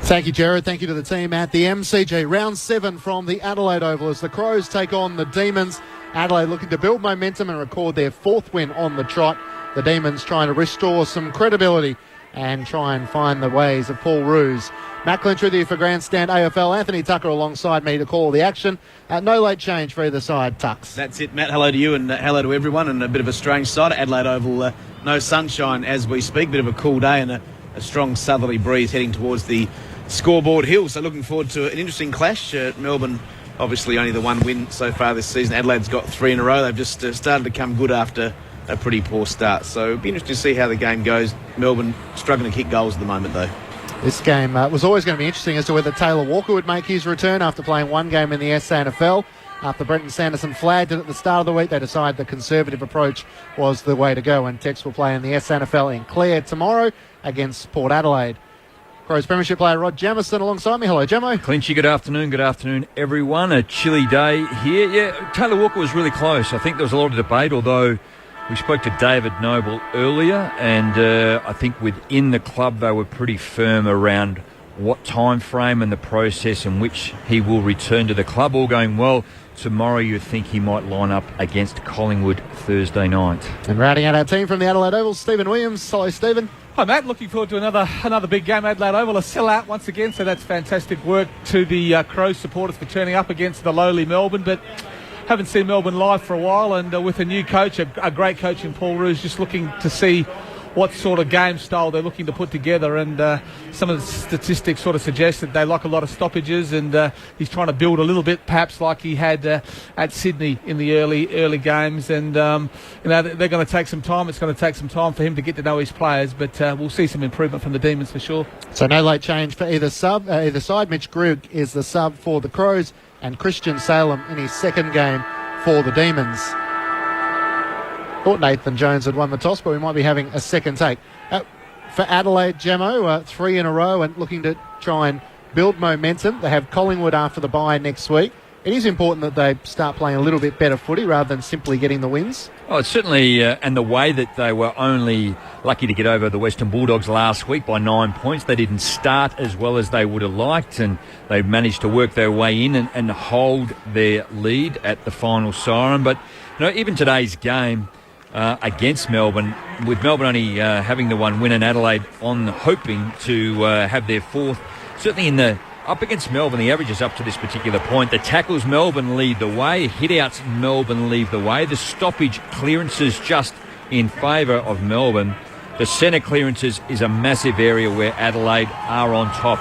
Thank you, Jared. Thank you to the team at the MCG. Round 7 from the Adelaide Oval as the Crows take on the Demons. Adelaide looking to build momentum and record their 4th win on the trot. The Demons trying to restore some credibility and try and find the ways of Paul Roos. Matt Clinch with you for Grandstand AFL. Anthony Tucker alongside me to call the action. No late change for either side, Tux. That's it, Matt. Hello to you and hello to everyone. And a bit of a strange sight at Adelaide Oval. No sunshine as we speak. Bit of a cool day and a strong southerly breeze heading towards the scoreboard hill. So looking forward to an interesting clash. Melbourne, obviously only the 1 win so far this season. Adelaide's got 3 in a row. They've just started to come good after a pretty poor start. So it'll be interesting to see how the game goes. Melbourne struggling to kick goals at the moment, though. This game was always going to be interesting as to whether Taylor Walker would make his return after playing 1 game in the SANFL. After Brenton Sanderson flagged it at the start of the week, they decided the conservative approach was the way to go, and Tex will play in the SANFL in Clare tomorrow against Port Adelaide. Crows Premiership player Rod Jamieson alongside me. Hello, Jamo. Clinchy, good afternoon. Good afternoon, everyone. A chilly day here. Yeah, Taylor Walker was really close. I think there was a lot of debate, although we spoke to David Noble earlier, and I think within the club they were pretty firm around what time frame and the process in which he will return to the club. All going well. Tomorrow you think he might line up against Collingwood Thursday night. And rounding out our team from the Adelaide Oval, Stephen Williams. Hello, Stephen. Hi, Matt. Looking forward to another big game, Adelaide Oval. A sellout once again, so that's fantastic work to the Crows supporters for turning up against the lowly Melbourne. But haven't seen Melbourne live for a while, and with a new coach, a great coach in Paul Roos, just looking to see what sort of game style they're looking to put together. And some of the statistics sort of suggest that they like a lot of stoppages, and he's trying to build a little bit perhaps like he had at Sydney in the early games. And they're going to take some time. It's going to take some time for him to get to know his players, but we'll see some improvement from the Demons for sure. So no late change for either side. Mitch Grigg is the sub for the Crows, and Christian Salem in his 2nd game for the Demons. Thought Nathan Jones had won the toss, but we might be having a second take. For Adelaide, Gemmo, 3 in a row and looking to try and build momentum. They have Collingwood after the bye next week. It is important that they start playing a little bit better footy rather than simply getting the wins. Oh, it's certainly, and the way that they were only lucky to get over the Western Bulldogs last week by 9 points. They didn't start as well as they would have liked, and they managed to work their way in and hold their lead at the final siren. But even today's game against Melbourne, with Melbourne only having the 1 win and Adelaide on hoping to have their 4th, certainly up against Melbourne, the averages up to this particular point. The tackles, Melbourne lead the way. Hit-outs, Melbourne lead the way. The stoppage clearances just in favour of Melbourne. The centre clearances is a massive area where Adelaide are on top,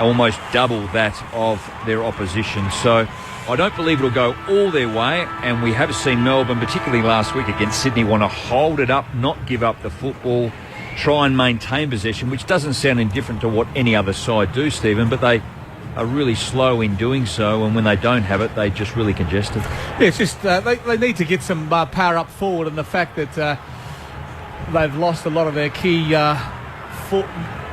almost double that of their opposition. So I don't believe it'll go all their way, and we have seen Melbourne, particularly last week against Sydney, want to hold it up, not give up the football, try and maintain possession, which doesn't sound indifferent to what any other side do, Stephen, but they are really slow in doing so, and when they don't have it, they just really congested. Yeah, it's just they need to get some power up forward, and the fact that they've lost a lot of their key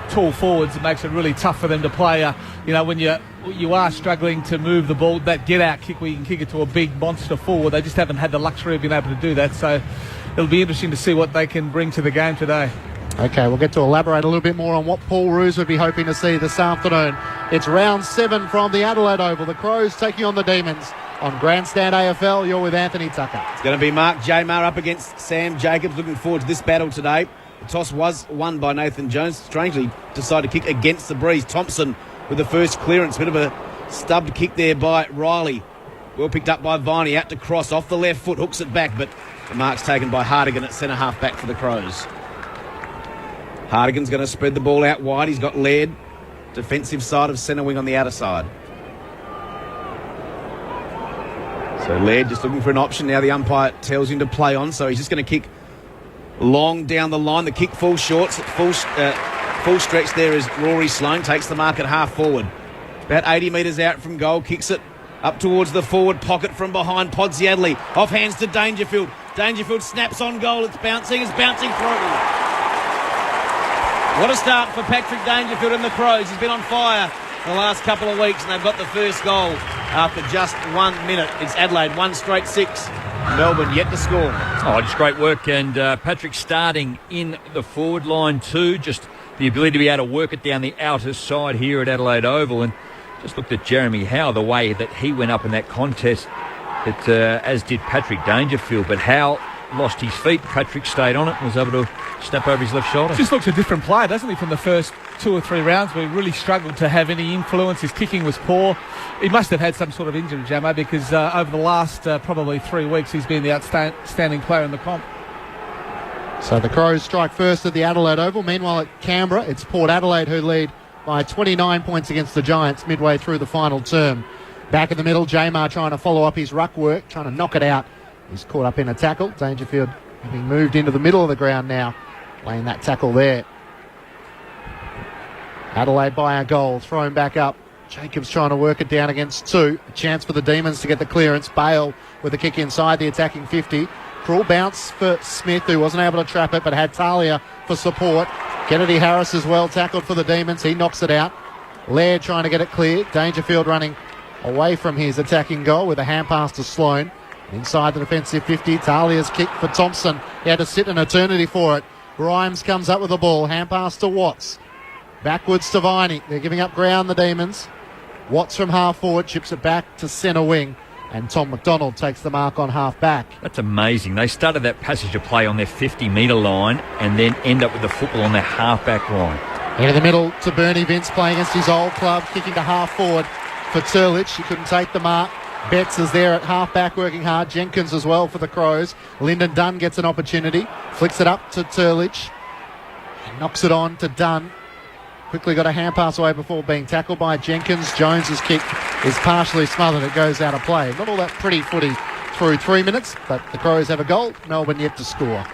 tall forwards, it makes it really tough for them to play. When you are struggling to move the ball, that get-out kick where you can kick it to a big monster forward, they just haven't had the luxury of being able to do that. So it'll be interesting to see what they can bring to the game today. Okay, we'll get to elaborate a little bit more on what Paul Roos would be hoping to see this afternoon. It's round 7 from the Adelaide Oval. The Crows taking on the Demons on Grandstand AFL. You're with Anthony Tucker. It's going to be Mark Jamar up against Sam Jacobs. Looking forward to this battle today. The toss was won by Nathan Jones. Strangely decided to kick against the breeze. Thompson with the first clearance. Bit of a stubbed kick there by Riley. Well picked up by Viney. Out to cross off the left foot. Hooks it back, but the mark's taken by Hartigan at centre half back for the Crows. Hartigan's going to spread the ball out wide. He's got Laird, defensive side of centre wing on the outer side. So Laird just looking for an option. Now the umpire tells him to play on, so he's just going to kick long down the line. The kick falls short. Full stretch there is Rory Sloane. Takes the mark at half forward. About 80 metres out from goal. Kicks it up towards the forward pocket from behind. Podsiadly off hands to Dangerfield. Dangerfield snaps on goal. It's bouncing through. What a start for Patrick Dangerfield and the Crows. He's been on fire the last couple of weeks, and they've got the first goal after just 1 minute. It's Adelaide, 1 straight 6. Melbourne yet to score. Oh, just great work. And Patrick starting in the forward line too, just the ability to be able to work it down the outer side here at Adelaide Oval. And just looked at Jeremy Howe, the way that he went up in that contest, as did Patrick Dangerfield. But Howe lost his feet. Patrick stayed on it and was able to snap over his left shoulder. Just looks a different player, doesn't he, from the first 2 or 3 rounds where he really struggled to have any influence. His kicking was poor. He must have had some sort of injury, Jamo, because over the last probably 3 weeks he's been the outstanding player in the comp. So the Crows strike first at the Adelaide Oval. Meanwhile at Canberra, it's Port Adelaide who lead by 29 points against the Giants midway through the final term. Back in the middle, Jamar trying to follow up his ruck work, trying to knock it out. He's caught up in a tackle. Dangerfield having moved into the middle of the ground now, laying that tackle there. Adelaide by a goal, thrown back up. Jacobs trying to work it down against 2. A chance for the Demons to get the clearance. Bale with a kick inside the attacking 50. Cruel bounce for Smith, who wasn't able to trap it, but had Talia for support. Kennedy Harris as well, tackled for the Demons. He knocks it out. Laird trying to get it clear. Dangerfield running away from his attacking goal with a hand pass to Sloane. Inside the defensive 50, Talia's kick for Thompson. He had to sit an eternity for it. Grimes comes up with the ball. Hand pass to Watts. Backwards to Viney. They're giving up ground, the Demons. Watts from half forward chips it back to centre wing. And Tom McDonald takes the mark on half back. That's amazing. They started that passage of play on their 50-metre line and then end up with the football on their half-back line. Into the middle to Bernie Vince, playing against his old club, kicking to half forward for Turlich. He couldn't take the mark. Betts is there at half-back working hard. Jenkins as well for the Crows. Lyndon Dunn gets an opportunity. Flicks it up to Turlich. And knocks it on to Dunn. Quickly got a hand pass away before being tackled by Jenkins. Jones's kick is partially smothered. It goes out of play. Not all that pretty footy through 3 minutes, but the Crows have a goal. Melbourne yet to score.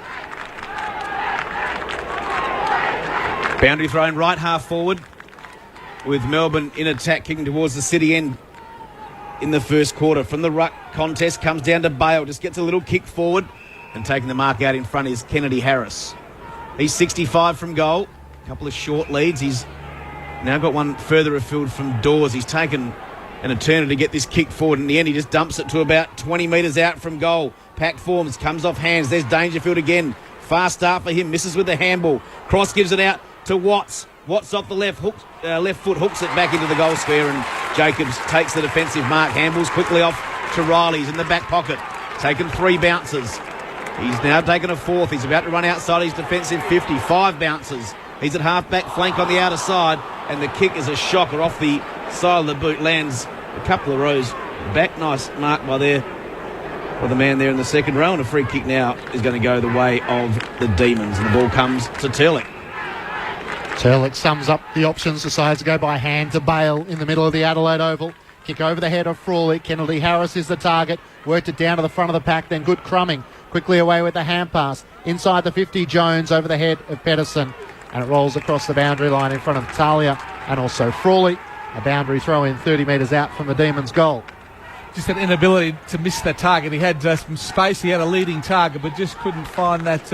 Boundary thrown right half forward with Melbourne in attack, kicking towards the city end in the first quarter. From the ruck contest comes down to Bale. Just gets a little kick forward and taking the mark out in front is Kennedy Harris. He's 65 from goal. A couple of short leads. He's now got one further afield from Dawes. He's taken an eternity to get this kick forward. In the end, he just dumps it to about 20 metres out from goal. Pack forms, comes off hands. There's Dangerfield again. Fast start for him. Misses with the handball. Cross gives it out to Watts. Watts off the left foot, hooks it back into the goal square, and Jacobs takes the defensive mark. Handballs quickly off to Riley. He's in the back pocket. Taken 3 bounces. He's now taken a 4th. He's about to run outside his defensive 50. 5 bounces. He's at half-back flank on the outer side, and the kick is a shocker off the side of the boot. Lands a couple of rows back. Nice mark by the man there in the second row, and a free kick now is going to go the way of the Demons, and the ball comes to Turlick. Turlick sums up the options, decides to go by hand to Bale in the middle of the Adelaide Oval. Kick over the head of Frawley. Kennedy Harris is the target. Worked it down to the front of the pack, then good crumbing. Quickly away with the hand pass. Inside the 50, Jones over the head of Pedersen. And it rolls across the boundary line in front of Talia and also Frawley. A boundary throw in 30 metres out from the Demons' goal. Just an inability to miss that target. He had some space. He had a leading target, but just couldn't find that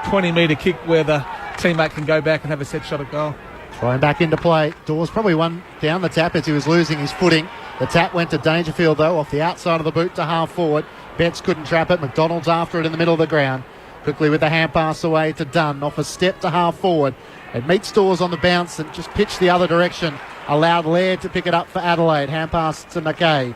20-metre kick where the teammate can go back and have a set shot at goal. Throwing back into play. Dawes probably one down the tap as he was losing his footing. The tap went to Dangerfield, though, off the outside of the boot to half forward. Betts couldn't trap it. McDonald's after it in the middle of the ground. Quickly with the hand pass away to Dunn. Off a step to half forward. It meets Dawes on the bounce and just pitched the other direction. Allowed Laird to pick it up for Adelaide. Hand pass to McKay.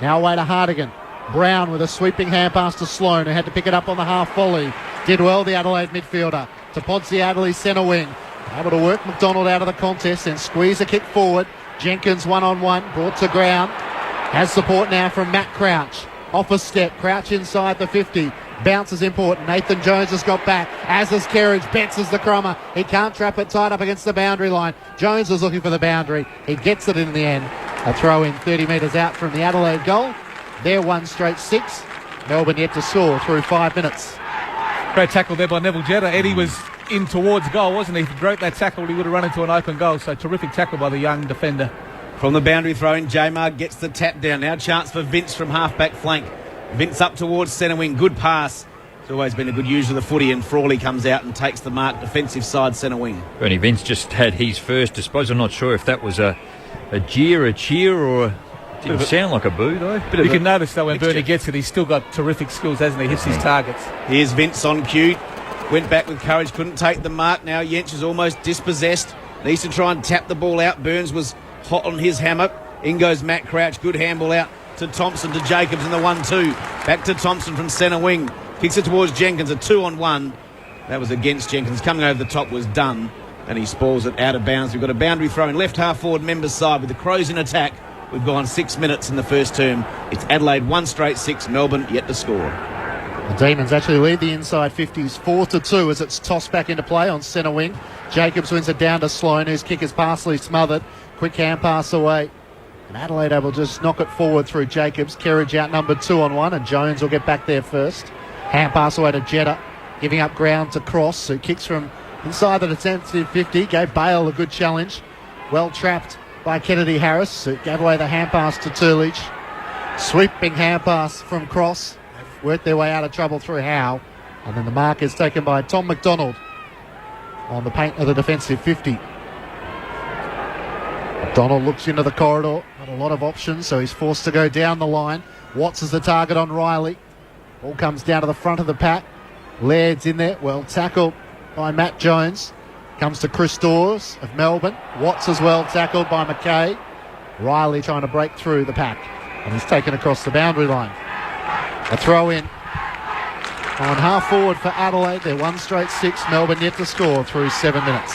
Now away to Hardigan. Brown with a sweeping hand pass to Sloane, who had to pick it up on the half volley. Did well, the Adelaide midfielder. To Podsiadeli, centre wing. Able to work McDonald out of the contest and squeeze a kick forward. Jenkins one-on-one, brought to ground. Has support now from Matt Crouch. Off a step, Crouch inside the 50. Bounce is important. Nathan Jones has got back, as is Kerridge. Betts is the crummer. He can't trap it, tied up against the boundary line. Jones was looking for the boundary. He gets it in the end. A throw in 30 metres out from the Adelaide goal. They're 1 straight 6. Melbourne yet to score through 5 minutes. Great tackle there by Neville Jetta. Eddie was in towards goal, wasn't he? If he broke that tackle, he would have run into an open goal. So terrific tackle by the young defender. From the boundary throw in, Jamar gets the tap down. Now chance for Vince from half-back flank. Vince up towards centre wing. Good pass. It's always been a good use of the footy, and Frawley comes out and takes the mark, defensive side centre wing. Bernie Vince just had his first. I suppose I'm not sure if that was a cheer, or didn't sound like a boo though. You can notice though when Bernie gets it, he's still got terrific skills, hasn't he? Hits his targets. Here's Vince on cue. went back with courage, couldn't take the mark. Now Jensch is almost dispossessed. Needs to try and tap the ball out. Burns was hot on his hammer. In goes Matt Crouch. Good handball out to Thompson, to Jacobs in the 1-2. Back to Thompson from centre wing. Kicks it towards Jenkins, a 2-on-1. That was against Jenkins. Coming over the top was done, and he spoils it out of bounds. We've got a boundary throw in left half forward members side with the Crows in attack. We've gone 6 minutes in the first term. It's Adelaide 1 straight 6, Melbourne yet to score. The Demons actually lead the inside 50s 4-2 as it's tossed back into play on centre wing. Jacobs wins it down to Sloan, whose kick is partially smothered. Quick hand pass away. And Adelaide able to just knock it forward through Jacobs. Kerridge outnumbered 2-on-1, and Jones will get back there first. Hand pass away to Jetta, giving up ground to Cross, who kicks from inside the defensive 50. Gave Bale a good challenge. Well trapped by Kennedy Harris, who gave away the hand pass to Turlich. Sweeping hand pass from Cross. They've worked their way out of trouble through Howe. And then the mark is taken by Tom McDonald on the paint of the defensive 50. McDonald looks into the corridor. Not a lot of options, so he's forced to go down the line. Watts is the target on Riley. Ball comes down to the front of the pack. Laird's in there. Well tackled by Matt Jones. Comes to Chris Dawes of Melbourne. Watts as well tackled by McKay. Riley trying to break through the pack. And he's taken across the boundary line. A throw in on half forward for Adelaide. They're 1 straight 6. Melbourne yet to score through 7 minutes.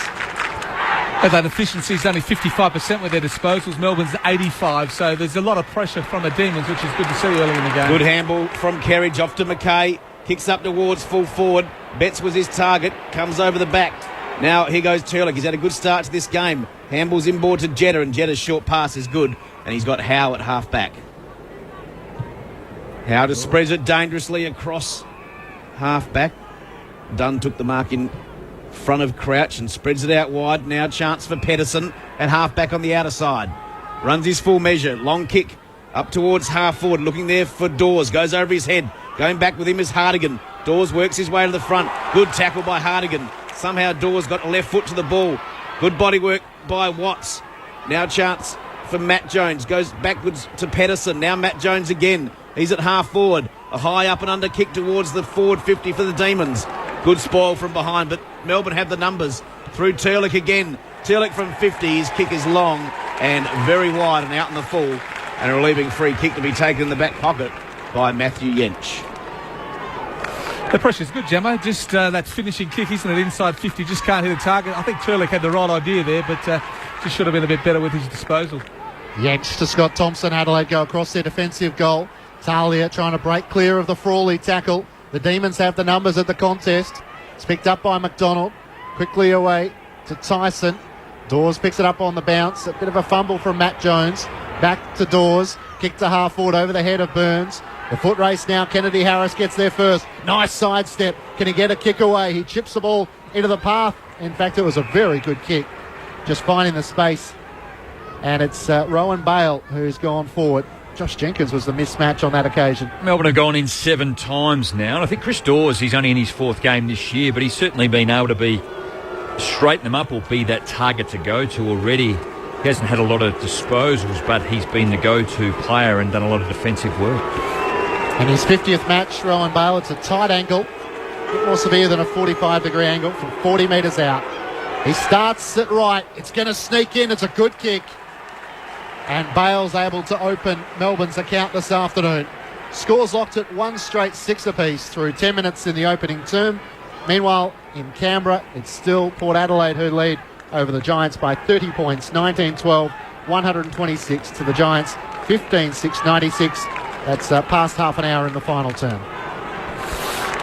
Adelaide efficiency is only 55% with their disposals. Melbourne's 85%, so there's a lot of pressure from the Demons, which is good to see early in the game. Good handball from Kerridge off to McKay. Kicks up towards full forward. Betts was his target. Comes over the back. Now here goes Turlick. He's had a good start to this game. Handballs inboard to Jetta, and Jetta's short pass is good. And he's got Howe at half back. Howe just spreads it dangerously across half back. Dunn took the mark in front of Crouch and spreads it out wide. Now chance for Pedersen at half back on the outer side. Runs his full measure. Long kick up towards half forward. Looking there for Dawes. Goes over his head. Going back with him is Hardigan. Dawes works his way to the front. Good tackle by Hardigan. Somehow Dawes got a left foot to the ball. Good body work by Watts. Now chance for Matt Jones. Goes backwards to Pedersen. Now Matt Jones again. He's at half forward. A high up and under kick towards the forward 50 for the Demons. Good spoil from behind, but Melbourne have the numbers. Through Turlick again. Turlick from 50. His kick is long and very wide and out in the full. And a relieving free kick to be taken in the back pocket by Matthew Jensch. The pressure's good, Gemma. Just that finishing kick, isn't it? Inside 50, just can't hit a target. I think Turlick had the right idea there, but just should have been a bit better with his disposal. Jensch to Scott Thompson. Adelaide go across their defensive goal. Talia trying to break clear of the Frawley tackle. The Demons have the numbers at the contest. It's picked up by McDonald. Quickly away to Tyson. Dawes picks it up on the bounce. A bit of a fumble from Matt Jones. Back to Dawes. Kick to half forward over the head of Burns. The foot race now. Kennedy Harris gets there first. Nice sidestep. Can he get a kick away? He chips the ball into the path. In fact, it was a very good kick. Just finding the space. And it's Rowan Bale who's gone forward. Josh Jenkins was the mismatch on that occasion. Melbourne have gone in 7 times now. And I think Chris Dawes, he's only in his 4th game this year, but he's certainly been able to straighten them up or be that target to go to already. He hasn't had a lot of disposals, but he's been the go-to player and done a lot of defensive work. In his 50th match, Rowan Bale, it's a tight angle. A bit more severe than a 45-degree angle from 40 metres out. He starts it right. It's going to sneak in. It's a good kick. And Bale's able to open Melbourne's account this afternoon. Scores locked at 1 straight 6 apiece through 10 minutes in the opening term. Meanwhile, in Canberra, it's still Port Adelaide who lead over the Giants by 30 points, 19-12, 126 to the Giants, 15-6, 96. That's past half an hour in the final term.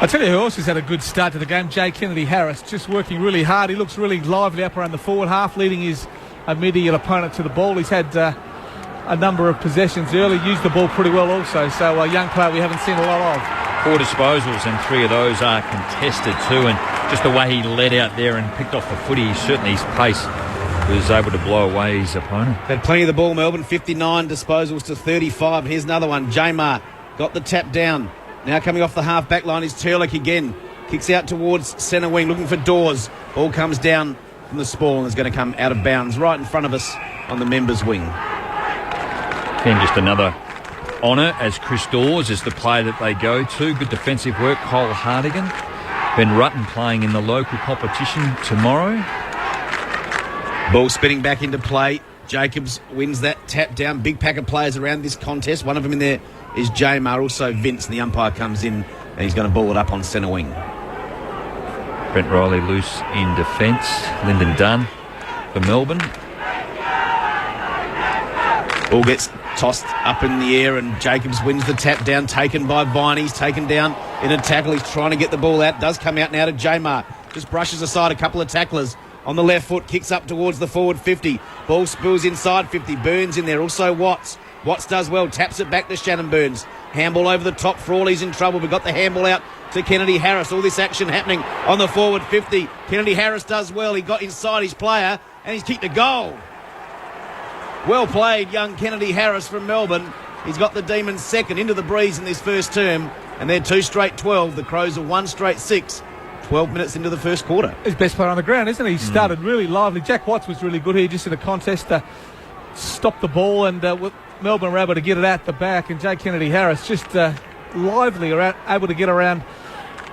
I tell you who else has had a good start to the game, Jay Kennedy Harris, just working really hard. He looks really lively up around the forward half, leading his immediate opponent to the ball. He's had a number of possessions early, used the ball pretty well also, so a young player we haven't seen a lot of. 4 disposals and 3 of those are contested too, and just the way he led out there and picked off the footy, certainly his pace was able to blow away his opponent. Had plenty of the ball, Melbourne, 59 disposals to 35. Here's another one. Jamar got the tap down. Now coming off the half-back line is Turlick again. Kicks out towards centre wing, looking for Dawes. Ball comes down from the spoil and is going to come out of bounds right in front of us on the members' wing. And just another honour as Chris Dawes is the player that they go to. Good defensive work, Cole Hardigan. Ben Rutten playing in the local competition tomorrow. Ball spinning back into play. Jacobs wins that tap down. Big pack of players around this contest. One of them in there is Jamar, also Vince, and the umpire comes in and he's going to ball it up on centre wing. Brent Riley loose in defence. Lyndon Dunn for Melbourne. Ball gets tossed up in the air and Jacobs wins the tap down, taken by Vine. He's taken down in a tackle. He's trying to get the ball out. Does come out now to Jamar. Just brushes aside a couple of tacklers. On the left foot, kicks up towards the forward 50. Ball spills inside 50. Burns in there. Also Watts. Watts does well. Taps it back to Shannon Burns. Handball over the top. Frawley's in trouble. We've got the handball out to Kennedy Harris. All this action happening on the forward 50. Kennedy Harris does well. He got inside his player and he's kicked a goal. Well played, young Kennedy Harris from Melbourne. He's got the Demons second into the breeze in this first term, and they're 2 straight 12. The Crows are 1 straight 6. 12 minutes into the first quarter. He's best player on the ground, isn't he? He started really lively. Jack Watts was really good here just in the contest to stop the ball, and Melbourne were able to get it out the back, and Jay Kennedy Harris just lively, able to get around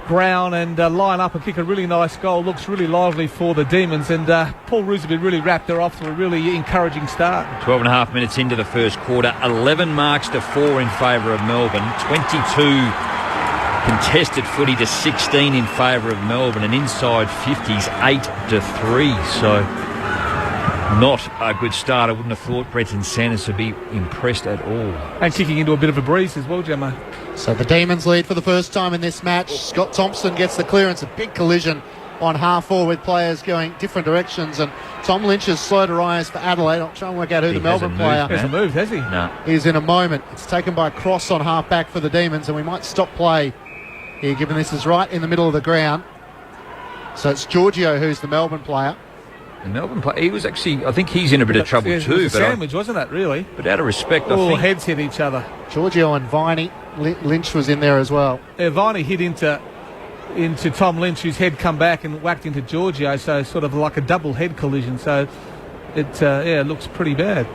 ground and line up and kick a really nice goal. Looks really lively for the Demons, and Paul Roos has been really wrapped her off to a really encouraging start. 12 and a half minutes into the first quarter. 11 marks to 4 in favour of Melbourne. 22 contested footy to 16 in favour of Melbourne, and inside 50s 8-3. So not a good start. I wouldn't have thought Brenton Sanders would be impressed at all. And kicking into a bit of a breeze as well, Gemma. So the Demons lead for the first time in this match. Scott Thompson gets the clearance. A big collision on half forward with players going different directions, and Tom Lynch is slow to rise for Adelaide. I'm trying to work out who the Melbourne player hasn't moved, has he? No. is in a moment. It's taken by Cross on half back for the Demons, and we might stop play here, given this is right in the middle of the ground. So it's Giorgio who's the Melbourne player. The Melbourne player, he was actually, I think he's in a bit of trouble too. It was a sandwich, wasn't it, really? But out of respect, I All think heads hit each other. Giorgio and Viney. Lynch was in there as well. Viney hit into Tom Lynch, whose head come back and whacked into Giorgio, so sort of like a double head collision. So it looks pretty bad.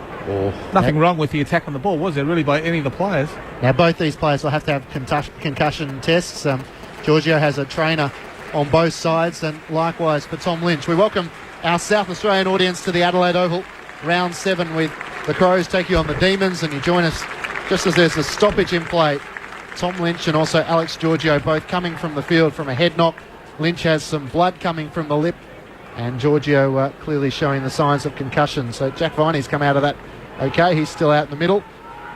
Nothing wrong with the attack on the ball, was there, really, by any of the players? Now, both these players will have to have concussion tests. Giorgio has a trainer on both sides, and likewise for Tom Lynch. We welcome our South Australian audience to the Adelaide Oval, round 7, with the Crows taking on the Demons, and you join us just as there's a stoppage in play. Tom Lynch and also Alex Giorgio both coming from the field from a head knock. Lynch has some blood coming from the lip, and Giorgio clearly showing the signs of concussion. So Jack Viney's come out of that okay. He's still out in the middle.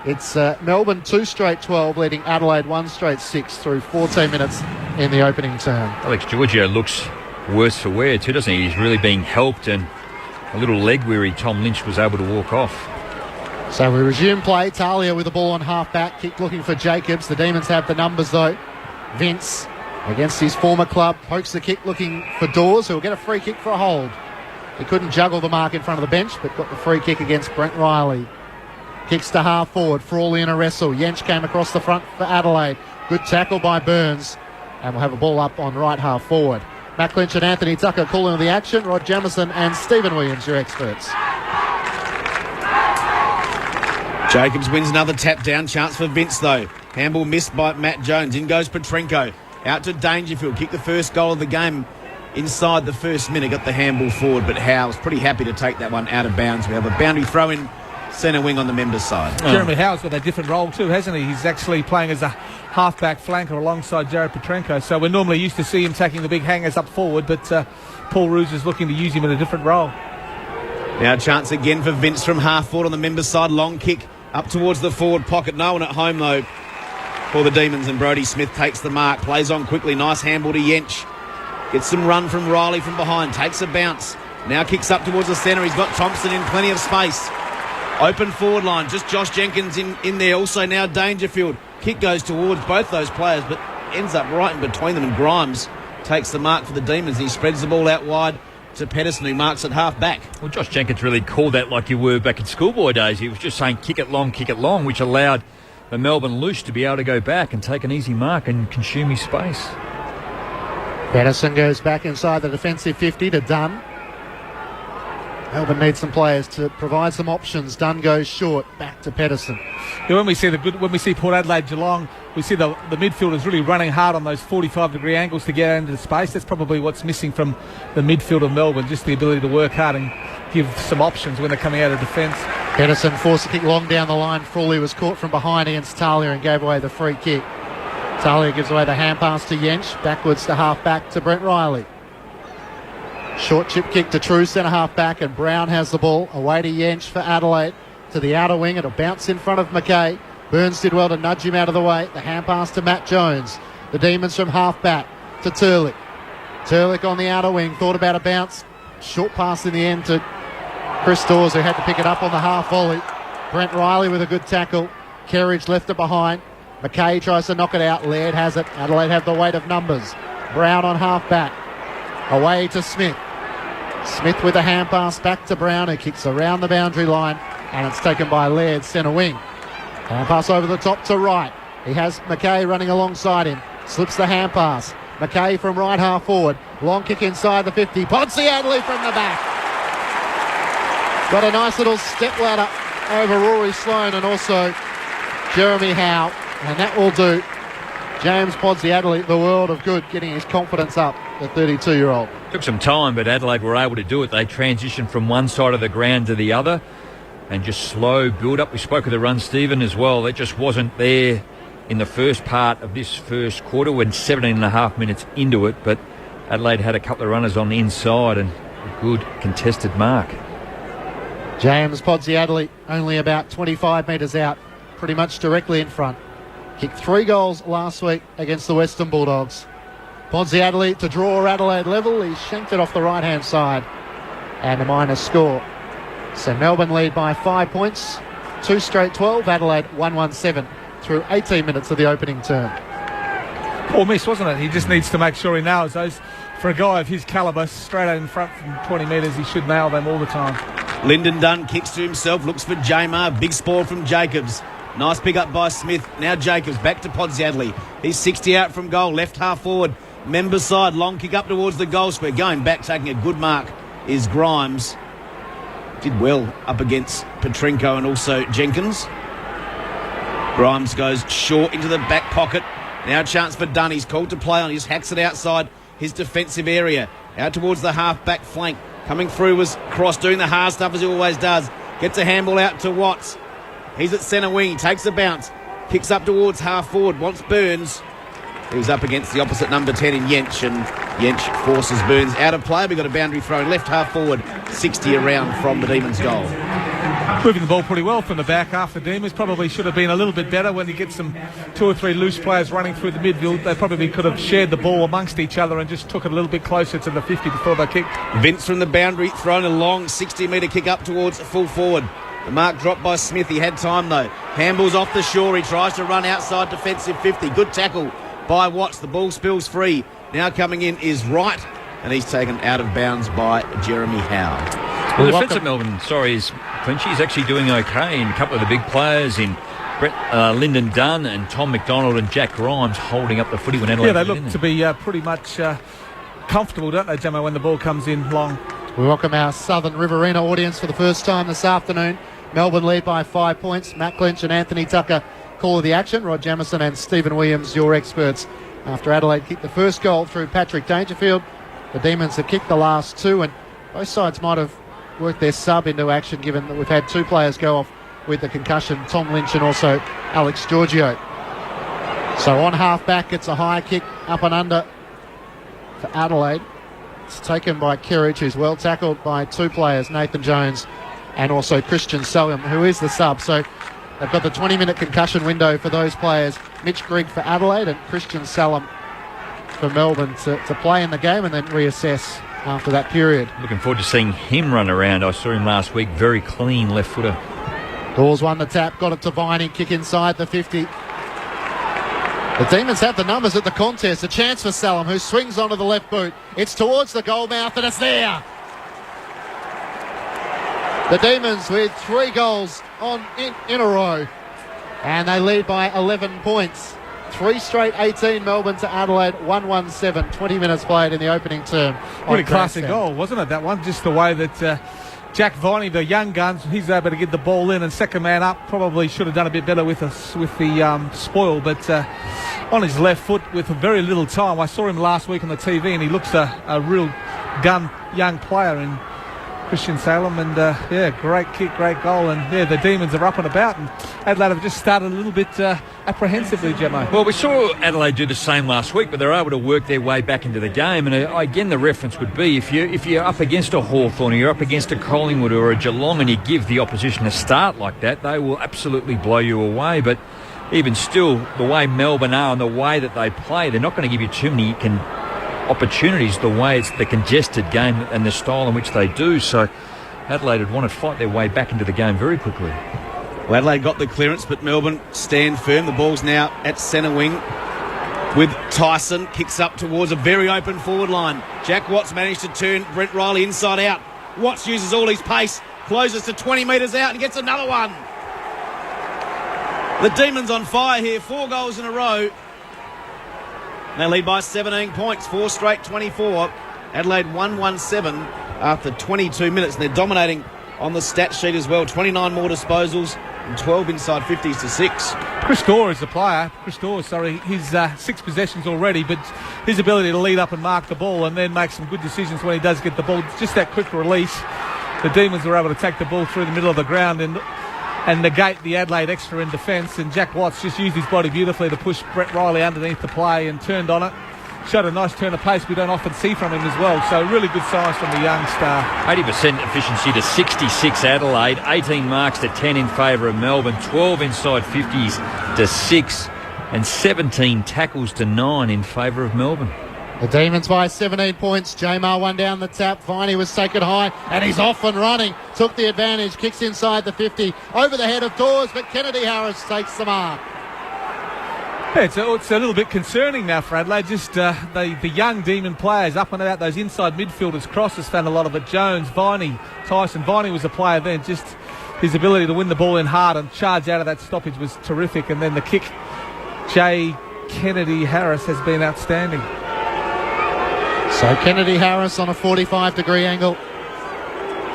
It's Melbourne 2 straight 12, leading Adelaide 1 straight 6 through 14 minutes in the opening term. Alex Giorgio looks worse for wear too, doesn't he? He's really being helped, and a little leg weary Tom Lynch was able to walk off. So we resume play. Talia with the ball on half-back. Kick looking for Jacobs. The Demons have the numbers, though. Vince, against his former club, pokes the kick looking for Dawes, who will get a free kick for a hold. He couldn't juggle the mark in front of the bench, but got the free kick against Brent Riley. Kicks to half forward. Frawley in a wrestle. Yench came across the front for Adelaide. Good tackle by Burns. And we'll have a ball up on right half forward. Matt Clinch and Anthony Tucker calling the action. Rod Jamieson and Stephen Williams, your experts. Jacobs wins another tap down. Chance for Vince, though. Handball missed by Matt Jones. In goes Petrenko. Out to Dangerfield. Kicked the first goal of the game inside the first minute. Got the handball forward, but Howe's pretty happy to take that one out of bounds. We have a boundary throw in centre wing on the members' side. Jeremy Howe's got a different role too, hasn't he? He's actually playing as a half-back flanker alongside Jared Petrenko. So we're normally used to see him taking the big hangers up forward, but Paul Roos is looking to use him in a different role. Now a chance again for Vince from half forward on the members' side. Long kick up towards the forward pocket. No one at home, though, for the Demons, and Brodie Smith takes the mark. Plays on quickly. Nice handball to Yench. Gets some run from Riley from behind. Takes a bounce. Now kicks up towards the centre. He's got Thompson in plenty of space. Open forward line. Just Josh Jenkins in there. Also now Dangerfield. Kick goes towards both those players, but ends up right in between them, and Grimes takes the mark for the Demons. He spreads the ball out wide to Pedersen, who marks at half back. Well, Josh Jenkins really called that like you were back in schoolboy days. He was just saying kick it long, which allowed the Melbourne loose to be able to go back and take an easy mark and consume his space. Pedersen goes back inside the defensive 50 to Dunn. Melbourne needs some players to provide some options. Dunn goes short, back to Pedersen. Yeah, when we see Port Adelaide Geelong, we see the midfielders really running hard on those 45-degree angles to get into the space. That's probably what's missing from the midfield of Melbourne, just the ability to work hard and give some options when they're coming out of defence. Pedersen forced a kick long down the line. Frawley was caught from behind against Talia and gave away the free kick. Talia gives away the hand pass to Jensch, backwards to half back to Brent Riley. Short chip kick to True, centre half back, and Brown has the ball. Away to Jensch for Adelaide. To the outer wing, it'll bounce in front of McKay. Burns did well to nudge him out of the way. The hand pass to Matt Jones. The Demons from half back to Turlick. Turlick on the outer wing, thought about a bounce. Short pass in the end to Chris Dawes, who had to pick it up on the half volley. Brent Riley with a good tackle. Kerridge left it behind. McKay tries to knock it out. Laird has it. Adelaide have the weight of numbers. Brown on half back. Away to Smith. Smith with a hand pass back to Brown, who kicks around the boundary line, and it's taken by Laird, centre wing. Hand pass over the top to right. He has McKay running alongside him. Slips the hand pass. McKay from right half forward. Long kick inside the 50. Ponziadli from the back. Got a nice little step ladder over Rory Sloane and also Jeremy Howe, and that will do James Ponziadli the world of good, getting his confidence up, the 32-year-old. Took some time, but Adelaide were able to do it. They transitioned from one side of the ground to the other and just slow build-up. We spoke of the run, Stephen, as well. It just wasn't there in the first part of this first quarter when 17 and a half minutes into it, but Adelaide had a couple of runners on the inside and a good contested mark. James Ponziadli only about 25 metres out, pretty much directly in front. Kicked 3 goals last week against the Western Bulldogs. Ponziadli to draw Adelaide level. He shanked it off the right-hand side and a minor score. So Melbourne lead by 5 points. 2 straight 12. Adelaide 1-1-7 through 18 minutes of the opening term. Poor miss, wasn't it? He just needs to make sure he nails those. For a guy of his calibre, straight out in front from 20 metres, he should nail them all the time. Lyndon Dunn kicks to himself, looks for Jamar. Big spoil from Jacobs. Nice pick up by Smith. Now Jacobs back to Ponziadli. He's 60 out from goal. Left half forward. Member side. Long kick up towards the goal square. Going back, taking a good mark is Grimes. Did well up against Petrenko and also Jenkins. Grimes goes short into the back pocket. Now a chance for Dunn. He's called to play on. He just hacks it outside his defensive area. Out towards the half-back flank. Coming through was Cross, doing the hard stuff as he always does. Gets a handball out to Watts. He's at centre wing. He takes a bounce. Kicks up towards half forward. Wants Burns. He was up against the opposite number 10 in Jensch, and Jensch forces Burns out of play. We got a boundary throw left half forward, 60 around from the Demons' goal. Moving the ball pretty well from the back half. The Demons probably should have been a little bit better when you get some 2 or 3 loose players running through the midfield. They probably could have shared the ball amongst each other and just took it a little bit closer to the 50 before they kicked. Vince from the boundary, thrown a long 60-metre kick up towards full forward. The mark dropped by Smith. He had time though. Handball's off the shore. He tries to run outside defensive 50. Good tackle by Watts. The ball spills free. Now coming in is Wright, and he's taken out of bounds by Jeremy Howe. Well, the defence at Melbourne, is Clinchy's actually doing okay. And a couple of the big players in Lyndon Dunn and Tom McDonald and Jack Grimes holding up the footy when Adelaide. Yeah, they look to be pretty much comfortable, don't they, Jamo, when the ball comes in long. We welcome our Southern Riverina audience for the first time this afternoon. Melbourne lead by 5 points. Matt Clinch and Anthony Tucker call of the action. Rod Jamieson and Stephen Williams, your experts. After Adelaide kicked the first goal through Patrick Dangerfield, the Demons have kicked the last 2, and both sides might have worked their sub into action, given that we've had 2 players go off with the concussion, Tom Lynch and also Alex Giorgio. So on half-back, it's a high kick up and under for Adelaide. It's taken by Kerridge, who's well tackled by 2 players, Nathan Jones and also Christian Selham, who is the sub. So they've got the 20-minute concussion window for those players. Mitch Grigg for Adelaide and Christian Selham for Melbourne to play in the game and then reassess after that period. Looking forward to seeing him run around. I saw him last week, very clean left footer. Dawes won the tap, got it to Viney, kick inside the 50. The Demons have the numbers at the contest. A chance for Selham, who swings onto the left boot. It's towards the goal mouth and it's there. The Demons with 3 goals in a row. And they lead by 11 points. 3 straight 18 Melbourne to Adelaide, 1-1-7, 20 minutes played in the opening term. Really classic goal, wasn't it, that one? Just the way that Jack Viney, the young guns, he's able to get the ball in, and second man up probably should have done a bit better with the spoil, but on his left foot with very little time. I saw him last week on the TV, and he looks a real gun young player in Christian Salem, and great kick, great goal, and the Demons are up and about, and Adelaide have just started a little bit apprehensively, Gemmo. Well, we saw Adelaide do the same last week, but they're able to work their way back into the game, and again the reference would be if you're up against a Hawthorn or you're up against a Collingwood or a Geelong and you give the opposition a start like that, they will absolutely blow you away. But even still, the way Melbourne are and the way that they play, they're not going to give you too many opportunities, the way it's the congested game and the style in which they do. So Adelaide would want to fight their way back into the game very quickly. Well, Adelaide got the clearance, but Melbourne stand firm. The ball's now at centre wing with Tyson. Kicks up towards a very open forward line. Jack Watts managed to turn Brent Riley inside out. Watts uses all his pace, closes to 20 metres out and gets another one. The Demons on fire here, 4 goals in a row. They lead by 17 points, 4 straight 24. Adelaide 1-1-7 after 22 minutes, and they're dominating on the stat sheet as well. 29 more disposals and 12 inside 50s to 6. Chris Dorr is the player. He's 6 possessions already, but his ability to lead up and mark the ball and then make some good decisions when he does get the ball, just that quick release. The Demons were able to take the ball through the middle of the ground and negate the Adelaide extra in defence, and Jack Watts just used his body beautifully to push Brett Riley underneath the play and turned on it. Showed a nice turn of pace we don't often see from him as well, so really good signs from the young star. 80% efficiency to 66 Adelaide, 18 marks to 10 in favour of Melbourne, 12 inside 50s to 6 and 17 tackles to 9 in favour of Melbourne. The Demons by 17 points. Jamar one down the tap. Viney was taken high and he's off and running. Took the advantage. Kicks inside the 50. Over the head of Dawes, but Kennedy Harris takes the mark. Yeah, it's a little bit concerning now for Adelaide. Just the young Demon players up and about, those inside midfielders. Cross has found a lot of it. Jones, Viney, Tyson. Viney was a player then. Just his ability to win the ball in hard and charge out of that stoppage was terrific. And then the kick, Kennedy Harris, has been outstanding. So Kennedy Harris on a 45-degree angle.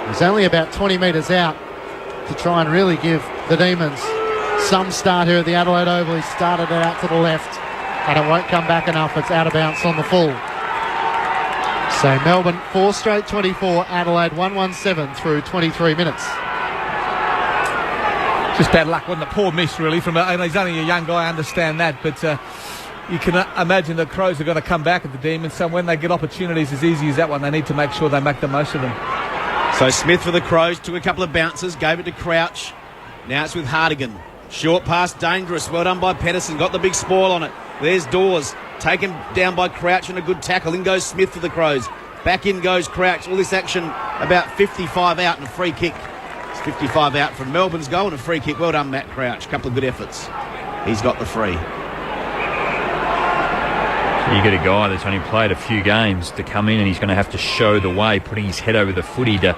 He's only about 20 metres out to try and really give the Demons some start here at the Adelaide Oval. He started it out to the left and it won't come back enough. It's out of bounds on the full. So Melbourne 4 straight 24, Adelaide 1-1-7 through 23 minutes. Just bad luck, wasn't it? Poor miss really from he's only a young guy, I understand that, but you can imagine the Crows are going to come back at the Demons, so when they get opportunities as easy as that one, they need to make sure they make the most of them. So Smith for the Crows took a couple of bounces, gave it to Crouch. Now it's with Hardigan. Short pass, dangerous. Well done by Pedersen. Got the big spoil on it. There's Dawes. Taken down by Crouch and a good tackle. In goes Smith for the Crows. Back in goes Crouch. All this action about 55 out and a free kick. It's 55 out from Melbourne's goal and a free kick. Well done, Matt Crouch. A couple of good efforts. He's got the free. You get a guy that's only played a few games to come in and he's going to have to show the way, putting his head over the footy to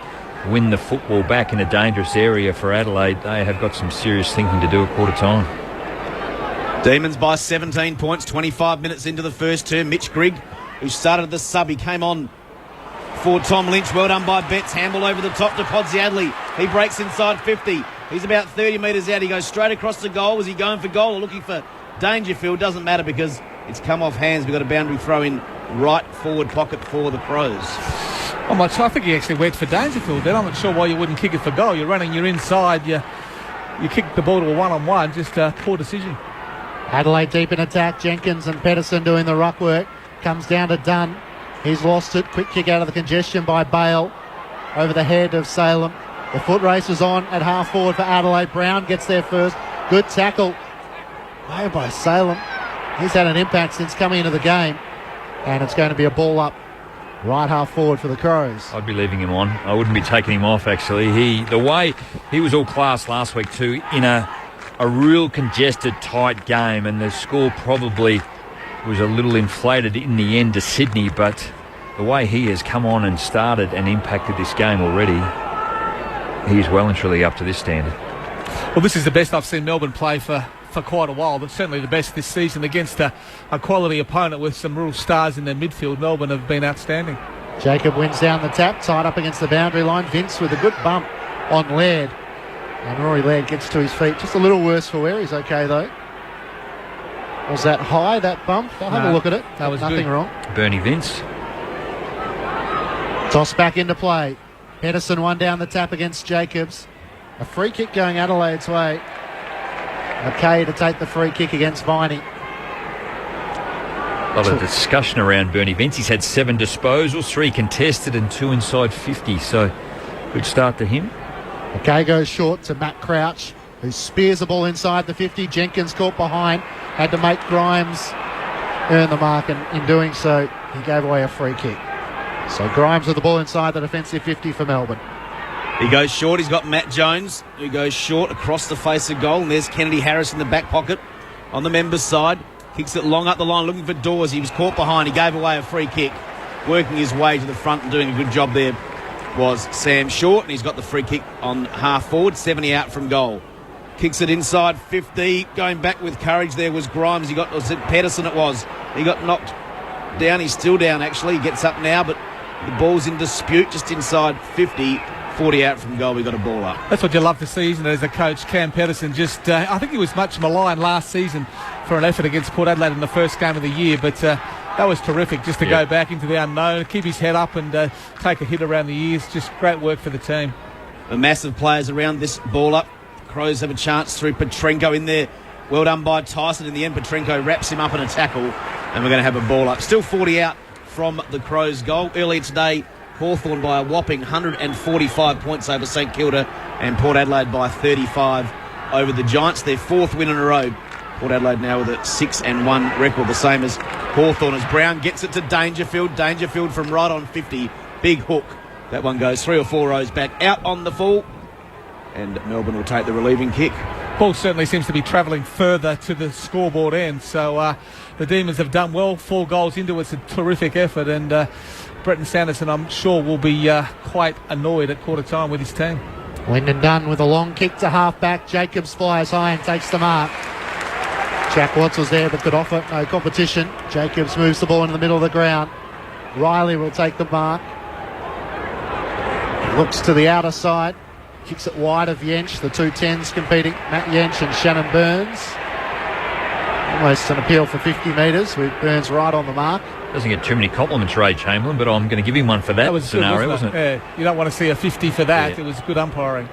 win the football back in a dangerous area for Adelaide. They have got some serious thinking to do at quarter time. Demons by 17 points, 25 minutes into the first term. Mitch Grigg, who started the sub, he came on for Tom Lynch. Well done by Betts. Handball over the top to Podsiadly. He breaks inside 50. He's about 30 metres out. He goes straight across the goal. Was he going for goal or looking for Dangerfield? Doesn't matter because it's come off hands. We've got a boundary throw in right forward pocket for the Crows. I think he actually went for Dangerfield then. I'm not sure why you wouldn't kick it for goal. You're running, you're inside, you kick the ball to a one-on-one. Just a poor decision. Adelaide deep in attack. Jenkins and Pedersen doing the ruck work. Comes down to Dunn. He's lost it. Quick kick out of the congestion by Bale. Over the head of Salem. The foot race is on at half forward for Adelaide. Brown gets there first. Good tackle. Way by Salem. He's had an impact since coming into the game. And it's going to be a ball up right half forward for the Crows. I'd be leaving him on. I wouldn't be taking him off, actually. The way he was all class last week too, in a real congested, tight game, and the score probably was a little inflated in the end to Sydney, but the way he has come on and started and impacted this game already, he's well and truly up to this standard. Well, this is the best I've seen Melbourne play for quite a while, but certainly the best this season against a quality opponent with some real stars in their midfield. Melbourne have been outstanding. Jacob wins down the tap, tied up against the boundary line. Vince with a good bump on Laird. And Rory Laird gets to his feet. Just a little worse for wear. He's okay, though. Was that high, that bump? I'll have a look at it. That was nothing good. wrong. Bernie Vince. Toss back into play. Pedersen one down the tap against Jacobs. A free kick going Adelaide's way. McKay to take the free kick against Viney. A lot of discussion around Bernie Vince. He's had 7 disposals, 3 contested and 2 inside 50. So good start to him. McKay goes short to Matt Crouch, who spears the ball inside the 50. Jenkins caught behind. Had to make Grimes earn the mark, and in doing so, he gave away a free kick. So Grimes with the ball inside the defensive 50 for Melbourne. He goes short. He's got Matt Jones, who goes short across the face of goal. And there's Kennedy Harris in the back pocket on the members' side. Kicks it long up the line, looking for Dawes. He was caught behind. He gave away a free kick. Working his way to the front and doing a good job there was Sam Short. And he's got the free kick on half forward, 70 out from goal. Kicks it inside 50. Going back with courage there was Grimes. Was it Pedersen it was? He got knocked down. He's still down, actually. He gets up now, but the ball's in dispute just inside 50. 40 out from goal. We got a ball up. That's what you love to see, isn't it, as a coach? Cam Pedersen just, I think he was much maligned last season for an effort against Port Adelaide in the first game of the year, but that was terrific just to go back into the unknown, keep his head up and take a hit around the ears. Just great work for the team. The massive players around this ball up. Crows have a chance through Petrenko in there. Well done by Tyson. In the end, Petrenko wraps him up in a tackle, and we're going to have a ball up. Still 40 out from the Crows' goal. Earlier today, Hawthorn by a whopping 145 points over St Kilda, and Port Adelaide by 35 over the Giants. Their 4th win in a row. Port Adelaide now with a 6-1 record, the same as Hawthorn, as Brown gets it to Dangerfield. Dangerfield from right on 50. Big hook. That one goes 3 or 4 rows back. Out on the full. And Melbourne will take the relieving kick. Ball certainly seems to be travelling further to the scoreboard end. So the Demons have done well. 4 goals into it's a terrific effort. And Bretton Sanderson, I'm sure, will be quite annoyed at quarter time with his team. Lyndon Dunn with a long kick to half-back. Jacobs flies high and takes the mark. Jack Watts was there but could offer no competition. Jacobs moves the ball into the middle of the ground. Riley will take the mark. Looks to the outer side. Kicks it wide of Jensch. The 2 10s competing. Matt Jensch and Shannon Burns. Almost an appeal for 50 metres with Burns right on the mark. Doesn't get too many compliments, Ray Chamberlain, but I'm going to give him one for that was scenario, good, wasn't it? Yeah, you don't want to see a 50 for that. Yeah. It was good umpiring.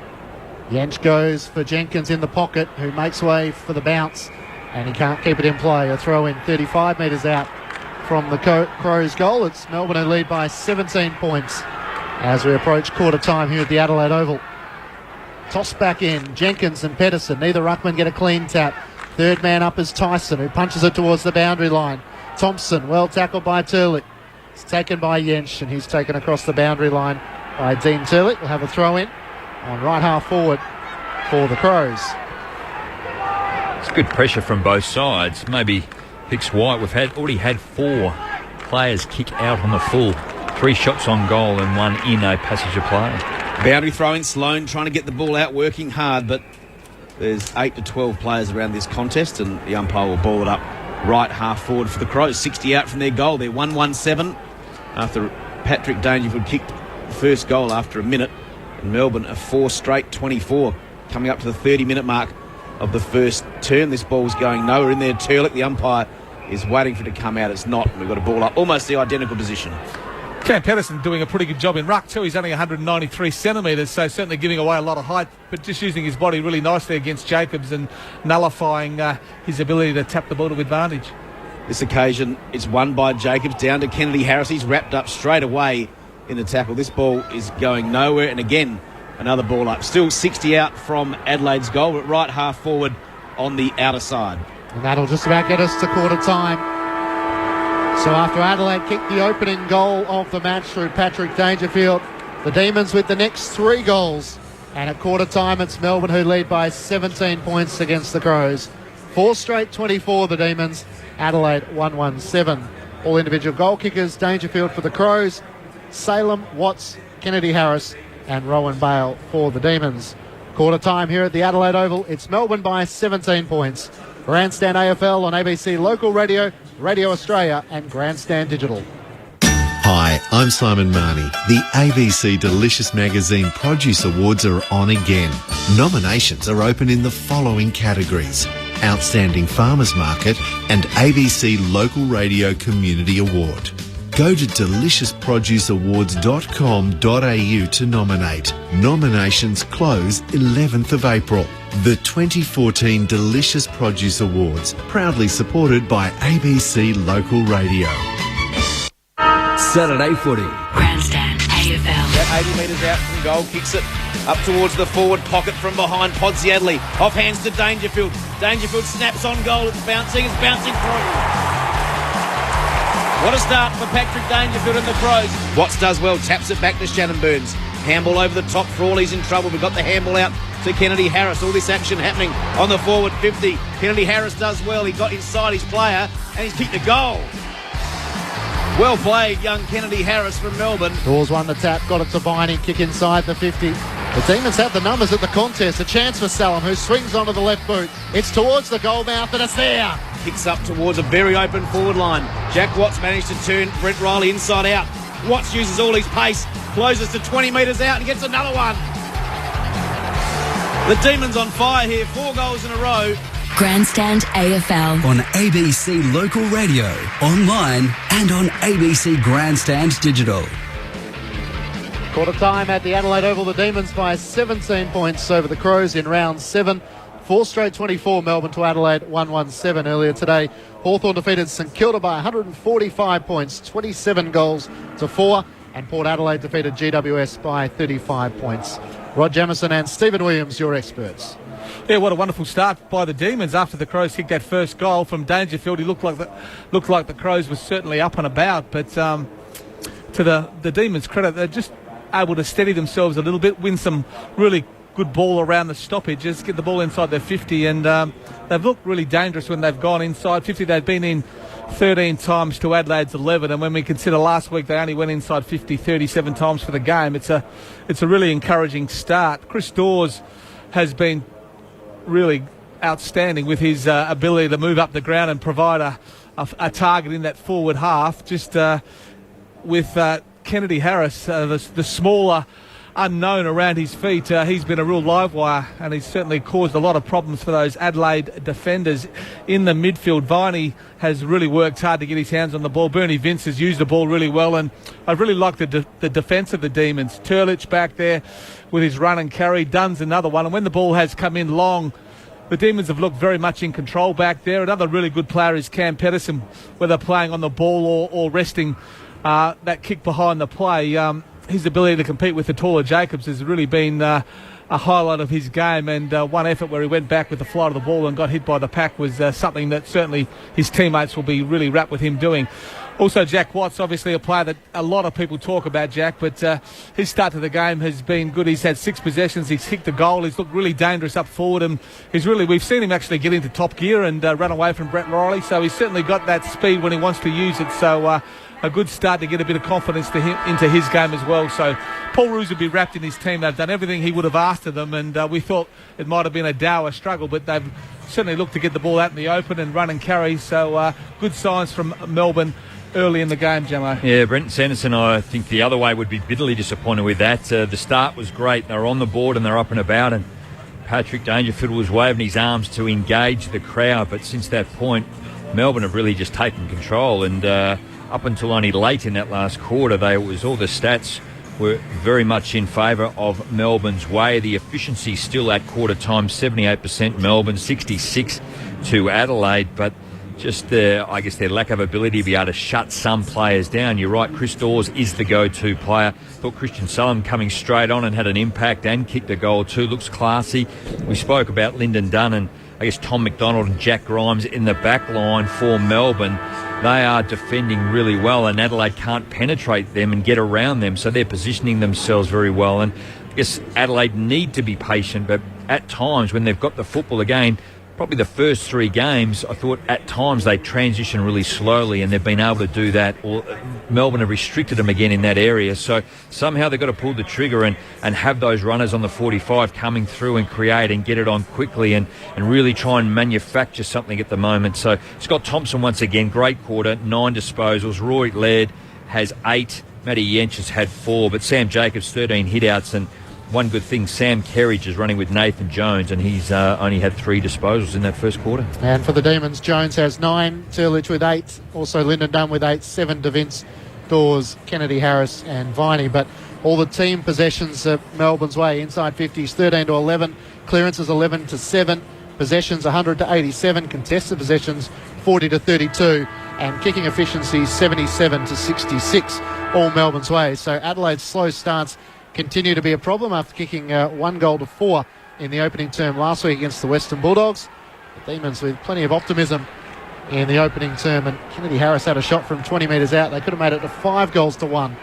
Jensch goes for Jenkins in the pocket, who makes way for the bounce, and he can't keep it in play. A throw in 35 metres out from the Crows' goal. It's Melbourne who lead by 17 points as we approach quarter time here at the Adelaide Oval. Toss back in. Jenkins and Pedersen. Neither ruckman get a clean tap. Third man up is Tyson, who punches it towards the boundary line. Thompson, well tackled by Turlick. It's taken by Jensch, and he's taken across the boundary line by Dean Turlick. We'll have a throw in on right half forward for the Crows. It's good pressure from both sides. Maybe picks White. We've already had 4 players kick out on the full. 3 shots on goal and 1 in a passage of play. Boundary throw in. Sloane trying to get the ball out, working hard, but there's 8 to 12 players around this contest, and the umpire will ball it up right half forward for the Crows. 60 out from their goal. They're 1-1-7 after Patrick Dangerfield kicked the first goal after a minute. And Melbourne are 4 straight 24, coming up to the 30-minute mark of the first term. This ball's going nowhere in there. Turlick, the umpire, is waiting for it to come out. It's not. We've got a ball up, almost the identical position. Cam Pedersen doing a pretty good job in ruck too. He's only 193 centimetres, so certainly giving away a lot of height, but just using his body really nicely against Jacobs and nullifying his ability to tap the ball to advantage. This occasion, it's won by Jacobs down to Kennedy Harris. He's wrapped up straight away in the tackle. This ball is going nowhere, and again, another ball up. Still 60 out from Adelaide's goal, but right half forward on the outer side. And that'll just about get us to quarter time. So after Adelaide kicked the opening goal of the match through Patrick Dangerfield, the Demons with the next 3 goals. And at quarter time, it's Melbourne who lead by 17 points against the Crows. 4 straight 24, the Demons. Adelaide 1-1-7. All individual goal kickers, Dangerfield for the Crows, Salem, Watts, Kennedy Harris and Rowan Bale for the Demons. Quarter time here at the Adelaide Oval. It's Melbourne by 17 points. Grandstand AFL on ABC Local Radio, Radio Australia and Grandstand Digital. Hi, I'm Simon Marnie. The ABC Delicious Magazine Produce Awards are on again. Nominations are open in the following categories: Outstanding Farmers Market and ABC Local Radio Community Award. Go to deliciousproduceawards.com.au to nominate. Nominations close 11th of April. The 2014 Delicious Produce Awards, proudly supported by ABC Local Radio. Saturday footy. Grandstand AFL. About 80 metres out from goal, kicks it up towards the forward pocket from behind. Podsy Adelaide off hands to Dangerfield. Dangerfield snaps on goal. It's bouncing through. What a start for Patrick Dangerfield and the Crows. Watts does well, taps it back to Shannon Burns. Handball over the top, Frawley's in trouble. We've got the handball out to Kennedy Harris. All this action happening on the forward 50. Kennedy Harris does well. He got inside his player and he's kicked a goal. Well played, young Kennedy Harris from Melbourne. Dawes won the tap, got it to Viney, kick inside the 50. The Demons have the numbers at the contest. A chance for Salem, who swings onto the left boot. It's towards the goal mouth and it's there. Kicks up towards a very open forward line. Jack Watts managed to turn Brent Riley inside out. Watts uses all his pace, closes to 20 metres out and gets another one. The Demons on fire here, 4 goals in a row. Grandstand AFL. On ABC Local Radio, online and on ABC Grandstand Digital. Quarter time at the Adelaide Oval. The Demons by 17 points over the Crows in round 7. 4 straight 24 Melbourne to Adelaide, 1-1-7 earlier today. Hawthorn defeated St Kilda by 145 points, 27 goals to 4. And Port Adelaide defeated GWS by 35 points. Rod Jamieson and Stephen Williams, your experts. Yeah, what a wonderful start by the Demons after the Crows kicked that first goal from Dangerfield. He looked like the Crows were certainly up and about, but to the Demons' credit, they're just able to steady themselves a little bit, win some really good ball around the stoppages, get the ball inside their 50, and they've looked really dangerous when they've gone inside 50. They've been in 13 times to Adelaide's 11, and when we consider last week they only went inside 50 37 times for the game, it's a really encouraging start. Chris Dawes has been really outstanding with his ability to move up the ground and provide a target in that forward half. Just with Kennedy Harris, the smaller unknown around his feet, he's been a real live wire, and he's certainly caused a lot of problems for those Adelaide defenders in the midfield. Viney has really worked hard to get his hands on the ball. Bernie Vince has used the ball really well, and I really like the defence of the Demons. Turlich back there with his run and carry. Dunn's another one, and when the ball has come in long, the Demons have looked very much in control back there. Another really good player is Cam Pedersen, whether playing on the ball or resting that kick behind the play. His ability to compete with the taller Jacobs has really been a highlight of his game, and one effort where he went back with the flight of the ball and got hit by the pack was something that certainly his teammates will be really rapt with him doing. Also, Jack Watts, obviously a player that a lot of people talk about, Jack, but his start to the game has been good. He's had 6 possessions, he's kicked a goal, he's looked really dangerous up forward, and we've seen him actually get into top gear and run away from Brett Riley, so he's certainly got that speed when he wants to use it, so a good start to get a bit of confidence into his game as well. So Paul Roos would be wrapped in his team. They've done everything he would have asked of them, and we thought it might have been a dour struggle, but they've certainly looked to get the ball out in the open and run and carry, so good signs from Melbourne early in the game, Jamo. Yeah, Brenton Sanderson, I think the other way would be bitterly disappointed with that. The start was great. They were on the board and they're up and about, and Patrick Dangerfield was waving his arms to engage the crowd, but since that point, Melbourne have really just taken control, and up until only late in that last quarter, all the stats were very much in favour of Melbourne's way. The efficiency still at quarter time, 78% Melbourne, 66 to Adelaide, but just their lack of ability to be able to shut some players down. You're right, Chris Dawes is the go-to player. Thought Christian Salem coming straight on and had an impact and kicked a goal too. Looks classy. We spoke about Lyndon Dunn and I guess Tom McDonald and Jack Grimes in the back line for Melbourne. They are defending really well, and Adelaide can't penetrate them and get around them, so they're positioning themselves very well. And I guess Adelaide need to be patient, but at times when they've got the football again, probably the first 3 games, I thought at times they transition really slowly, and they've been able to do that. Or Melbourne have restricted them again in that area. So somehow they've got to pull the trigger and have those runners on the 45 coming through and create and get it on quickly and really try and manufacture something at the moment. So Scott Thompson, once again, great quarter, 9 disposals. Roy Laird has 8. Matty Yench has had 4, but Sam Jacobs 13 hit-outs, and one good thing, Sam Kerridge is running with Nathan Jones, and he's only had 3 disposals in that first quarter. And for the Demons, Jones has 9, Turlich with 8, also Lyndon Dunn with 8, 7 DeVince, Dawes, Kennedy Harris and Viney. But all the team possessions are Melbourne's way. Inside 50s 13 to 11, clearances 11 to 7, possessions 100 to 87, contested possessions 40 to 32, and kicking efficiency 77 to 66, all Melbourne's way. So Adelaide's slow starts continue to be a problem after kicking 1 goal to 4 in the opening term last week against the Western Bulldogs. The Demons with plenty of optimism in the opening term, and Kennedy Harris had a shot from 20 metres out. They could have made it to 5 goals to 1,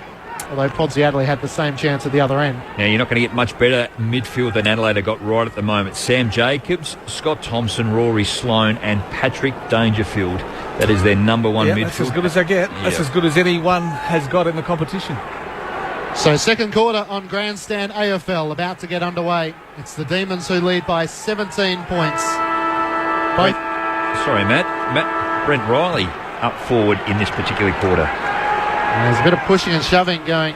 although Podsy Adelaide had the same chance at the other end. Now, you're not going to get much better midfield than Adelaide have got right at the moment. Sam Jacobs, Scott Thompson, Rory Sloane and Patrick Dangerfield. That is their number 1 midfield. That's as good as they get. Yeah. That's as good as anyone has got in the competition. So second quarter on Grandstand AFL about to get underway. It's the Demons who lead by 17 points. Both. Brent Riley up forward in this particular quarter. And there's a bit of pushing and shoving going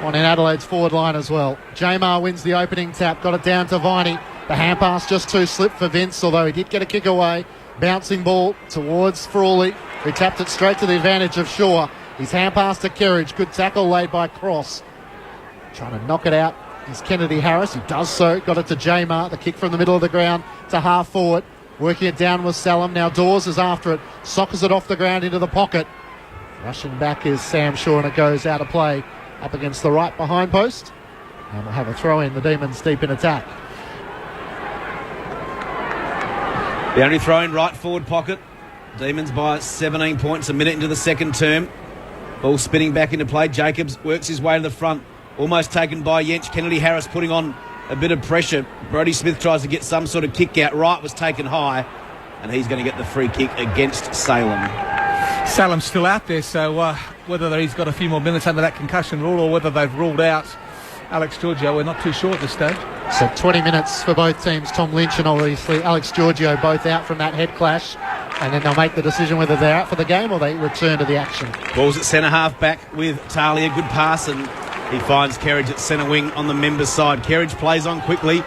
on in Adelaide's forward line as well. Jamar wins the opening tap, got it down to Viney. The hand pass just too slip for Vince, although he did get a kick away. Bouncing ball towards Frawley, who tapped it straight to the advantage of Shaw. His hand pass to Kerridge. Good tackle laid by Cross. Trying to knock it out is Kennedy Harris. He does so. Got it to Jamar. The kick from the middle of the ground to half forward. Working it down with Salem. Now Dawes is after it. Sockers it off the ground into the pocket. Rushing back is Sam Shaw, and it goes out of play up against the right behind post. And we'll have a throw in. The Demons deep in attack. The only throw in right forward pocket. Demons by 17 points a minute into the second term. Ball spinning back into play. Jacobs works his way to the front. Almost taken by Yench. Kennedy Harris putting on a bit of pressure. Brodie Smith tries to get some sort of kick out. Wright was taken high, and he's going to get the free kick against Salem. Salem's still out there, so whether he's got a few more minutes under that concussion rule or whether they've ruled out Alex Giorgio, we're not too sure at this stage. So 20 minutes for both teams. Tom Lynch and obviously Alex Giorgio both out from that head clash, and then they'll make the decision whether they're out for the game or they return to the action. Ball's at centre half back with Talia. Good pass, and he finds Kerridge at centre wing on the members' side. Kerridge plays on quickly,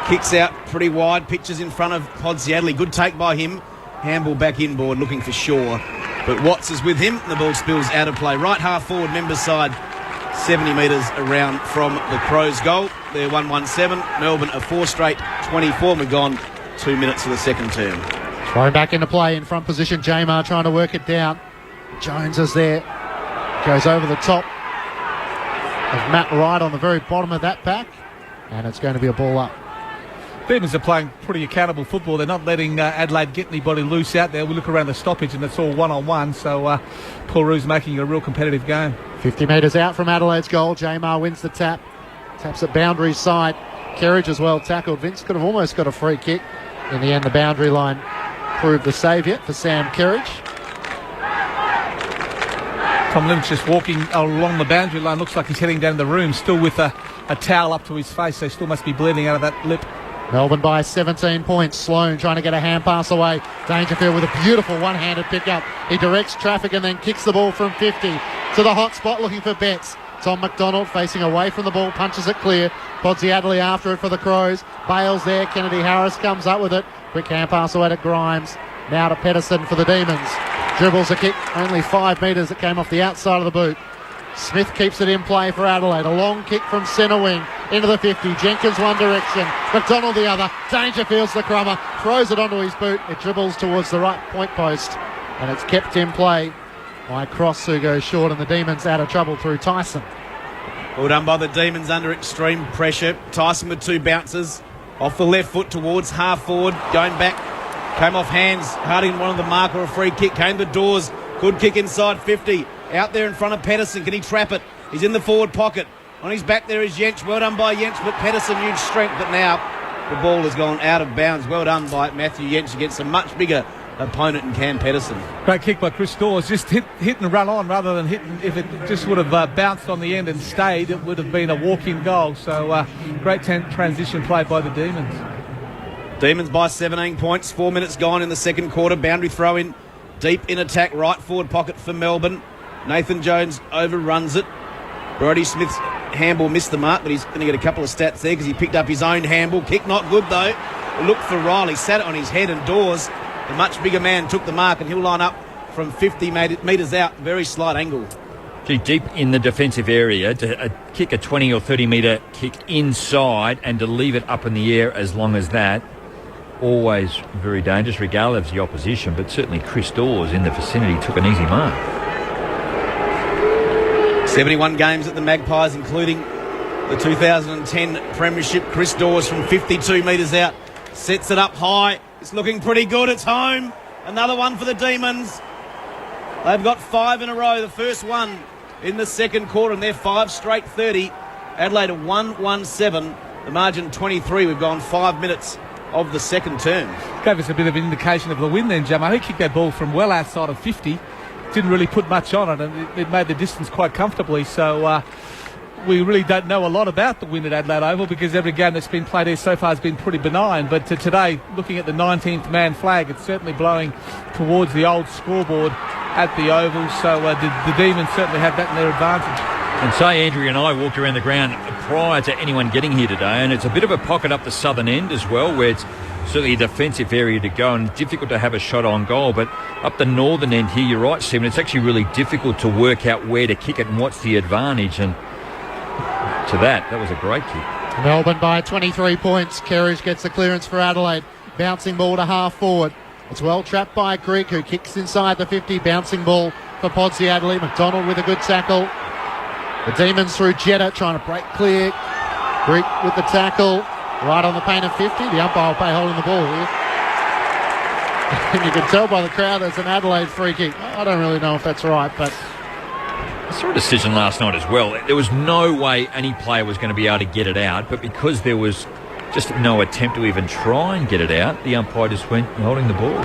kicks out pretty wide, pitches in front of Podsy Adelaide. Good take by him. Handball back inboard looking for Shaw, but Watts is with him. The ball spills out of play. Right half forward, members' side, 70 metres around from the Crows' goal. They're 1-1-7. Melbourne a 4 straight 24. We've gone 2 minutes of the second term. Thrown back into play in front position. Jamar trying to work it down. Jones is there. Goes over the top of Matt Wright on the very bottom of that pack, and it's going to be a ball up. Demons are playing pretty accountable football. They're not letting Adelaide get anybody loose out there. We look around the stoppage and it's all one-on-one, so Paul Roos making it a real competitive game. 50 metres out from Adelaide's goal. Jamar wins the tap. Taps at boundary side. Kerridge as well tackled. Vince could have almost got a free kick. In the end, the boundary line proved the saviour for Sam Kerridge. Tom Lynch just walking along the boundary line. Looks like he's heading down the room, still with a towel up to his face. So still must be bleeding out of that lip. Melbourne by 17 points. Sloane trying to get a hand pass away. Dangerfield with a beautiful one-handed pick-up. He directs traffic and then kicks the ball from 50 to the hot spot looking for Betts. Tom McDonald facing away from the ball, punches it clear. Podsy Adelaide after it for the Crows. Bales there. Kennedy Harris comes up with it. Quick hand pass away to Grimes. Now to Pedersen for the Demons. Dribbles a kick, only 5 metres. It came off the outside of the boot. Smith keeps it in play for Adelaide. A long kick from centre wing into the 50. Jenkins one direction, McDonald the other. Dangerfield's the crummer, throws it onto his boot. It dribbles towards the right point post, and it's kept in play by Cross, who goes short, and the Demons out of trouble through Tyson. Well done by the Demons under extreme pressure. Tyson with 2 bounces off the left foot towards half forward, going back, came off hands. Harding wanted the mark or a free kick, came to Dawes. Good kick inside 50. Out there in front of Pedersen. Can he trap it? He's in the forward pocket. On his back there is Yench. Well done by Yench, but Pedersen huge strength. But now the ball has gone out of bounds. Well done by Matthew Yench against a much bigger opponent in Cam Pedersen. Great kick by Chris Dawes. Just hit and run on rather than hitting. If it just would have bounced on the end and stayed, it would have been a walk-in goal. So great transition play by the Demons. Demons by 17 points. 4 minutes gone in the second quarter. Boundary throw in deep in attack. Right forward pocket for Melbourne. Nathan Jones overruns it. Brodie Smith's handball missed the mark, but he's going to get a couple of stats there because he picked up his own handball. Kick not good, though. Looked for Riley, sat it on his head, and Dawes, the much bigger man, took the mark, and he'll line up from 50 metres out. Very slight angle. Gee, deep in the defensive area, to kick a 20 or 30 metre kick inside and to leave it up in the air as long as that, always very dangerous, regardless of the opposition, but certainly Chris Dawes in the vicinity took an easy mark. 71 games at the Magpies, including the 2010 Premiership. Chris Dawes from 52 metres out sets it up high. It's looking pretty good. It's home. Another one for the Demons. They've got 5 in a row. The first one in the second quarter, and they're 5 straight 30. Adelaide 1-1-7. The margin 23. We've gone 5 minutes of the second term. Gave us a bit of an indication of the win then, Jamo. He kicked that ball from well outside of 50. Didn't really put much on it, and it made the distance quite comfortably. So we really don't know a lot about the win at Adelaide Oval because every game that's been played here so far has been pretty benign. But today, looking at the 19th man flag, it's certainly blowing towards the old scoreboard at the Oval. So the Demons certainly have that in their advantage. And say Andrew and I walked around the ground prior to anyone getting here today, and it's a bit of a pocket up the southern end as well, where it's certainly a defensive area to go and difficult to have a shot on goal. But up the northern end here, you're right, Stephen, it's actually really difficult to work out where to kick it and what's the advantage. And to that was a great kick. Melbourne by 23 points. Kerridge gets the clearance for Adelaide. Bouncing ball to half forward. It's well trapped by Grigg, who kicks inside the 50. Bouncing ball for Podsy Adelaide. McDonald with a good tackle. The Demons through Jetta trying to break clear. Grigg with the tackle. Right on the paint of 50. The umpire will pay holding the ball here. And you can tell by the crowd there's an Adelaide free kick. I don't really know if that's right, but I saw a decision last night as well. There was no way any player was going to be able to get it out, but because there was just no attempt to even try and get it out, the umpire just went holding the ball.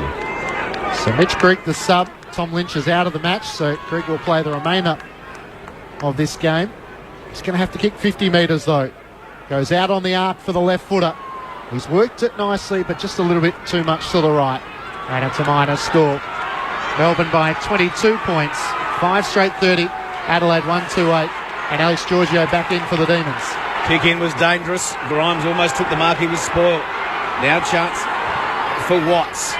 So Mitch Grigg, the sub. Tom Lynch is out of the match, so Grigg will play the remainder of this game. He's going to have to kick 50 metres though. Goes out on the arc for the left footer. He's worked it nicely, but just a little bit too much to the right. And it's a minor score. Melbourne by 22 points. 5 straight 30. Adelaide 1-2-8. And Alex Giorgio back in for the Demons. Kick in was dangerous. Grimes almost took the mark. He was spoiled. Now chance for Watts.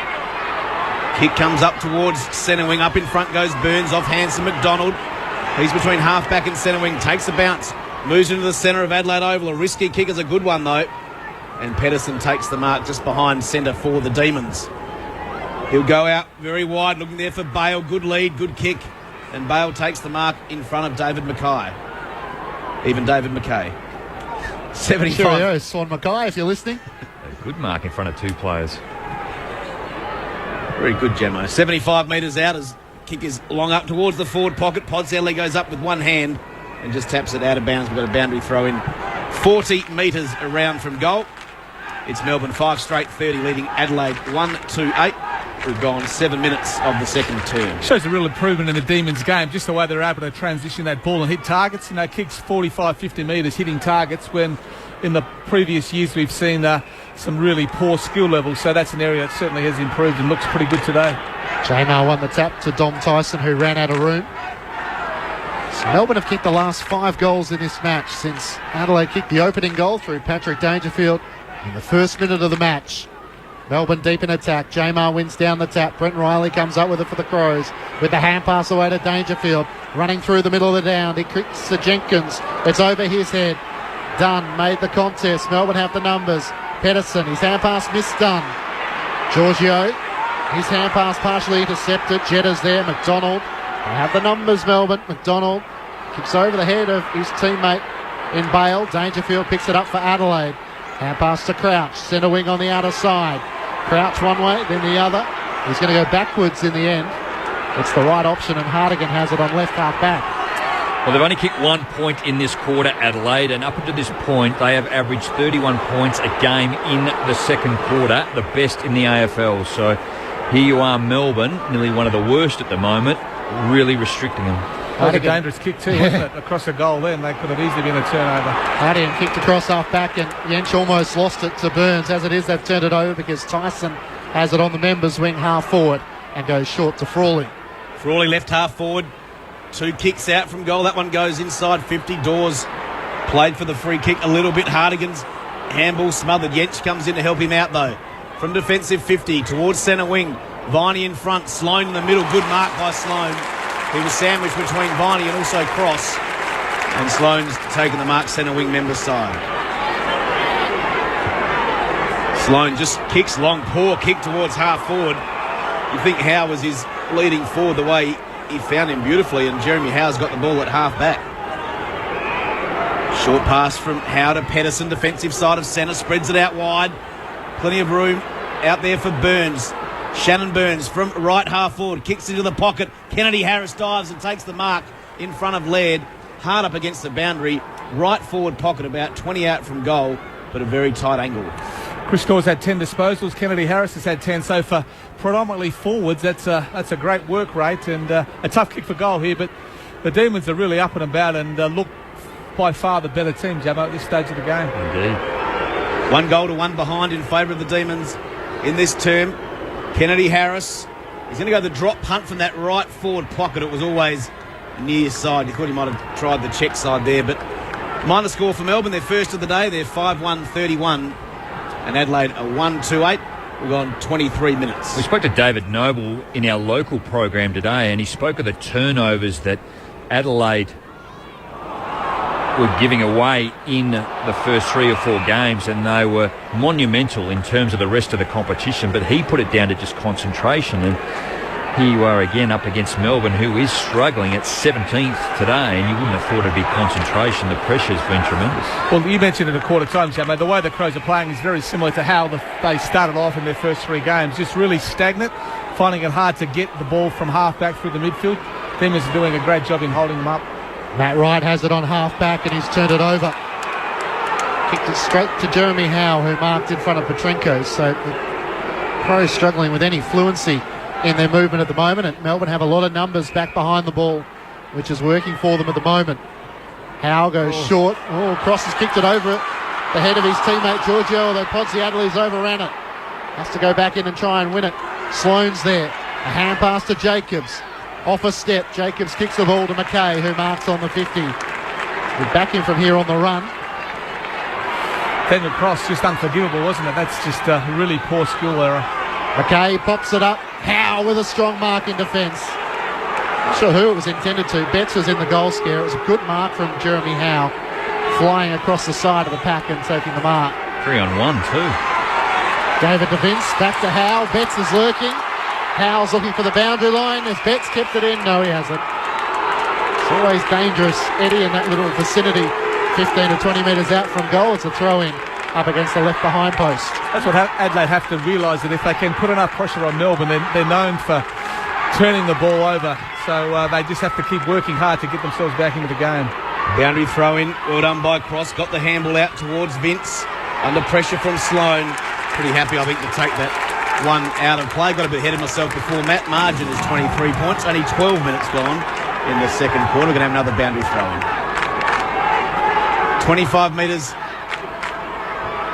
Kick comes up towards centre wing. Up in front goes Burns off Hanson McDonald. He's between half-back and centre wing. Takes a bounce. Moves into the centre of Adelaide Oval. A risky kick is a good one, though. And Pedersen takes the mark just behind centre for the Demons. He'll go out very wide, looking there for Bale. Good lead, good kick. And Bale takes the mark in front of David Mackay. Even David Mackay. 75. Cheerio, Swan Mackay, if you're listening. A good mark in front of 2 players. Very good, Gemmo. 75 metres out as kick is long up towards the forward pocket. Podselli goes up with one hand and just taps it out of bounds. We've got a boundary throw in 40 metres around from goal. It's Melbourne 5 straight 30 leading Adelaide 1-8. We've gone 7 minutes of the second term. Shows a real improvement in the Demons game, just the way they're able to transition that ball and hit targets. You know, kicks 45, 50 metres hitting targets when in the previous years we've seen some really poor skill levels. So that's an area that certainly has improved and looks pretty good today. Jamar won the tap to Dom Tyson, who ran out of room. So Melbourne have kicked the last 5 goals in this match since Adelaide kicked the opening goal through Patrick Dangerfield in the first minute of the match. Melbourne deep in attack. Jamar wins down the tap. Brent Riley comes up with it for the Crows. With the hand pass away to Dangerfield. Running through the middle of the down. He kicks to Jenkins. It's over his head. Dunn made the contest. Melbourne have the numbers. Pedersen, his hand pass missed Dunn. Giorgio, his hand pass partially intercepted. Jetta's there. McDonald. They have the numbers, Melbourne. McDonald kicks over the head of his teammate in Bale. Dangerfield picks it up for Adelaide. Hand pass to Crouch. Centre wing on the outer side. Crouch one way, then the other. He's going to go backwards in the end. It's the right option, and Hartigan has it on left half back. Well, they've only kicked 1 point in this quarter, Adelaide, and up until this point, they have averaged 31 points a game in the second quarter, the best in the AFL. So here you are, Melbourne, nearly one of the worst at the moment, really restricting them. That was a dangerous kick too, wasn't it? Across the goal then, they could have easily been a turnover. Hartigan kicked across half back, and Jensch almost lost it to Burns. As it is, they've turned it over because Tyson has it on the members' wing half forward and goes short to Frawley. Frawley left half forward. 2 kicks out from goal. That one goes inside 50. Dawes played for the free kick a little bit. Hardigan's handball smothered. Yench comes in to help him out, though. From defensive 50 towards centre wing. Viney in front. Sloan in the middle. Good mark by Sloan. He was sandwiched between Viney and also Cross. And Sloan's taken the mark centre wing member side. Sloan just kicks long. Poor kick towards half forward. You think Howe was his leading forward the way he found him beautifully, and Jeremy Howe's got the ball at half back. Short pass from Howe to Pedersen, defensive side of centre, spreads it out wide. Plenty of room out there for Burns. Shannon Burns from right half forward, kicks into the pocket. Kennedy Harris dives and takes the mark in front of Laird. Hard up against the boundary. Right forward pocket, about 20 out from goal, but a very tight angle. Chris Dawes had 10 disposals. Kennedy Harris has had 10. So for predominantly forwards, that's a great work rate and a tough kick for goal here. But the Demons are really up and about and look by far the better team, Jabbo, at this stage of the game. Indeed. 1 goal to 1 behind in favour of the Demons in this term. Kennedy Harris, he's going to go the drop punt from that right forward pocket. It was always near side. You thought he might have tried the check side there, but minor score for Melbourne. Their first of the day. They're 5-1-31. And Adelaide a 1-2-8. We've gone 23 minutes. We spoke to David Noble in our local program today, and he spoke of the turnovers that Adelaide were giving away in the first 3 or 4 games, and they were monumental in terms of the rest of the competition. But he put it down to just concentration, and here you are again up against Melbourne, who is struggling at 17th today, and you wouldn't have thought it'd be concentration. The pressure's been tremendous. Well, you mentioned it a quarter time, Jamie. The way the Crows are playing is very similar to how they started off in their first 3 games. Just really stagnant, finding it hard to get the ball from half-back through the midfield. Demons are doing a great job in holding them up. Matt Wright has it on half-back and he's turned it over. Kicked it straight to Jeremy Howe, who marked in front of Petrenko. So the Crows struggling with any fluency in their movement at the moment, and Melbourne have a lot of numbers back behind the ball, which is working for them at the moment. Howe goes short. Cross has kicked it over it. The head of his teammate Giorgio, although Podsiadly's overran it. Has to go back in and try and win it. Sloane's there. A hand pass to Jacobs. Off a step. Jacobs kicks the ball to McKay, who marks on the 50. We're back in from here on the run. Daniel Cross, just unforgivable, wasn't it? That's just a really poor skill error. McKay pops it up. Howe with a strong mark in defence. Not sure who it was intended to. Betts was in the goal scare. It was a good mark from Jeremy Howe, flying across the side of the pack and taking the mark. 3-on-1 too. David DeVince back to Howe. Betts is lurking. Howe's looking for the boundary line. Has Betts kept it in? No, he hasn't. It's always dangerous, Eddie, in that little vicinity. 15 to 20 metres out from goal. It's a throw-in up against the left behind post. That's what Adelaide have to realise, that if they can put enough pressure on Melbourne, they're known for turning the ball over. So they just have to keep working hard to get themselves back into the game. Boundary throw-in, well done by Cross. Got the handball out towards Vince. Under pressure from Sloan. Pretty happy, I think, to take that one out of play. Got a bit ahead of myself before. Matt Margin is 23 points. Only 12 minutes gone in the second quarter. We're going to have another boundary throw-in. 25 metres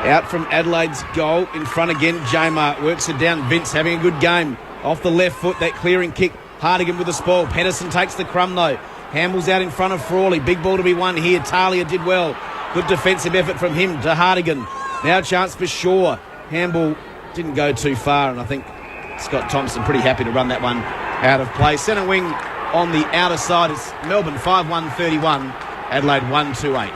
out from Adelaide's goal. In front again, J-Mart works it down. Vince having a good game. Off the left foot, that clearing kick. Hardigan with the spoil. Pedersen takes the crumb though. Hambles out in front of Frawley. Big ball to be won here. Talia did well. Good defensive effort from him to Hardigan. Now a chance for Shaw. Handball didn't go too far, and I think Scott Thompson pretty happy to run that one out of play. Centre wing on the outer side. It's Melbourne 5-1-31. Adelaide 1-2-8.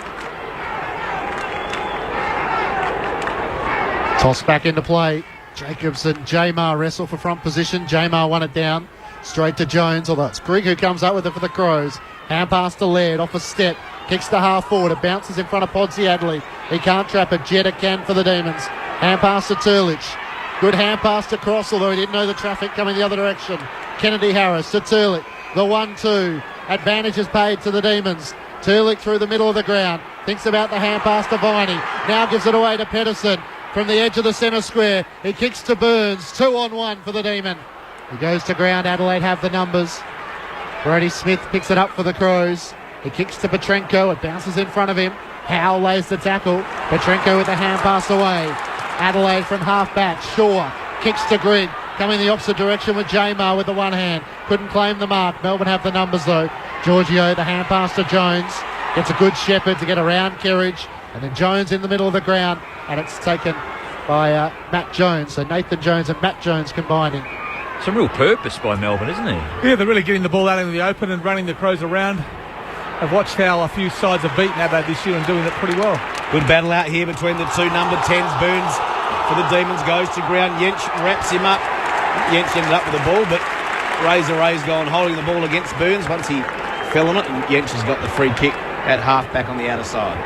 Toss back into play. Jacobs and Jamar wrestle for front position. Jamar won it down. Straight to Jones, although it's Grigg who comes up with it for the Crows. Hand pass to Laird, off a step. Kicks to half forward. It bounces in front of Podsiadly. He can't trap it. Jetta can for the Demons. Hand pass to Turlich. Good hand pass to Cross, although he didn't know the traffic coming the other direction. Kennedy Harris to Turlich. The 1-2. Advantage is paid to the Demons. Turlich through the middle of the ground. Thinks about the hand pass to Viney. Now gives it away to Pedersen. From the edge of the centre square, he kicks to Burns. 2-on-1 for the Demon. He goes to ground. Adelaide have the numbers. Brody Smith picks it up for the Crows. He kicks to Petrenko. It bounces in front of him. Howe lays the tackle. Petrenko with the hand pass away. Adelaide from half back. Shaw kicks to Grigg. Coming the opposite direction with Jamar with the one hand. Couldn't claim the mark. Melbourne have the numbers though. Giorgio, the hand pass to Jones. Gets a good shepherd to get around Kerridge. And then Jones in the middle of the ground. And it's taken by Matt Jones. So Nathan Jones and Matt Jones combining. Some real purpose by Melbourne, isn't there? Yeah, they're really getting the ball out into the open and running the Crows around. I've watched how a few sides have beaten Adelaide this year and doing it pretty well. Good battle out here between the two number 10s. Burns for the Demons goes to ground. Yench wraps him up. Yench ended up with the ball, but Ray's gone holding the ball against Burns once he fell on it, and Yench has got the free kick at half back on the outer side.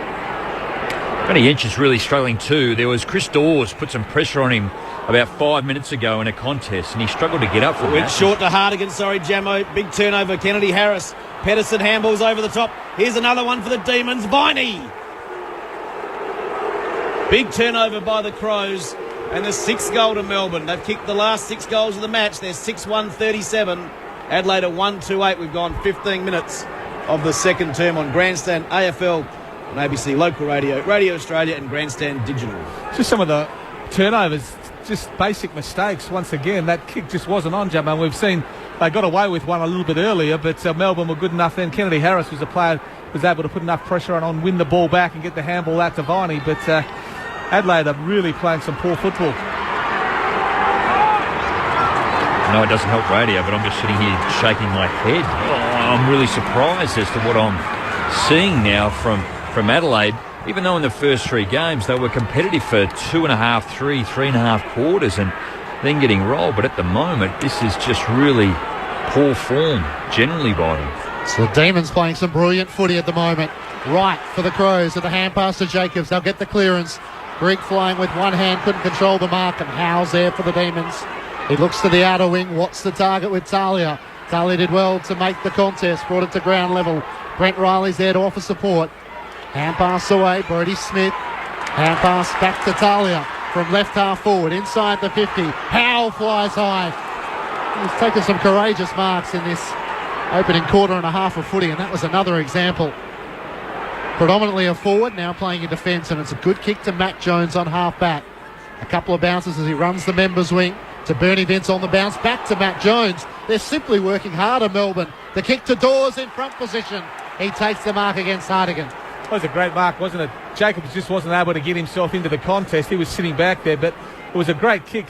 Benny Yench is really struggling too. There was Chris Dawes put some pressure on him about 5 minutes ago in a contest, and he struggled to get up from Went short to Hardigan, Jamo. Big turnover, Kennedy Harris. Pedersen handballs over the top. Here's another one for the Demons. Viney. Big turnover by the Crows. And the 6th goal to Melbourne. They've kicked the last 6 goals of the match. They're 6-1-37. Adelaide are 1-2-8. We've gone 15 minutes of the second term on Grandstand AFL on ABC Local Radio, Radio Australia and Grandstand Digital. Just some of the turnovers, just basic mistakes. Once again, that kick just wasn't on, Jamo. We've seen they got away with one a little bit earlier, but Melbourne were good enough then. Kennedy Harris was a player who was able to put enough pressure on, win the ball back and get the handball out to Viney, but Adelaide are really playing some poor football. No, it doesn't help radio, but I'm just sitting here shaking my head. I'm really surprised as to what I'm seeing now from Adelaide, even though in the first 3 games they were competitive for 2.5, 3.5 quarters and then getting rolled. But at the moment, this is just really poor form generally by them. So the Demons playing some brilliant footy at the moment. Right for the Crows at the hand pass to Jacobs. They'll get the clearance. Grigg flying with one hand, couldn't control the mark, and Howe's there for the Demons. He looks to the outer wing. What's the target with Talia? Talia did well to make the contest, brought it to ground level. Brent Riley's there to offer support. Hand pass away, Brody Smith. Hand pass back to Talia from left half forward, inside the 50. Howe flies high. He's taken some courageous marks in this opening quarter and a half of footy, and that was another example. Predominantly a forward, now playing in defence, and it's a good kick to Matt Jones on half-back. A couple of bounces as he runs the members' wing to Bernie Vince on the bounce, back to Matt Jones. They're simply working harder, Melbourne. The kick to Dawes in front position. He takes the mark against Hardigan. That was a great mark, wasn't it? Jacobs just wasn't able to get himself into the contest. He was sitting back there, but it was a great kick.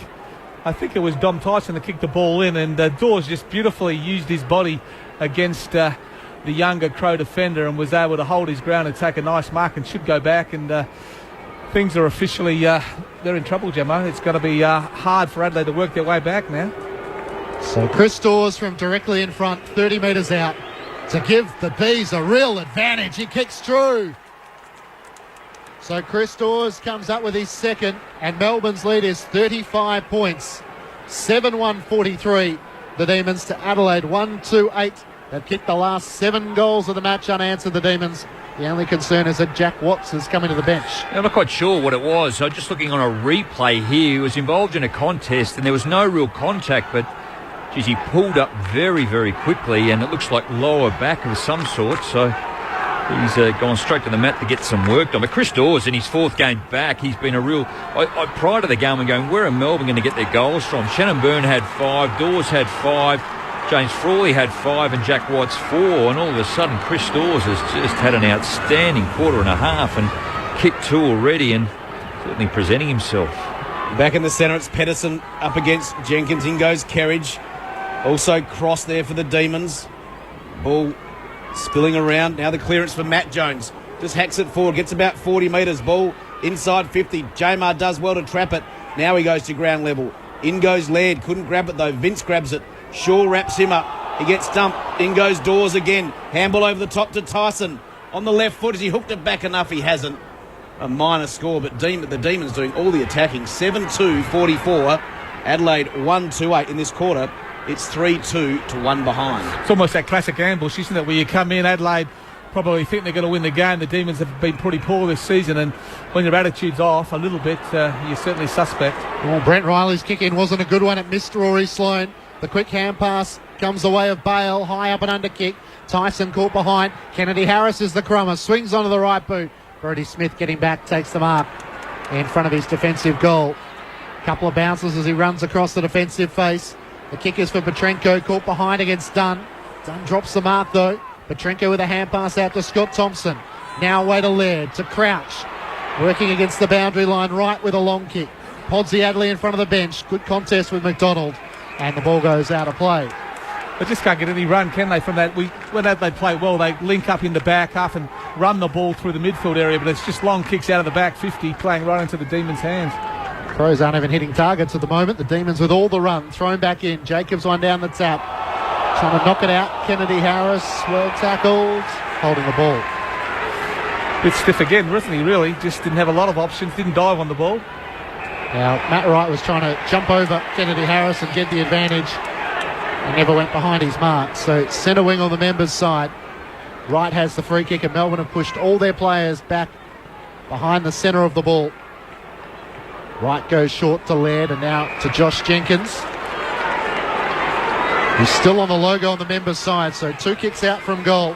I think it was Dom Tyson that kicked the ball in, and Dawes just beautifully used his body against the younger Crow defender and was able to hold his ground and take a nice mark and should go back. And things are officially, they're in trouble, Gemmo. It's going to be hard for Adelaide to work their way back now. So Chris Dawes from directly in front, 30 metres out, to give the Bees a real advantage. He kicks through. So Chris Dawes comes up with his second, and Melbourne's lead is 35 points. 7-1-43. The Demons to Adelaide 1-2-8. They've kicked the last 7 goals of the match unanswered, the Demons. The only concern is that Jack Watts is coming to the bench. I'm not quite sure what it was. So just looking on a replay here, he was involved in a contest and there was no real contact, but geez, he pulled up very, very quickly and it looks like lower back of some sort. So he's gone straight to the mat to get some work done. But Chris Dawes, in his 4th game back, he's been a real... prior to the game, we're going, where are Melbourne going to get their goals from? Shannon Byrne had 5, Dawes had 5, James Frawley had 5 and Jack Watts 4, and all of a sudden Chris Dawes has just had an outstanding quarter and a half and kicked 2 already and certainly presenting himself. Back in the centre, it's Pedersen up against Jenkins. In goes Kerridge. Also cross there for the Demons. Ball spilling around. Now the clearance for Matt Jones. Just hacks it forward. Gets about 40 metres. Ball inside 50. Jamar does well to trap it. Now he goes to ground level. In goes Laird. Couldn't grab it though. Vince grabs it. Shaw wraps him up. He gets dumped. In goes Dawes again. Handball over the top to Tyson. On the left foot. Has he hooked it back enough? He hasn't. A minor score, but the Demons doing all the attacking. 7-2-44. Adelaide 1-2-8 in this quarter. It's 3-2 to 1 behind. It's almost that classic ambush, isn't it, where you come in, Adelaide probably think they're going to win the game. The Demons have been pretty poor this season, and when your attitude's off a little bit, you're certainly suspect. Well, Brent Riley's kick in wasn't a good one. It missed Rory Sloane. The quick hand pass comes the way of Bale. High up and under kick. Tyson caught behind. Kennedy Harris is the crummer. Swings onto the right boot. Brody Smith getting back, takes the mark in front of his defensive goal. Couple of bounces as he runs across the defensive face. The kick is for Petrenko, caught behind against Dunn. Dunn drops the mark though. Petrenko with a hand pass out to Scott Thompson. Now away to Laird, to Crouch. Working against the boundary line, right with a long kick. Podsy Adley in front of the bench. Good contest with McDonald. And the ball goes out of play. They just can't get any run, can they, from that? When Adelaide play well, they link up in the back half and run the ball through the midfield area, but it's just long kicks out of the back 50, playing right into the Demons' hands. Crows aren't even hitting targets at the moment. The Demons with all the run, thrown back in. Jacobs one down the tap. Trying to knock it out. Kennedy Harris, well tackled, holding the ball. Bit stiff again, wasn't he, really? Just didn't have a lot of options, didn't dive on the ball. Now, Matt Wright was trying to jump over Kennedy Harris and get the advantage. He never went behind his mark. So centre wing on the members' side. Wright has the free kick, and Melbourne have pushed all their players back behind the centre of the ball. Wright goes short to Laird, and now to Josh Jenkins. He's still on the logo on the members' side, so 2 kicks out from goal.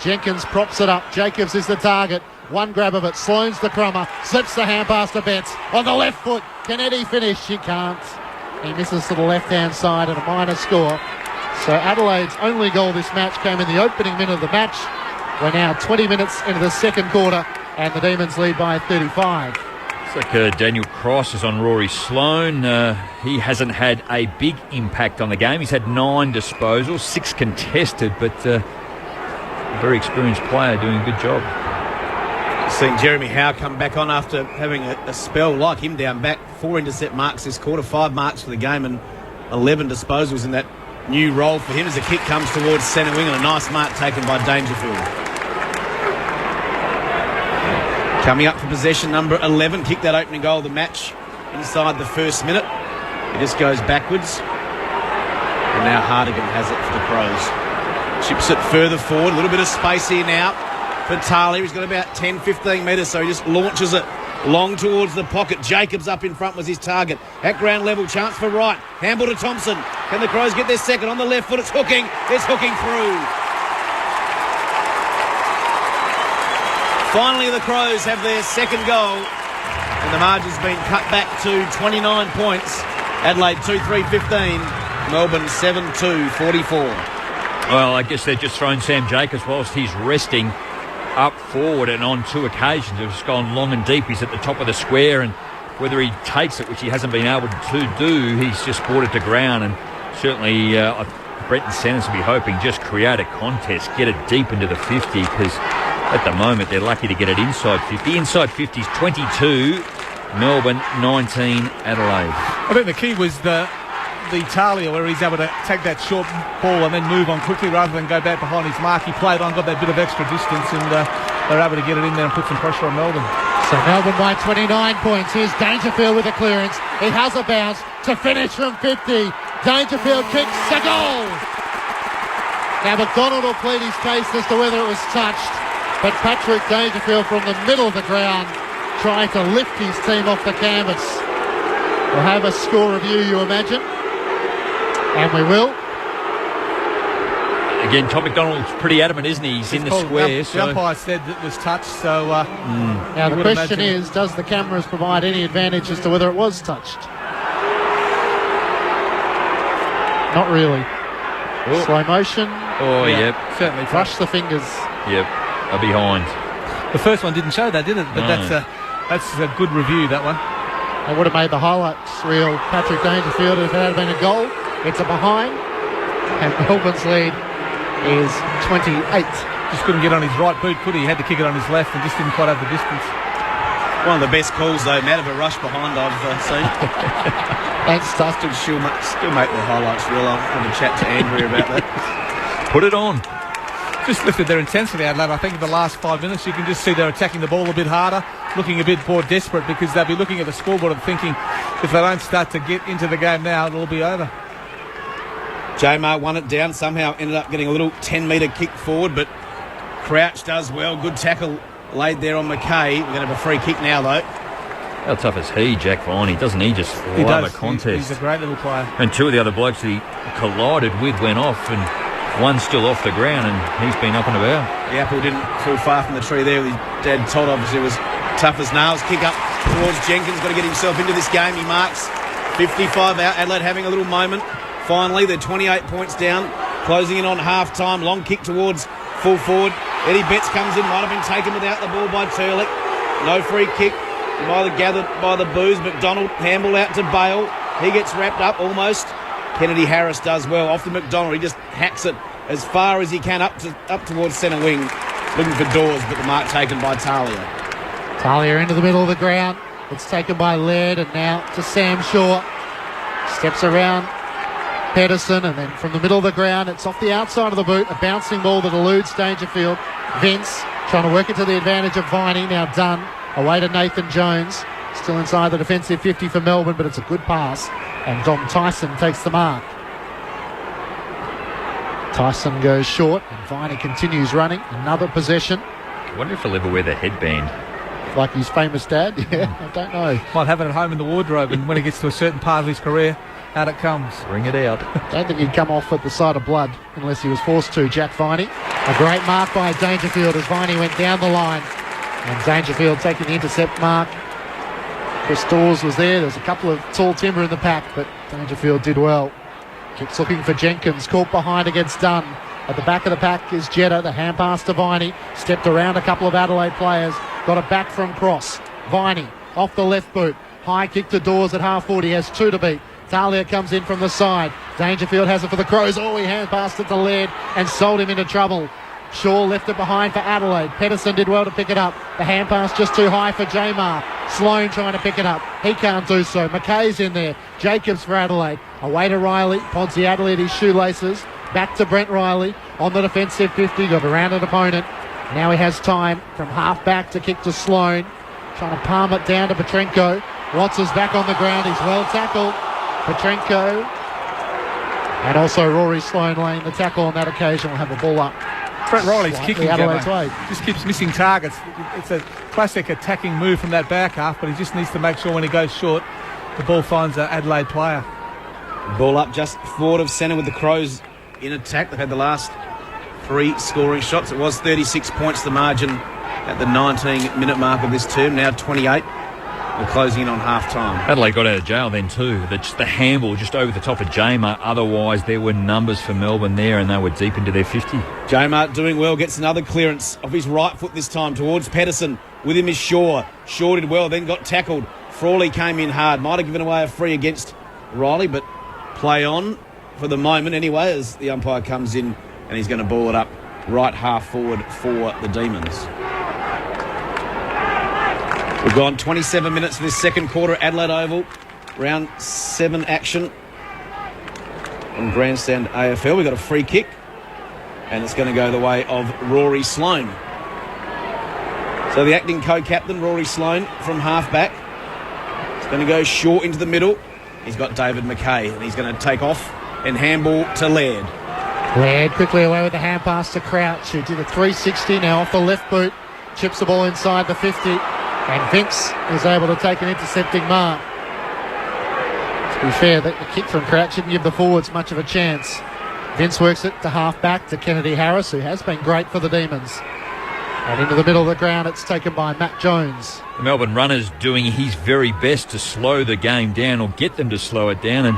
Jenkins props it up. Jacobs is the target. One grab of it. Sloane's the crummer. Slips the hand pass to Betts. On the left foot. Can Eddie finish? She can't. He misses to the left-hand side and a minor score. So Adelaide's only goal this match came in the opening minute of the match. We're now 20 minutes into the second quarter and the Demons lead by 35. It's like Daniel Cross is on Rory Sloane. He hasn't had a big impact on the game. He's had 9 disposals, 6 contested, but a very experienced player doing a good job. Seeing Jeremy Howe come back on after having a spell like him down back. 4 intercept marks this quarter, 5 marks for the game and 11 disposals in that new role for him as the kick comes towards centre wing and a nice mark taken by Dangerfield. Coming up for possession number 11, kicked that opening goal of the match inside the first minute. It just goes backwards. And now Hardigan has it for the Crows. Chips it further forward, a little bit of space here now for Talia. He's got about 10-15 metres, so he just launches it long towards the pocket. Jacobs up in front was his target. At ground level, chance for Wright. Handball to Thompson. Can the Crows get their second? On the left foot, it's hooking. It's hooking through. Finally, the Crows have their second goal, and the margin's been cut back to 29 points. Adelaide 2-3-15. Melbourne 7-2-44. Well, I guess they've just thrown Sam Jacobs whilst he's resting up forward, and on 2 occasions it's gone long and deep. He's at the top of the square, and whether he takes it, which he hasn't been able to do, he's just brought it to ground. And certainly Brenton Sanders will be hoping just create a contest, get it deep into the 50, because at the moment they're lucky to get it inside 50. Inside 50 is 22 Melbourne, 19 Adelaide. I think the key was the Talia, where he's able to take that short ball and then move on quickly rather than go back behind his mark. He played on, got that bit of extra distance, and they're able to get it in there and put some pressure on Melbourne. So Melbourne by 29 points. Here's Dangerfield with a clearance. He has a bounce to finish from 50. Dangerfield kicks a goal. Now McDonald will plead his case as to whether it was touched, but Patrick Dangerfield from the middle of the ground trying to lift his team off the canvas. We'll have a score review, you imagine. And we will. Again, Tom McDonald's pretty adamant, isn't he? He's in the square. The umpire said it was touched, so... Now the question is, does the cameras provide any advantage as to whether it was touched? Not really. Oh. Slow motion. Oh, yeah. yep. Certainly Brush the fingers. Yep, are behind. The first one didn't show that, did it? But No. that's a good review, that one. They would have made the highlights reel Patrick Dangerfield if it had been a goal. It's a behind. And Melbourne's lead is 28. Just couldn't get on his right boot, could he? He had to kick it on his left and just didn't quite have the distance. One of the best calls, though, Matt, of a rush behind I've seen. Thanks, Dustin. Still make the highlights reel. I'll have a chat to Andrea about that. Put it on. Just lifted their intensity, Adelaide. I think in the last 5 minutes you can just see they're attacking the ball a bit harder, looking a bit more desperate, because they'll be looking at the scoreboard and thinking if they don't start to get into the game now, it'll be over. J-Mar won it down, somehow ended up getting a little 10-metre kick forward, but Crouch does well. Good tackle laid there on McKay. We're going to have a free kick now, though. How tough is he, Jack Viney? Doesn't he just love a contest? He's a great little player. And 2 of the other blokes he collided with went off, and one's still off the ground, and he's been up and about. The apple didn't fall far from the tree there. His dad, Todd, obviously was tough as nails. Kick up towards Jenkins. Got to get himself into this game. He marks 55 out. Adelaide having a little moment. Finally, they're 28 points down, closing in on half-time. Long kick towards full forward. Eddie Betts comes in, might have been taken without the ball by Turlick. No free kick. Either gathered by the boos. McDonald, handball out to Bale. He gets wrapped up almost. Kennedy Harris does well. Off to McDonald. He just hacks it as far as he can up towards centre wing. Looking for Dawes, but the mark taken by Talia. Talia into the middle of the ground. It's taken by Laird, and now to Sam Shaw. Steps around Pedersen, and then from the middle of the ground, it's off the outside of the boot. A bouncing ball that eludes Dangerfield. Vince trying to work it to the advantage of Viney. Now Dunn away to Nathan Jones. Still inside the defensive 50 for Melbourne, but it's a good pass. And Dom Tyson takes the mark. Tyson goes short, and Viney continues running. Another possession. I wonder if he'll ever wear the headband. Like his famous dad? Yeah, I don't know. Might have it at home in the wardrobe, and when he gets to a certain part of his career, out it comes. Bring it out. Don't think he'd come off at the sight of blood unless he was forced to. Jack Viney. A great mark by Dangerfield as Viney went down the line. And Dangerfield taking the intercept mark. Chris Dawes was there. There's a couple of tall timber in the pack, but Dangerfield did well. Keeps looking for Jenkins. Caught behind against Dunn. At the back of the pack is Jetta. The hand pass to Viney. Stepped around a couple of Adelaide players. Got it back from Cross. Viney off the left boot. High kick to Dawes at half forward. He has 2 to beat. Talia comes in from the side. Dangerfield has it for the Crows. Oh, he hand passed it to Laird and sold him into trouble. Shaw left it behind for Adelaide. Pedersen did well to pick it up. The hand pass just too high for Jamar. Sloan trying to pick it up. He can't do so. McKay's in there. Jacobs for Adelaide. Away to Riley. Podsy Adelaide his shoelaces. Back to Brent Riley on the defensive 50. Got around an opponent. Now he has time from half back to kick to Sloan. Trying to palm it down to Petrenko. Watts is back on the ground. He's well tackled. Petrenko. And also Rory Sloan laying the tackle on that occasion. Will have a ball up. Brent Riley's kicking Adelaide's way. Just keeps missing targets. It's a classic attacking move from that back half, but he just needs to make sure when he goes short, the ball finds an Adelaide player. Ball up just forward of centre with the Crows in attack. They've had the last 3 scoring shots. It was 36 points the margin at the 19-minute mark of this term. Now 28. We're closing in on half-time. Adelaide got out of jail then too. The handball just over the top of Jamar. Otherwise, there were numbers for Melbourne there, and they were deep into their 50. Jamar doing well, gets another clearance off his right foot this time towards Pedersen. With him is Shaw. Shaw did well, then got tackled. Frawley came in hard. Might have given away a free against Riley, but play on for the moment anyway as the umpire comes in and he's going to ball it up right half forward for the Demons. We've gone 27 minutes for this second quarter at Adelaide Oval. Round 7 action on Grandstand AFL. We've got a free kick, and it's going to go the way of Rory Sloan. So the acting co-captain, Rory Sloan, from half-back. It's going to go short into the middle. He's got David McKay, and he's going to take off and handball to Laird. Laird quickly away with the hand pass to Crouch, who did a 360 now off the left boot. Chips the ball inside the 50. And Vince is able to take an intercepting mark. To be fair, the kick from Crouch didn't give the forwards much of a chance. Vince works it to half-back to Kennedy Harris, who has been great for the Demons. And into the middle of the ground, it's taken by Matt Jones. The Melbourne runner's doing his very best to slow the game down or get them to slow it down, and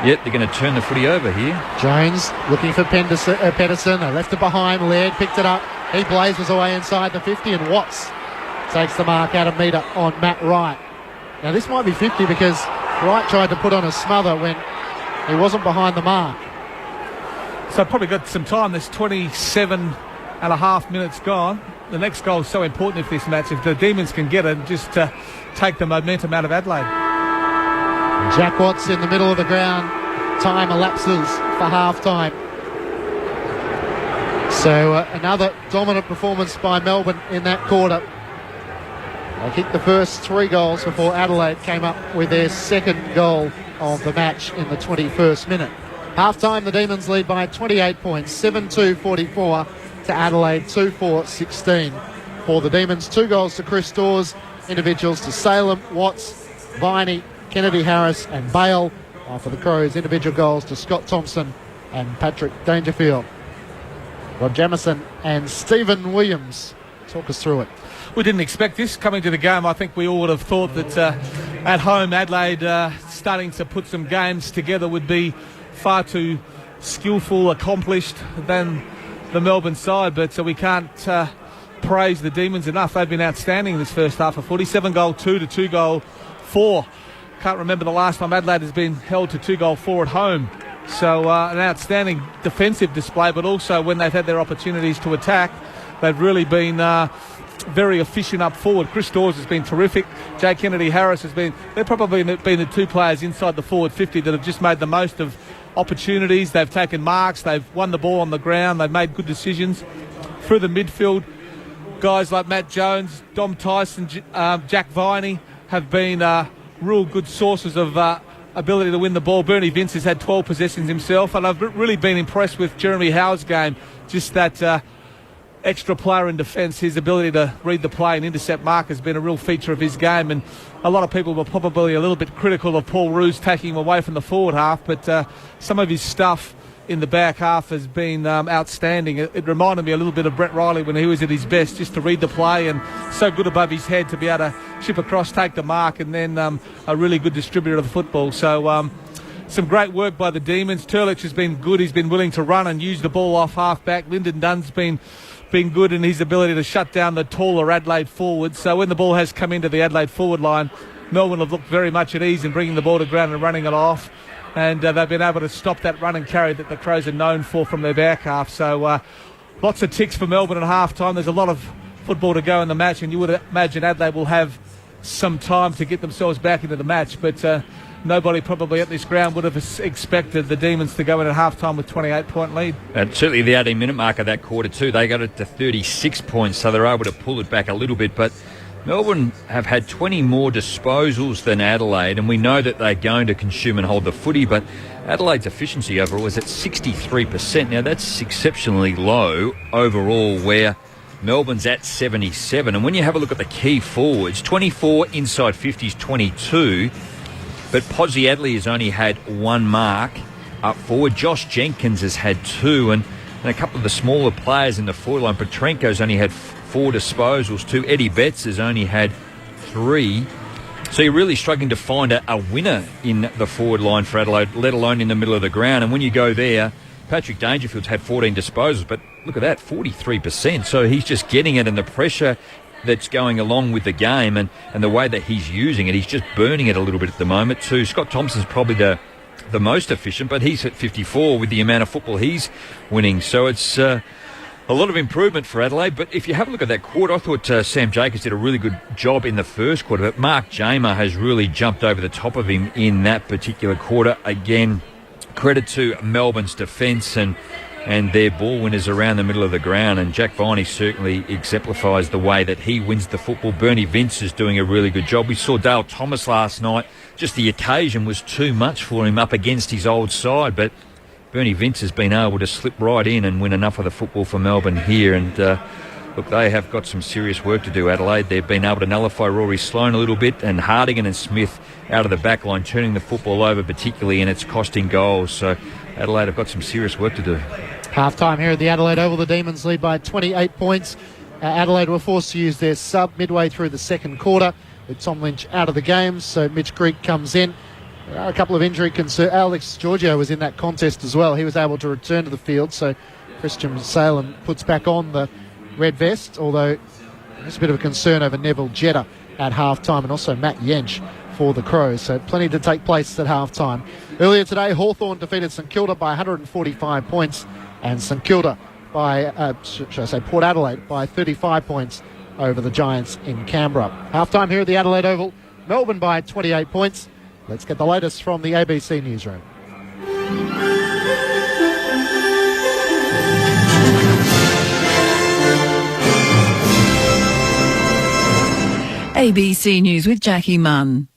yet they're going to turn the footy over here. Jones looking for Pedersen. They left it behind. Laird picked it up. He blazes away inside the 50, and Watts takes the mark out of metre on Matt Wright. Now this might be 50 because Wright tried to put on a smother when he wasn't behind the mark. So probably got some time. There's 27 and a half minutes gone. The next goal is so important if this match. If the Demons can get it, just take the momentum out of Adelaide. Jack Watts in the middle of the ground. Time elapses for half-time. So another dominant performance by Melbourne in that quarter. They kicked the first 3 goals before Adelaide came up with their second goal of the match in the 21st minute. Half-time, the Demons lead by 28 points, 7-2-44 to Adelaide, 2-4-16. For the Demons, 2 goals to Chris Dawes, individuals to Salem, Watts, Viney, Kennedy Harris and Bale. While for the Crows, individual goals to Scott Thompson and Patrick Dangerfield. Rod Jamieson and Stephen Williams. Talk us through it. We didn't expect this coming to the game. I think we all would have thought that at home Adelaide starting to put some games together would be far too skillful, accomplished than the Melbourne side, but we can't praise the Demons enough. They've been outstanding in this first half of footy. 7-goal 2 to 2-goal 4. Can't remember the last time Adelaide has been held to 2-goal 4 at home. So an outstanding defensive display, but also when they've had their opportunities to attack, they've really been very efficient up forward. Chris Dawes has been terrific. Jay Kennedy-Harris has been... They've probably been the two players inside the forward 50 that have just made the most of opportunities. They've taken marks. They've won the ball on the ground. They've made good decisions. Through the midfield, guys like Matt Jones, Dom Tyson, Jack Viney have been real good sources of ability to win the ball. Bernie Vince has had 12 possessions himself, and I've really been impressed with Jeremy Howe's game. Just that extra player in defence, his ability to read the play and intercept mark has been a real feature of his game. And a lot of people were probably a little bit critical of Paul Roos taking him away from the forward half, but some of his stuff in the back half has been outstanding. It reminded me a little bit of Brett Riley when he was at his best, just to read the play and so good above his head to be able to chip across, take the mark, and then a really good distributor of the football. So some great work by the Demons. Turlich has been good. He's been willing to run and use the ball off half-back. Lyndon Dunn's been good in his ability to shut down the taller Adelaide forwards. So when the ball has come into the Adelaide forward line, Melbourne have looked very much at ease in bringing the ball to ground and running it off. And they've been able to stop that run and carry that the Crows are known for from their back half. So lots of ticks for Melbourne at half-time. There's a lot of football to go in the match, and you would imagine Adelaide will have some time to get themselves back into the match. But nobody probably at this ground would have expected the Demons to go in at half-time with 28-point lead. And certainly the 18-minute mark of that quarter too, they got it to 36 points, so they're able to pull it back a little bit. But Melbourne have had 20 more disposals than Adelaide, and we know that they're going to consume and hold the footy, but Adelaide's efficiency overall is at 63%. Now, that's exceptionally low overall, where Melbourne's at 77. And when you have a look at the key forwards, 24 inside 50s, 22, but Posey Adley has only had one mark up forward. Josh Jenkins has had 2, and a couple of the smaller players in the forward line. Petrenko's only had 4 disposals, 2. Eddie Betts has only had 3. So you're really struggling to find a winner in the forward line for Adelaide, let alone in the middle of the ground. And when you go there, Patrick Dangerfield's had 14 disposals, but look at that, 43%. So he's just getting it, and the pressure that's going along with the game and the way that he's using it, he's just burning it a little bit at the moment too. Scott Thompson's probably the most efficient, but he's at 54 with the amount of football he's winning. So it's a lot of improvement for Adelaide. But if you have a look at that quarter, I thought Sam Jacobs did a really good job in the first quarter, but Mark Jamer has really jumped over the top of him in that particular quarter. Again, credit to Melbourne's defence and their ball winners around the middle of the ground, and Jack Viney certainly exemplifies the way that he wins the football. Bernie Vince is doing a really good job. We saw Dale Thomas last night. Just the occasion was too much for him up against his old side, but Bernie Vince has been able to slip right in and win enough of the football for Melbourne here. And look, they have got some serious work to do, Adelaide. They've been able to nullify Rory Sloane a little bit, and Hardigan and Smith out of the back line, turning the football over particularly, and it's costing goals. So Adelaide have got some serious work to do. Half-time here at the Adelaide Oval, the Demons lead by 28 points. Adelaide were forced to use their sub midway through the second quarter with Tom Lynch out of the game, so Mitch Greig comes in. There are a couple of injury concerns. Alex Giorgio was in that contest as well. He was able to return to the field, so Christian Salem puts back on the red vest, although there's a bit of a concern over Neville Jetta at half-time, and also Matt Yench for the Crows, so plenty to take place at half-time. Earlier today, Hawthorn defeated St Kilda by 145 points, and St Kilda by, Port Adelaide by 35 points over the Giants in Canberra. Half-time here at the Adelaide Oval, Melbourne by 28 points. Let's get the latest from the ABC newsroom. ABC News with Jackie Munn.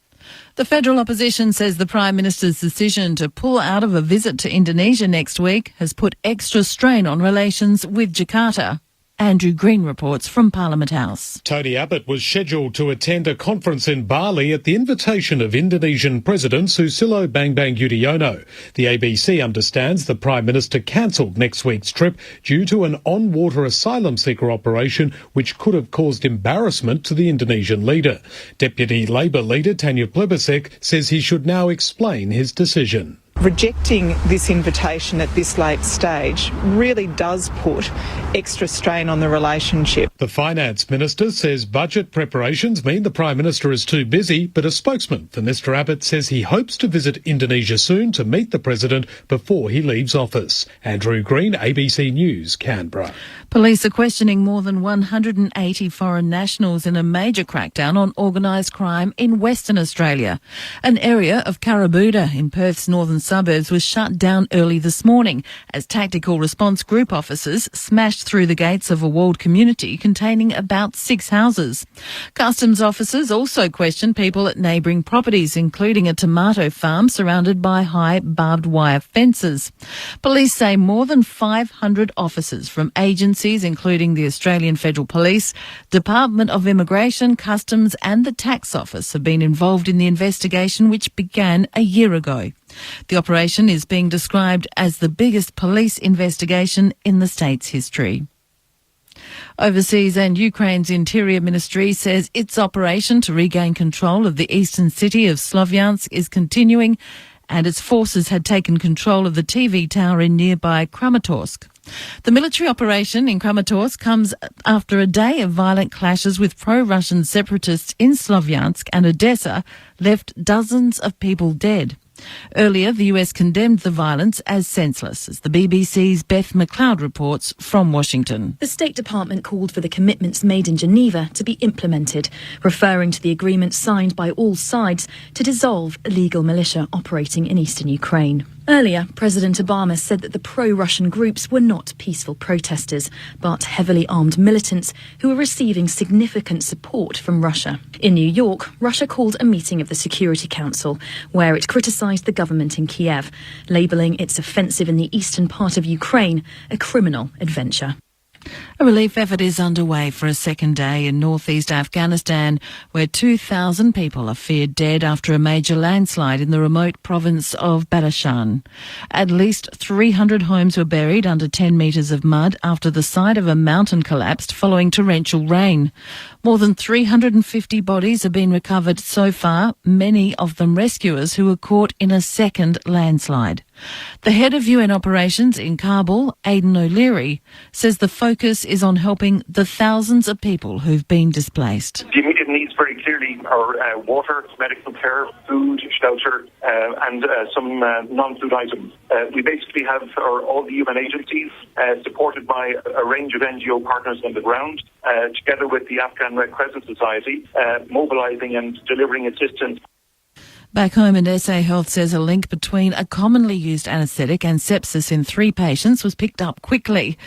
The federal opposition says the Prime Minister's decision to pull out of a visit to Indonesia next week has put extra strain on relations with Jakarta. Andrew Green reports from Parliament House. Tony Abbott was scheduled to attend a conference in Bali at the invitation of Indonesian President Susilo Bambang Yudhoyono. The ABC understands the Prime Minister cancelled next week's trip due to an on-water asylum seeker operation which could have caused embarrassment to the Indonesian leader. Deputy Labour leader Tanya Plibersek says he should now explain his decision. Rejecting this invitation at this late stage really does put extra strain on the relationship. The Finance Minister says budget preparations mean the Prime Minister is too busy, but a spokesman for Mr Abbott says he hopes to visit Indonesia soon to meet the President before he leaves office. Andrew Green, ABC News, Canberra. Police are questioning more than 180 foreign nationals in a major crackdown on organised crime in Western Australia. An area of Carabooda in Perth's northern suburbs was shut down early this morning as tactical response group officers smashed through the gates of a walled community containing about 6 houses. Customs officers also questioned people at neighbouring properties, including a tomato farm surrounded by high barbed wire fences. Police say more than 500 officers from agencies including the Australian Federal Police, Department of Immigration, Customs and the Tax Office have been involved in the investigation, which began a year ago. The operation is being described as the biggest police investigation in the state's history. Overseas, and Ukraine's Interior Ministry says its operation to regain control of the eastern city of Slovyansk is continuing, and its forces had taken control of the TV tower in nearby Kramatorsk. The military operation in Kramatorsk comes after a day of violent clashes with pro-Russian separatists in Slovyansk and Odessa left dozens of people dead. Earlier, the US condemned the violence as senseless, as the BBC's Beth McLeod reports from Washington. The State Department called for the commitments made in Geneva to be implemented, referring to the agreement signed by all sides to dissolve illegal militia operating in eastern Ukraine. Earlier, President Obama said that the pro-Russian groups were not peaceful protesters, but heavily armed militants who were receiving significant support from Russia. In New York, Russia called a meeting of the Security Council, where it criticised the government in Kiev, labelling its offensive in the eastern part of Ukraine a criminal adventure. A relief effort is underway for a second day in northeast Afghanistan, where 2,000 people are feared dead after a major landslide in the remote province of Badakhshan. At least 300 homes were buried under 10 metres of mud after the side of a mountain collapsed following torrential rain. More than 350 bodies have been recovered so far, many of them rescuers who were caught in a second landslide. The head of UN operations in Kabul, Aidan O'Leary, says the focus is on helping the thousands of people who've been displaced. The immediate needs very clearly are water, medical care, food, shelter, and some non-food items. We basically have all the UN agencies supported by a range of NGO partners on the ground, together with the Afghan Red Crescent Society, mobilising and delivering assistance. Back home, and SA Health says a link between a commonly used anaesthetic and sepsis in 3 patients was picked up quickly.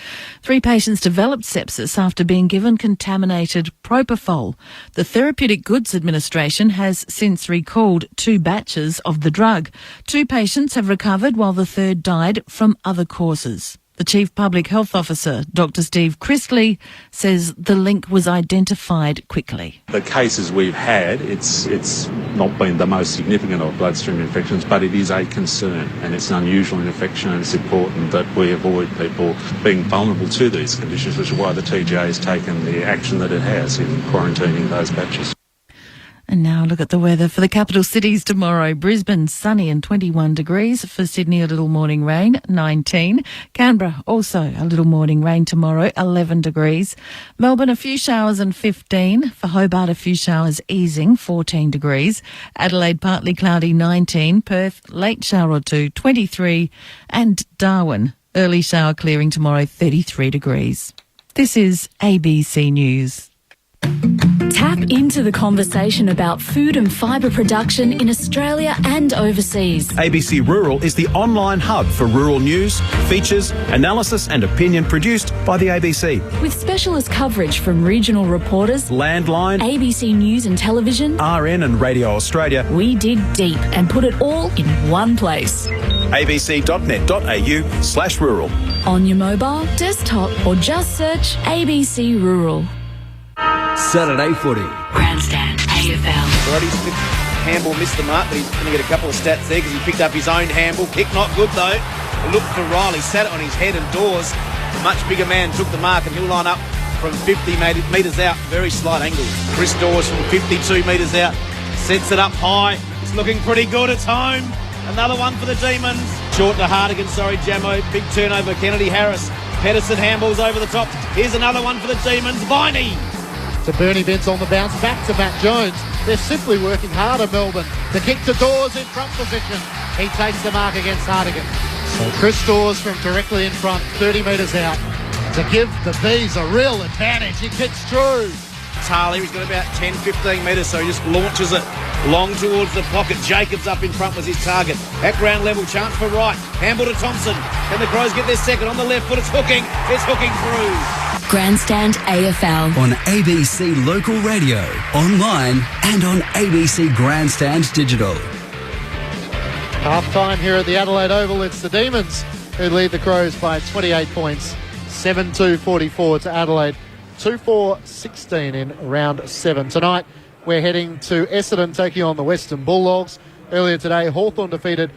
3 patients developed sepsis after being given contaminated propofol. The Therapeutic Goods Administration has since recalled 2 batches of the drug. 2 patients have recovered while the third died from other causes. The Chief Public Health Officer, Dr Steve Christley, says the link was identified quickly. The cases we've had, it's not been the most significant of bloodstream infections, but it is a concern and it's an unusual infection, and it's important that we avoid people being vulnerable to these conditions, which is why the TGA has taken the action that it has in quarantining those batches. And now look at the weather for the capital cities tomorrow. Brisbane, sunny and 21 degrees. For Sydney, a little morning rain, 19. Canberra, also a little morning rain tomorrow, 11 degrees. Melbourne, a few showers and 15. For Hobart, a few showers easing, 14 degrees. Adelaide, partly cloudy, 19. Perth, late shower or 2, 23. And Darwin, early shower clearing tomorrow, 33 degrees. This is ABC News. Tap into the conversation about food and fibre production in Australia and overseas. ABC Rural is the online hub for rural news, features, analysis and opinion produced by the ABC. With specialist coverage from regional reporters, Landline, ABC News and Television, RN and Radio Australia, we dig deep and put it all in one place. abc.net.au/rural. On your mobile, desktop or just search ABC Rural. Saturday footy. Grandstand AFL. Brody Smith handball missed the mark, but he's going to get a couple of stats there because he picked up his own handball. Kick not good though. Look for Riley, sat it on his head, and Dawes, the much bigger man, took the mark, and he'll line up from 50 metres out. Very slight angle. Chris Dawes from 52 metres out sets it up high. It's looking pretty good. It's home. Another one for the Demons. Short to Hardigan, Jamo. Big turnover, Kennedy Harris. Pedersen handballs over the top. Here's another one for the Demons. Viney. To Bernie Vince on the bounce, back to Matt Jones. They're simply working harder, Melbourne. The kick to Dawes in front position. He takes the mark against Hardigan. So Chris Dawes from directly in front, 30 metres out, to give the Bees a real advantage. He kicks through. Harley, he's got about 10, 15 metres, so he just launches it long towards the pocket. Jacobs up in front was his target. At ground level, chance for Wright. Handball to Thompson. Can the Crows get their second on the left foot? It's hooking. It's hooking through. Grandstand AFL. On ABC Local Radio, online and on ABC Grandstand Digital. Half time here at the Adelaide Oval. It's the Demons who lead the Crows by 28 points. 7-2-44 to Adelaide. 2-4-16 in round 7. Tonight we're heading to Essendon taking on the Western Bulldogs. Earlier today, Hawthorn defeated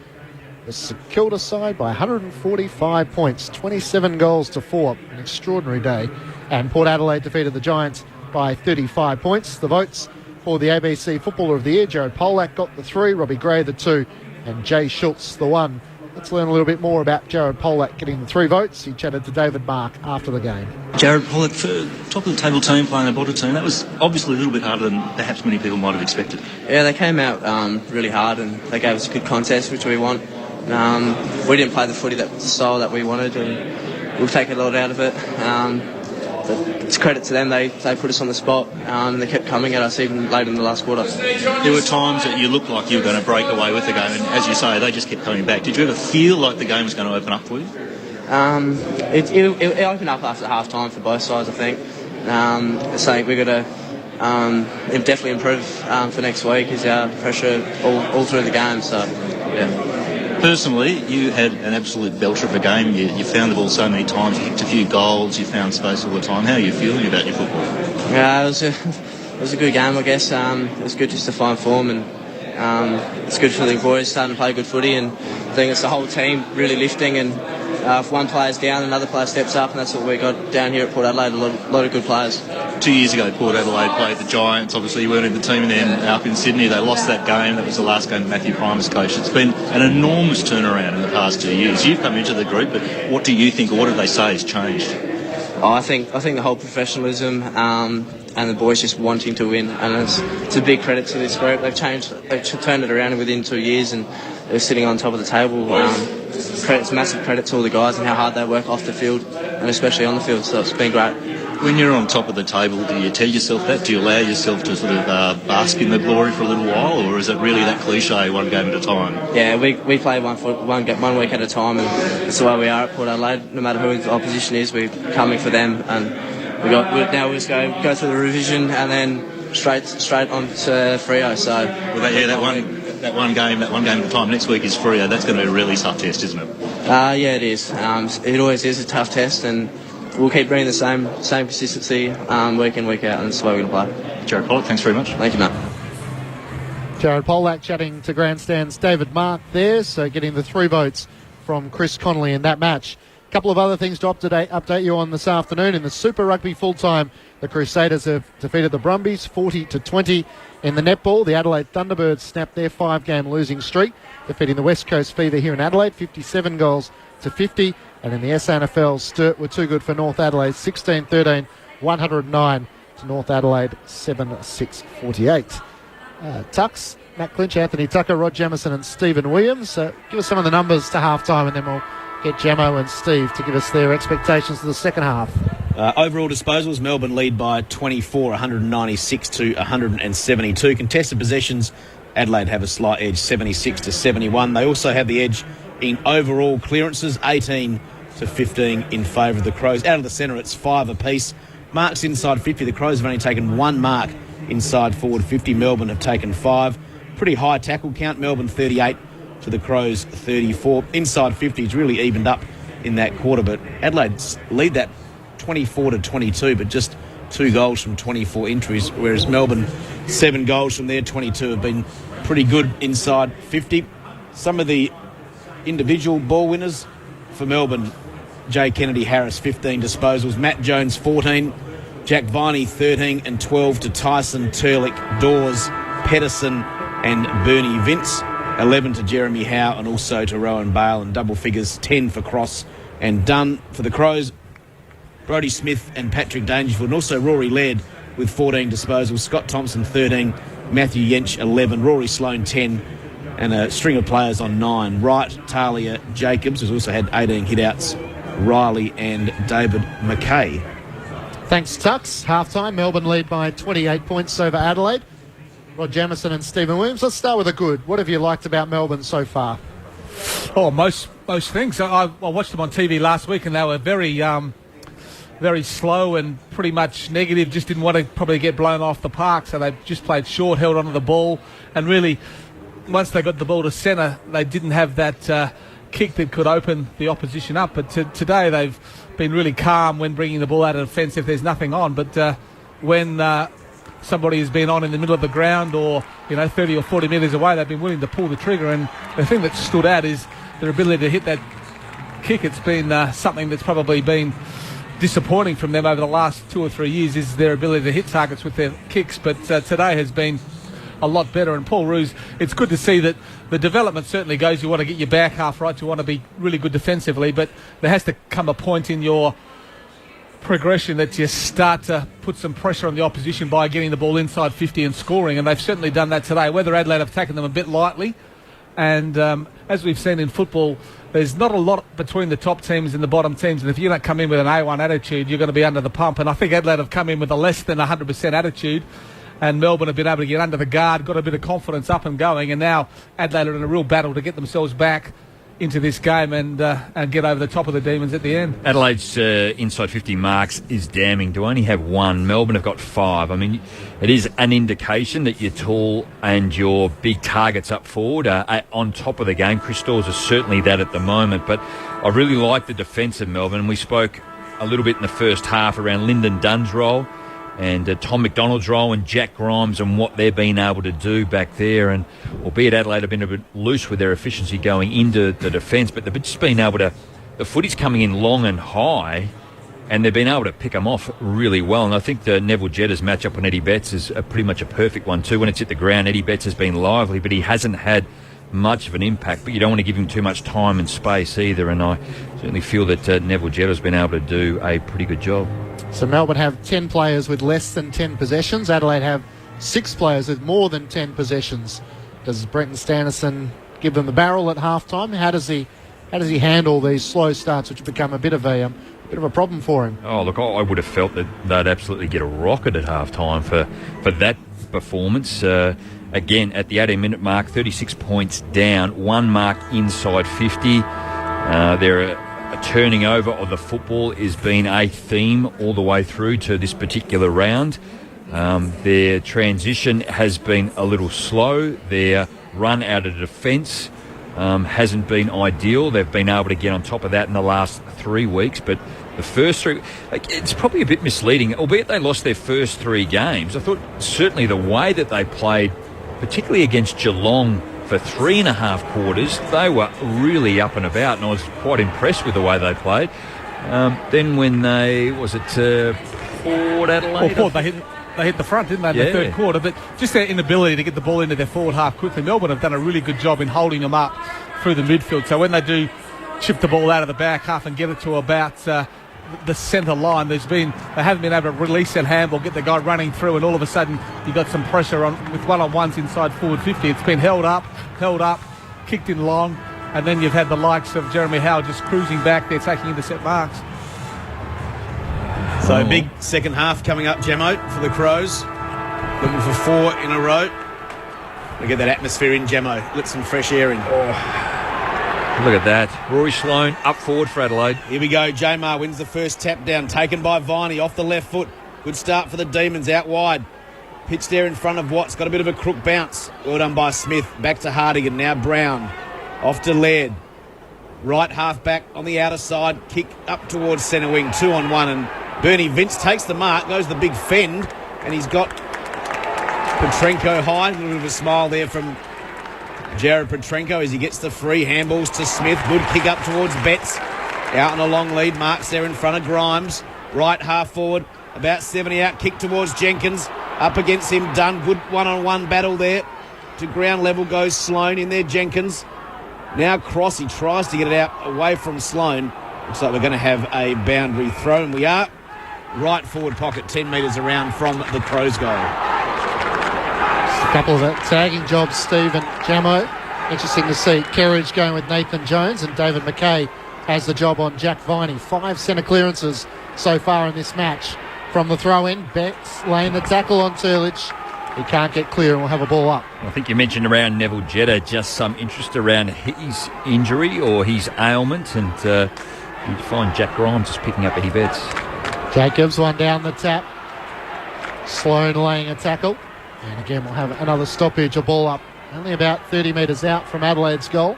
the St Kilda side by 145 points, 27 goals to 4. An extraordinary day. And Port Adelaide defeated the Giants by 35 points. The votes for the ABC Footballer of the Year: Jared Polak got the 3, Robbie Gray the 2, and Jay Schultz the 1. Let's learn a little bit more about Jared Polak getting the 3 votes. He chatted to David Mark after the game. Jared Polak, for top of the table team playing a bottom team, that was obviously a little bit harder than perhaps many people might have expected. Yeah, they came out really hard and they gave us a good contest, which we want. We didn't play the footy the style that we wanted, and we'll take a lot out of it. But it's credit to them, they put us on the spot and they kept coming at us even late in the last quarter. There were times that you looked like you were going to break away with the game, and as you say, they just kept coming back. Did you ever feel like the game was going to open up for you? It opened up after half time for both sides, I think. So we've got to definitely improve for next week. Is our pressure all through the game, so yeah. Personally, you had an absolute belter of a game. You found the ball so many times, you kicked a few goals, you found space all the time. How are you feeling about your football? Yeah, it was a good game, I guess. It was good just to find form, and it's good for the boys starting to play good footy, and I think it's the whole team really lifting, and if one player's down, another player steps up, and that's what we got down here at Port Adelaide, a lot of good players. 2 years ago, Port Adelaide played the Giants. Obviously, you weren't in the team in them up in Sydney. They lost that game. That was the last game Matthew Prime was coach. It's been an enormous turnaround in the past 2 years. You've come into the group, but what do you think, or what did they say has changed? I think the whole professionalism and the boys just wanting to win, and it's a big credit to this group. They've turned it around within 2 years, and they're sitting on top of the table. It's massive credit to all the guys and how hard they work off the field and especially on the field, so it's been great. When you're on top of the table, do you tell yourself that? Do you allow yourself to sort of bask in the glory for a little while, or is it really that cliche, one game at a time? Yeah, we play one week at a time, and that's the way we are at Port Adelaide. No matter who the opposition is, we're coming for them, and now we just go through the revision and then straight on to Freo. So that one game at a time. Next week is Freo. That's going to be a really tough test, isn't it? Yeah, it is. It always is a tough test, and we'll keep bringing the same consistency week in, week out, and that's the way we're going to play. Jared Polak, thanks very much. Thank you, Matt. Jared Polak chatting to Grandstand's David Mark there, so getting the 3 votes from Chris Connolly in that match. A couple of other things to update you on this afternoon. In the Super Rugby full-time, the Crusaders have defeated the Brumbies 40-20. In the netball, the Adelaide Thunderbirds snapped their 5-game losing streak, defeating the West Coast Fever here in Adelaide, 57 goals to 50. And in the SANFL, Sturt were too good for North Adelaide, 16-13, 109 to North Adelaide, 7-6-48. Tucks, Matt Clinch, Anthony Tucker, Rod Jamieson and Stephen Williams. Give us some of the numbers to half-time, and then we'll get Jamo and Steve to give us their expectations for the second half. Overall disposals, Melbourne lead by 24, 196 to 172. Contested possessions, Adelaide have a slight edge, 76 to 71. They also have the edge in overall clearances, 18 to 15 in favour of the Crows. Out of the centre, it's 5 apiece. Marks inside 50. The Crows have only taken 1 mark inside forward 50. Melbourne have taken 5. Pretty high tackle count. Melbourne 38 to the Crows 34. Inside 50 is really evened up in that quarter, but Adelaide lead that 24 to 22, but just 2 goals from 24 entries, whereas Melbourne 7 goals from their 22 have been pretty good inside 50. Some of the individual ball winners for Melbourne: Jay Kennedy Harris 15 disposals, Matt Jones 14, Jack Viney 13 and 12 to Tyson, Turlick, Dawes, Pedersen and Bernie Vince. 11 to Jeremy Howe and also to Rowan Bale, and double figures 10 for Cross and Dunn. For the Crows, Brodie Smith and Patrick Dangerfield, and also Rory Laird with 14 disposals, Scott Thompson 13, Matthew Yench 11, Rory Sloane 10, and a string of players on 9. Wright, Talia, Jacobs, who's also had 18 hitouts, Riley and David McKay. Thanks, Tux. Half-time, Melbourne lead by 28 points over Adelaide. Rod Jamieson and Stephen Williams. Let's start with a good. What have you liked about Melbourne so far? Oh, most things. I watched them on TV last week, and they were very slow and pretty much negative. Just didn't want to probably get blown off the park, so they just played short, held onto the ball, and really, once they got the ball to centre, they didn't have that kick that could open the opposition up. But today they've been really calm when bringing the ball out of defence if there's nothing on. But when somebody has been on in the middle of the ground or 30 or 40 metres away, they've been willing to pull the trigger. And the thing that stood out is their ability to hit that kick. It's been something that's probably been disappointing from them over the last 2 or 3 years, is their ability to hit targets with their kicks. But today has been a lot better. And Paul Roos, it's good to see that the development certainly goes, you want to get your back half right, you want to be really good defensively, but there has to come a point in your progression that you start to put some pressure on the opposition by getting the ball inside 50 and scoring, and they've certainly done that today. Whether Adelaide have taken them a bit lightly, and as we've seen in football, there's not a lot between the top teams and the bottom teams, and if you don't come in with an A1 attitude, you're going to be under the pump. And I think Adelaide have come in with a less than 100% attitude, and Melbourne have been able to get under the guard, got a bit of confidence up and going, and now Adelaide are in a real battle to get themselves back into this game and get over the top of the Demons at the end. Adelaide's inside 50 marks is damning. To only have one, Melbourne have got 5. I mean, it is an indication that you're tall and your big targets up forward are on top of the game. Chris Dawes is certainly that at the moment, but I really like the defence of Melbourne. We spoke a little bit in the first half around Lyndon Dunn's role and Tom McDonald's role and Jack Grimes and what they've been able to do back there. And albeit Adelaide have been a bit loose with their efficiency going into the defence, but they've just been able to, the footy's coming in long and high, and they've been able to pick them off really well. And I think the Neville Jedders match-up on Eddie Betts is pretty much a perfect one too. When it's hit the ground, Eddie Betts has been lively, but he hasn't had much of an impact, but you don't want to give him too much time and space either, and I certainly feel that Neville Jedders has been able to do a pretty good job. So Melbourne have 10 players with less than 10 possessions. Adelaide have 6 players with more than 10 possessions. Does Brenton Stanison give them the barrel at half-time? How does he handle these slow starts, which have become a bit of a problem for him? Oh, look, I would have felt that they'd absolutely get a rocket at half-time for that performance. Again, at the 18-minute mark, 36 points down, 1 mark inside 50. They're a turning over of the football has been a theme all the way through to this particular round. Their transition has been a little slow. Their run out of defence hasn't been ideal. They've been able to get on top of that in the last 3 weeks, but the first 3, it's probably a bit misleading, albeit they lost their first 3 games. I thought certainly the way that they played, particularly against Geelong, for 3.5 quarters, they were really up and about, and I was quite impressed with the way they played. Then when they, was it Port Adelaide? Well, Port, they hit the front, didn't they, in the third quarter, but just their inability to get the ball into their forward half quickly. Melbourne have done a really good job in holding them up through the midfield, so when they do chip the ball out of the back half and get it to about the centre line, they haven't been able to release that handball, get the guy running through, and all of a sudden you got some pressure on with one-on-ones inside forward 50. It's been held up, kicked in long, and then you've had the likes of Jeremy Howe just cruising back there, taking intercept marks. So big second half coming up, Gemmo, for the Crows. Looking for 4 in a row. We get that atmosphere in, Gemmo. Let some fresh air in. Look at that. Rory Sloane up forward for Adelaide. Here we go. Jamar wins the first tap down. Taken by Viney off the left foot. Good start for the Demons out wide. Pitch there in front of Watts. Got a bit of a crook bounce. Well done by Smith. Back to Hardigan. Now Brown. Off to Laird. Right half back on the outer side. Kick up towards centre wing. 2-on-1. And Bernie Vince takes the mark. Goes the big fend. And he's got Petrenko high. A little bit of a smile there from Jared Petrenko as he gets the free handballs to Smith. Good kick up towards Betts. Out on a long lead. Marks there in front of Grimes. Right half forward. About 70 out. Kick towards Jenkins. Up against him. Dunn. Good one-on-one battle there. to ground level goes Sloane in there. Jenkins. Now Cross. He tries to get it out away from Sloane. Looks like we're going to have a boundary throw, and we are. Right forward pocket, 10 metres around from the Crows goal. Just a couple of tagging jobs, Steve and Jamo. Interesting to see Kerridge going with Nathan Jones, and David McKay has the job on Jack Viney. 5 centre clearances so far in this match. From the throw-in, Betts laying the tackle on Turlich. He can't get clear and will have a ball up. I think you mentioned around Neville Jetta, just some interest around his injury or his ailment, and you'd find Jack Grimes just picking up Eddie Betts. Jacobs, one down the tap. Sloane laying a tackle. And again, we'll have another stoppage, a ball up. Only about 30 metres out from Adelaide's goal.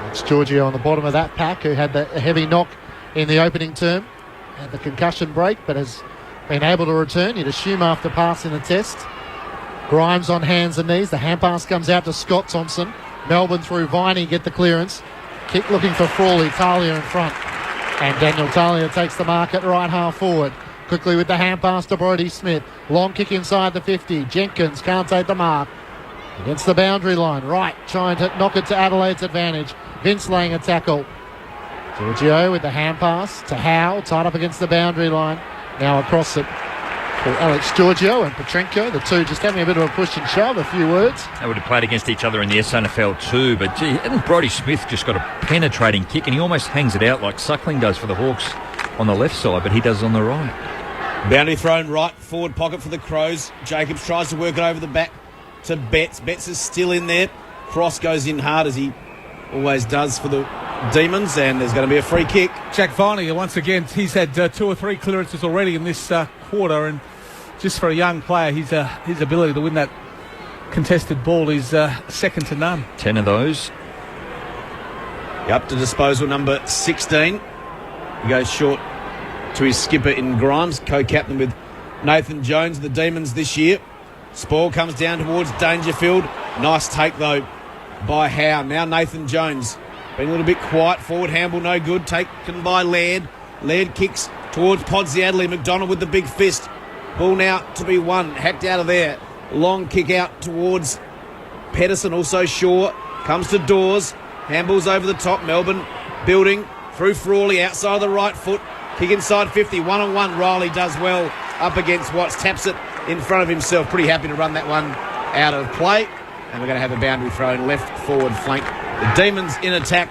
It's Giorgio on the bottom of that pack, who had a heavy knock in the opening term. Had the concussion break, but has been able to return. You'd assume after passing the test. Grimes on hands and knees. The hand pass comes out to Scott Thompson. Melbourne through Viney get the clearance. Kick looking for Frawley. Talia in front. And Daniel Talia takes the mark at right half forward. Quickly with the hand pass to Brodie Smith. Long kick inside the 50. Jenkins can't take the mark. Against the boundary line. Right, trying to knock it to Adelaide's advantage. Vince laying a tackle. Giorgio with the hand pass to Howe. Tied up against the boundary line. Now across it for Alex Giorgio and Petrenko. The two just having a bit of a push and shove, a few words. They would have played against each other in the SNFL too, but gee, hasn't Brodie Smith just got a penetrating kick, and he almost hangs it out like Suckling does for the Hawks on the left side, but he does on the right. Boundary thrown right forward pocket for the Crows. Jacobs tries to work it over the back to Betts. Betts is still in there. Cross goes in hard, as he always does for the Demons, and there's going to be a free kick. Jack Viney, once again, he's had 2 or 3 clearances already in this quarter, and just for a young player, his ability to win that contested ball is second to none. 10 of those. Up to disposal number 16. He goes short to his skipper in Grimes, co-captain with Nathan Jones, the Demons this year. Spoil comes down towards Dangerfield. Nice take, though, by Howe. Now Nathan Jones. Been a little bit quiet. Forward handball, no good. Taken by Laird. Laird kicks towards Podsiadly. McDonald with the big fist. Ball now to be won. Hacked out of there. Long kick out towards Pedersen. Also Shaw. Comes to Dawes. Handballs over the top. Melbourne building through Frawley. Outside of the right foot. Kick inside 50. 1-on-1. Riley does well up against Watts. Taps it in front of himself. Pretty happy to run that one out of play. And we're going to have a boundary throw in left forward flank. The Demons in attack.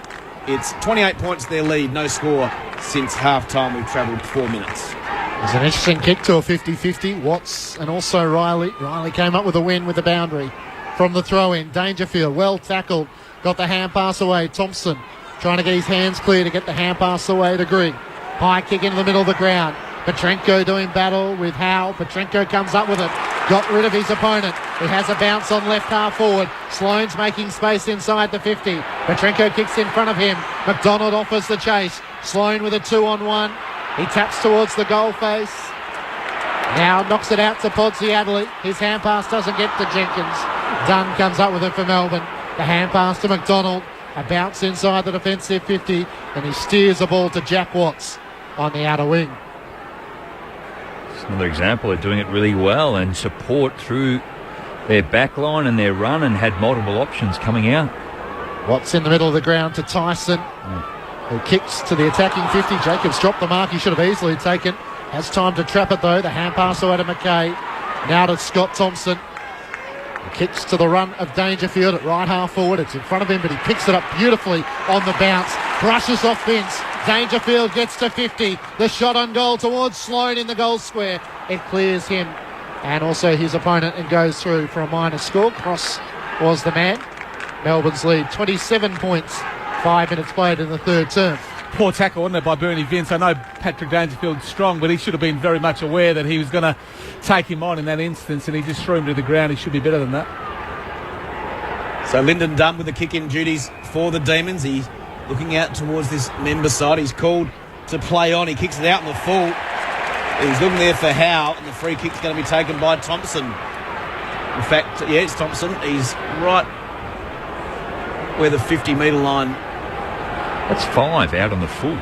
It's 28 points their lead. No score since half-time. We've travelled 4 minutes. There's an interesting kick to a 50-50. Watts and also Riley. Riley came up with a win with the boundary from the throw-in. Dangerfield, well tackled. Got the hand pass away. Thompson trying to get his hands clear to get the hand pass away to Grigg. High kick into the middle of the ground. Petrenko doing battle with Howe. Petrenko comes up with it. Got rid of his opponent. He has a bounce on left half forward. Sloane's making space inside the 50. Petrenko kicks in front of him. McDonald offers the chase. Sloane with a 2-on-1. He taps towards the goal face. Now knocks it out to Podsiadly. His hand pass doesn't get to Jenkins. Dunn comes up with it for Melbourne. The hand pass to McDonald. A bounce inside the defensive 50. And he steers the ball to Jack Watts on the outer wing. Another example of doing it really well and support through their back line and their run, and had multiple options coming out. Watts in the middle of the ground to Tyson, who kicks to the attacking 50. Jacobs dropped the mark. He should have easily taken. Has time to trap it, though. The hand pass away to McKay. Now to Scott Thompson. He kicks to the run of Dangerfield at right half forward. It's in front of him, but he picks it up beautifully on the bounce. Brushes off Vince. Dangerfield gets to 50. The shot on goal towards Sloane in the goal square. It clears him and also his opponent and goes through for a minor score. Cross was the man. Melbourne's lead 27 points. 5 minutes played in the third term. Poor tackle, wasn't it, by Bernie Vince? I know Patrick Dangerfield's strong, but he should have been very much aware that he was going to take him on in that instance, and he just threw him to the ground. He should be better than that. So Lyndon Dunn with the kick-in duties for the Demons. He's looking out towards this member side. He's called to play on. He kicks it out in the full. He's looking there for Howe, and the free kick's going to be taken by Thompson. In fact, yeah, it's Thompson. He's right where the 50-metre line. That's 5 out on the full. It's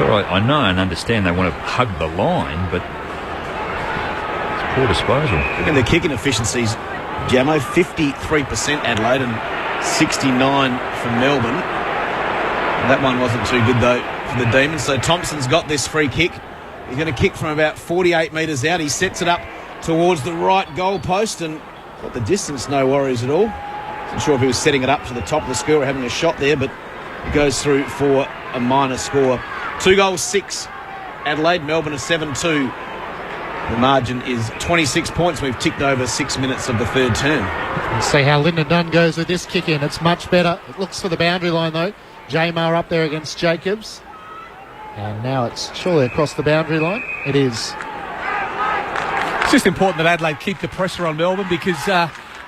all right. I know and understand they want to hug the line, but it's Poor disposal. Look at the kicking efficiencies, Jamo. 53% Adelaide and 69 for Melbourne. That one wasn't too good, though, for the Demons. So Thompson's got this free kick. He's going to kick from about 48 metres out. He sets it up towards the right goal post and got the distance, no worries at all. Not sure if he was setting it up to the top of the score or having a shot there, but it goes through for a minor score. 2-6 Adelaide, Melbourne a 7-2. The margin is 26 points. We've ticked over 6 minutes of the third term. Let's see how Lyndon Dunn goes with this kick in. It's much better. It looks for the boundary line, though. Jamar up there against Jacobs. And now it's surely across the boundary line. It is. It's just important that Adelaide keep the pressure on Melbourne because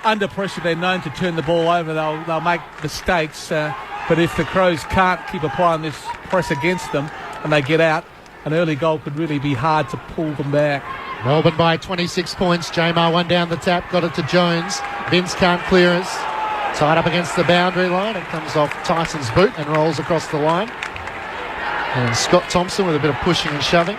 under pressure they're known to turn the ball over. They'll make mistakes. But if the Crows can't keep applying this press against them and they get out, an early goal could really be hard to pull them back. Melbourne by 26 points. Jamar one down the tap, got it to Jones. Vince can't clear us. Tied up against the boundary line. It comes off Tyson's boot and rolls across the line. And Scott Thompson with a bit of pushing and shoving.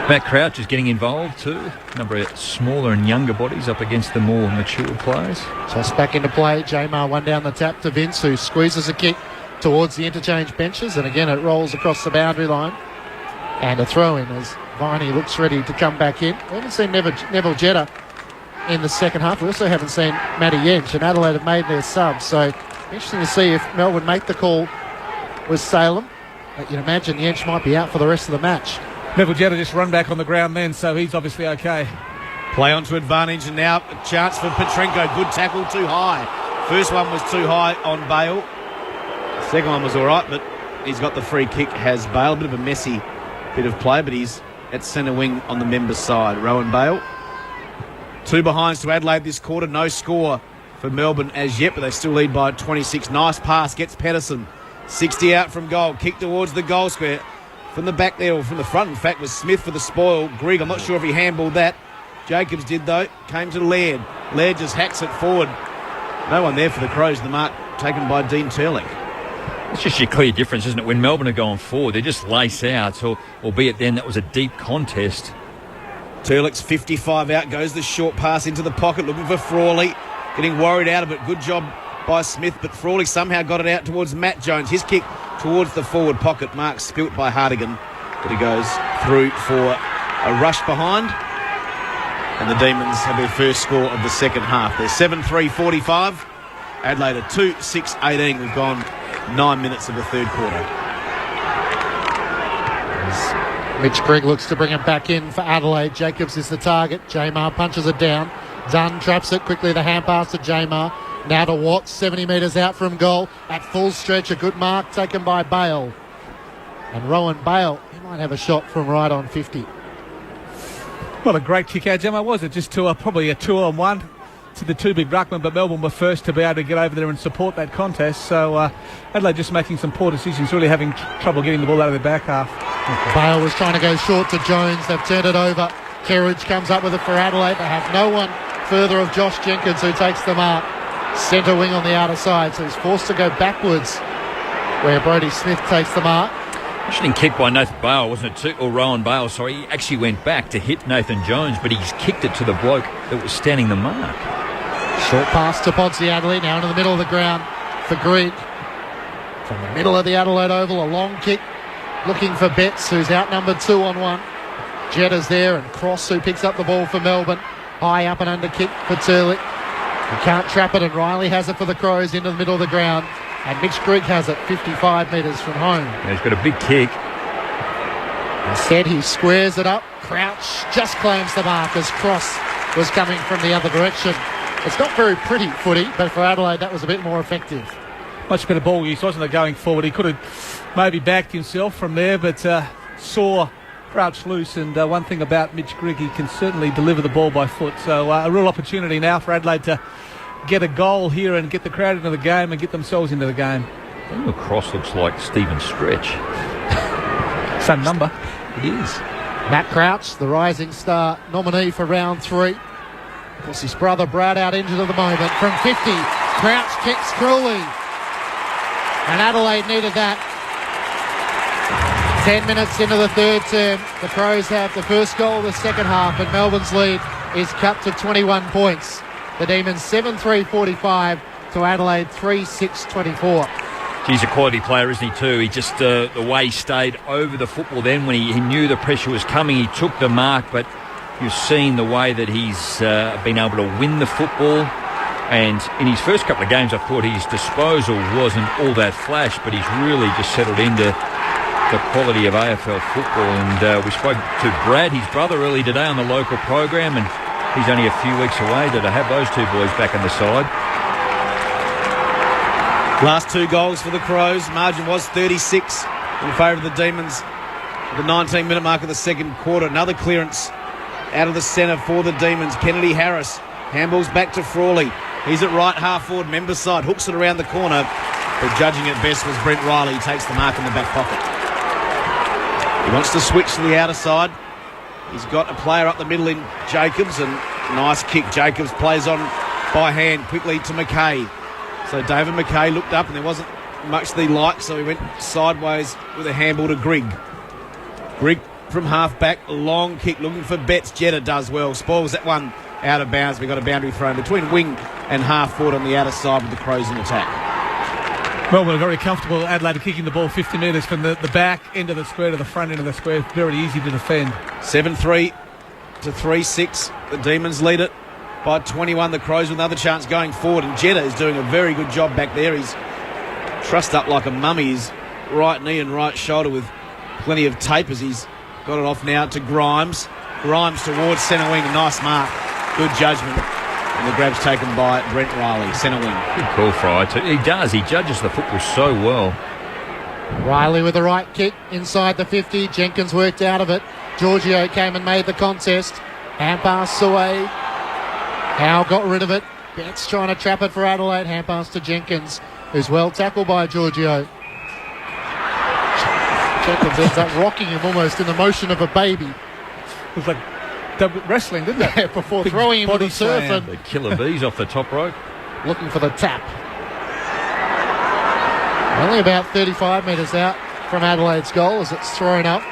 Matt Crouch is getting involved too. A number of smaller and younger bodies up against the more mature players. Toss back into play. Jamar one down the tap to Vince, who squeezes a kick towards the interchange benches. And again, it rolls across the boundary line. And a throw in as Viney looks ready to come back in. We haven't seen Neville Jetta in the second half. We also haven't seen Matty Yench, and Adelaide have made their subs. So interesting to see if Melbourne make the call with Salem. But you'd imagine Yench might be out for the rest of the match. Neville Jetta just run back on the ground then, so he's obviously okay. Play onto advantage, and now a chance for Petrenko. Good tackle, too high. First one was too high on Bale. Second one was all right, but he's got the free kick, has Bale. A bit of a messy bit of play, but he's at centre wing on the members' side. Rowan Bale. 2 behinds to Adelaide this quarter. No score for Melbourne as yet, but they still lead by 26. Nice pass, gets Patterson. 60 out from goal. Kick towards the goal square. From the back there, or from the front, in fact, was Smith for the spoil. Grigg, I'm not sure if he handballed that. Jacobs did, though. Came to Laird. Laird just hacks it forward. No one there for the Crows. The mark taken by Dean Turlick. It's just your clear difference, isn't it? When Melbourne are going forward, they just lace out. So, albeit then that was a deep contest. Turlick's 55 out. Goes the short pass into the pocket, looking for Frawley. Getting worried out of it. Good job by Smith, but Frawley somehow got it out towards Matt Jones. His kick towards the forward pocket. Mark spilt by Hartigan, but he goes through for a rush behind. And the Demons have their first score of the second half. They're 7-3-45. Adelaide 2-6-18. We've gone 9 minutes of the third quarter. Mitch Grigg looks to bring it back in for Adelaide. Jacobs is the target. Jamar punches it down. Dunn traps it quickly. The hand pass to Jamar. Now to Watts, 70 metres out from goal. At full stretch, a good mark taken by Bale. And Rowan Bale, he might have a shot from right on 50. What a great kick out, Gemma, was it? Just to probably a 2-on-1 to the two big ruckmen, but Melbourne were first to be able to get over there and support that contest. So Adelaide just making some poor decisions, really having trouble getting the ball out of their back half. Bale was trying to go short to Jones. They've turned it over. Kerridge comes up with it for Adelaide. They have no one further of Josh Jenkins, who takes the mark. Centre wing on the outer side, so he's forced to go backwards where Brodie Smith takes the mark. Interesting kick by Nathan Bale, wasn't it? Or Rowan Bale, sorry. He actually went back to hit Nathan Jones, but he's kicked it to the bloke that was standing the mark. Short pass to Podsy Adelaide, now into the middle of the ground for Grigg. From the middle of the Adelaide Oval, a long kick looking for Betts, who's outnumbered 2-on-1. Jetta's there, and Cross, who picks up the ball for Melbourne. High up and under kick for Turlick. He can't trap it, and Riley has it for the Crows into the middle of the ground. And Mitch Grigg has it 55 metres from home. Yeah, he's got a big kick. Instead, he squares it up. Crouch just claims the mark as Cross was coming from the other direction. It's not very pretty footy, but for Adelaide, that was a bit more effective. Much better ball use, wasn't it, going forward? He could have maybe backed himself from there, but saw Crouch loose. And one thing about Mitch Grigg, he can certainly deliver the ball by foot. So a real opportunity now for Adelaide to get a goal here and get the crowd into the game and get themselves into the game. Daniel Cross looks like Stephen Stretch. Same number. It is. Matt Crouch, the Rising Star nominee for round 3. Of course, his brother Brad out injured at the moment. From 50, Crouch kicks cruelly. And Adelaide needed that. 10 minutes into the third term, the Crows have the first goal of the second half, and Melbourne's lead is cut to 21 points. The Demons 7-3-45 to Adelaide 3-6-24. He's a quality player, isn't he, too? He just, the way he stayed over the football then when he knew the pressure was coming, he took the mark, but you've seen the way that he's been able to win the football. And in his first couple of games, I thought his disposal wasn't all that flash, but he's really just settled into the quality of AFL football. And we spoke to Brad, his brother, early today on the local program, and he's only a few weeks away to have those two boys back on the side. Last two goals for the Crows. Margin was 36 in favour of the Demons. At the 19-minute mark of the second quarter, another clearance out of the centre for the Demons. Kennedy Harris handballs back to Frawley. He's at right half forward, member side, hooks it around the corner, but judging at best was Brent Riley. He takes the mark in the back pocket. He wants to switch to the outer side. He's got a player up the middle in Jacobs, and nice kick. Jacobs plays on by hand quickly to McKay. So David McKay looked up and there wasn't much that he liked, so he went sideways with a handball to Grigg. Grigg from half back, long kick looking for Betts. Jetta does well, spoils that one out of bounds. We've got a boundary thrown between wing and half forward on the outer side with the Crows in attack. Well, we're very comfortable. Adelaide kicking the ball 50 metres from the back end of the square to the front end of the square. Very easy to defend. 7-3 to 3-6. The Demons lead it by 21. The Crows with another chance going forward, and Jetta is doing a very good job back there. He's trussed up like a mummy. His right knee and right shoulder with plenty of tape as he's got it off now to Grimes. Grimes towards centre wing. Nice mark. Good judgment. And the grab's taken by Brent Riley, centre wing. Good call, Fry. He does. He judges the football so well. Riley with the right kick inside the 50. Jenkins worked out of it. Giorgio came and made the contest. Hand pass away. Howe got rid of it. Betts trying to trap it for Adelaide. Hand pass to Jenkins, who's well tackled by Giorgio. Jenkins ends up rocking him almost in the motion of a baby. It was like wrestling, didn't it? Yeah, before throwing him to the surf. And the killer bees off the top rope. Looking for the tap. Only about 35 metres out from Adelaide's goal as it's thrown up.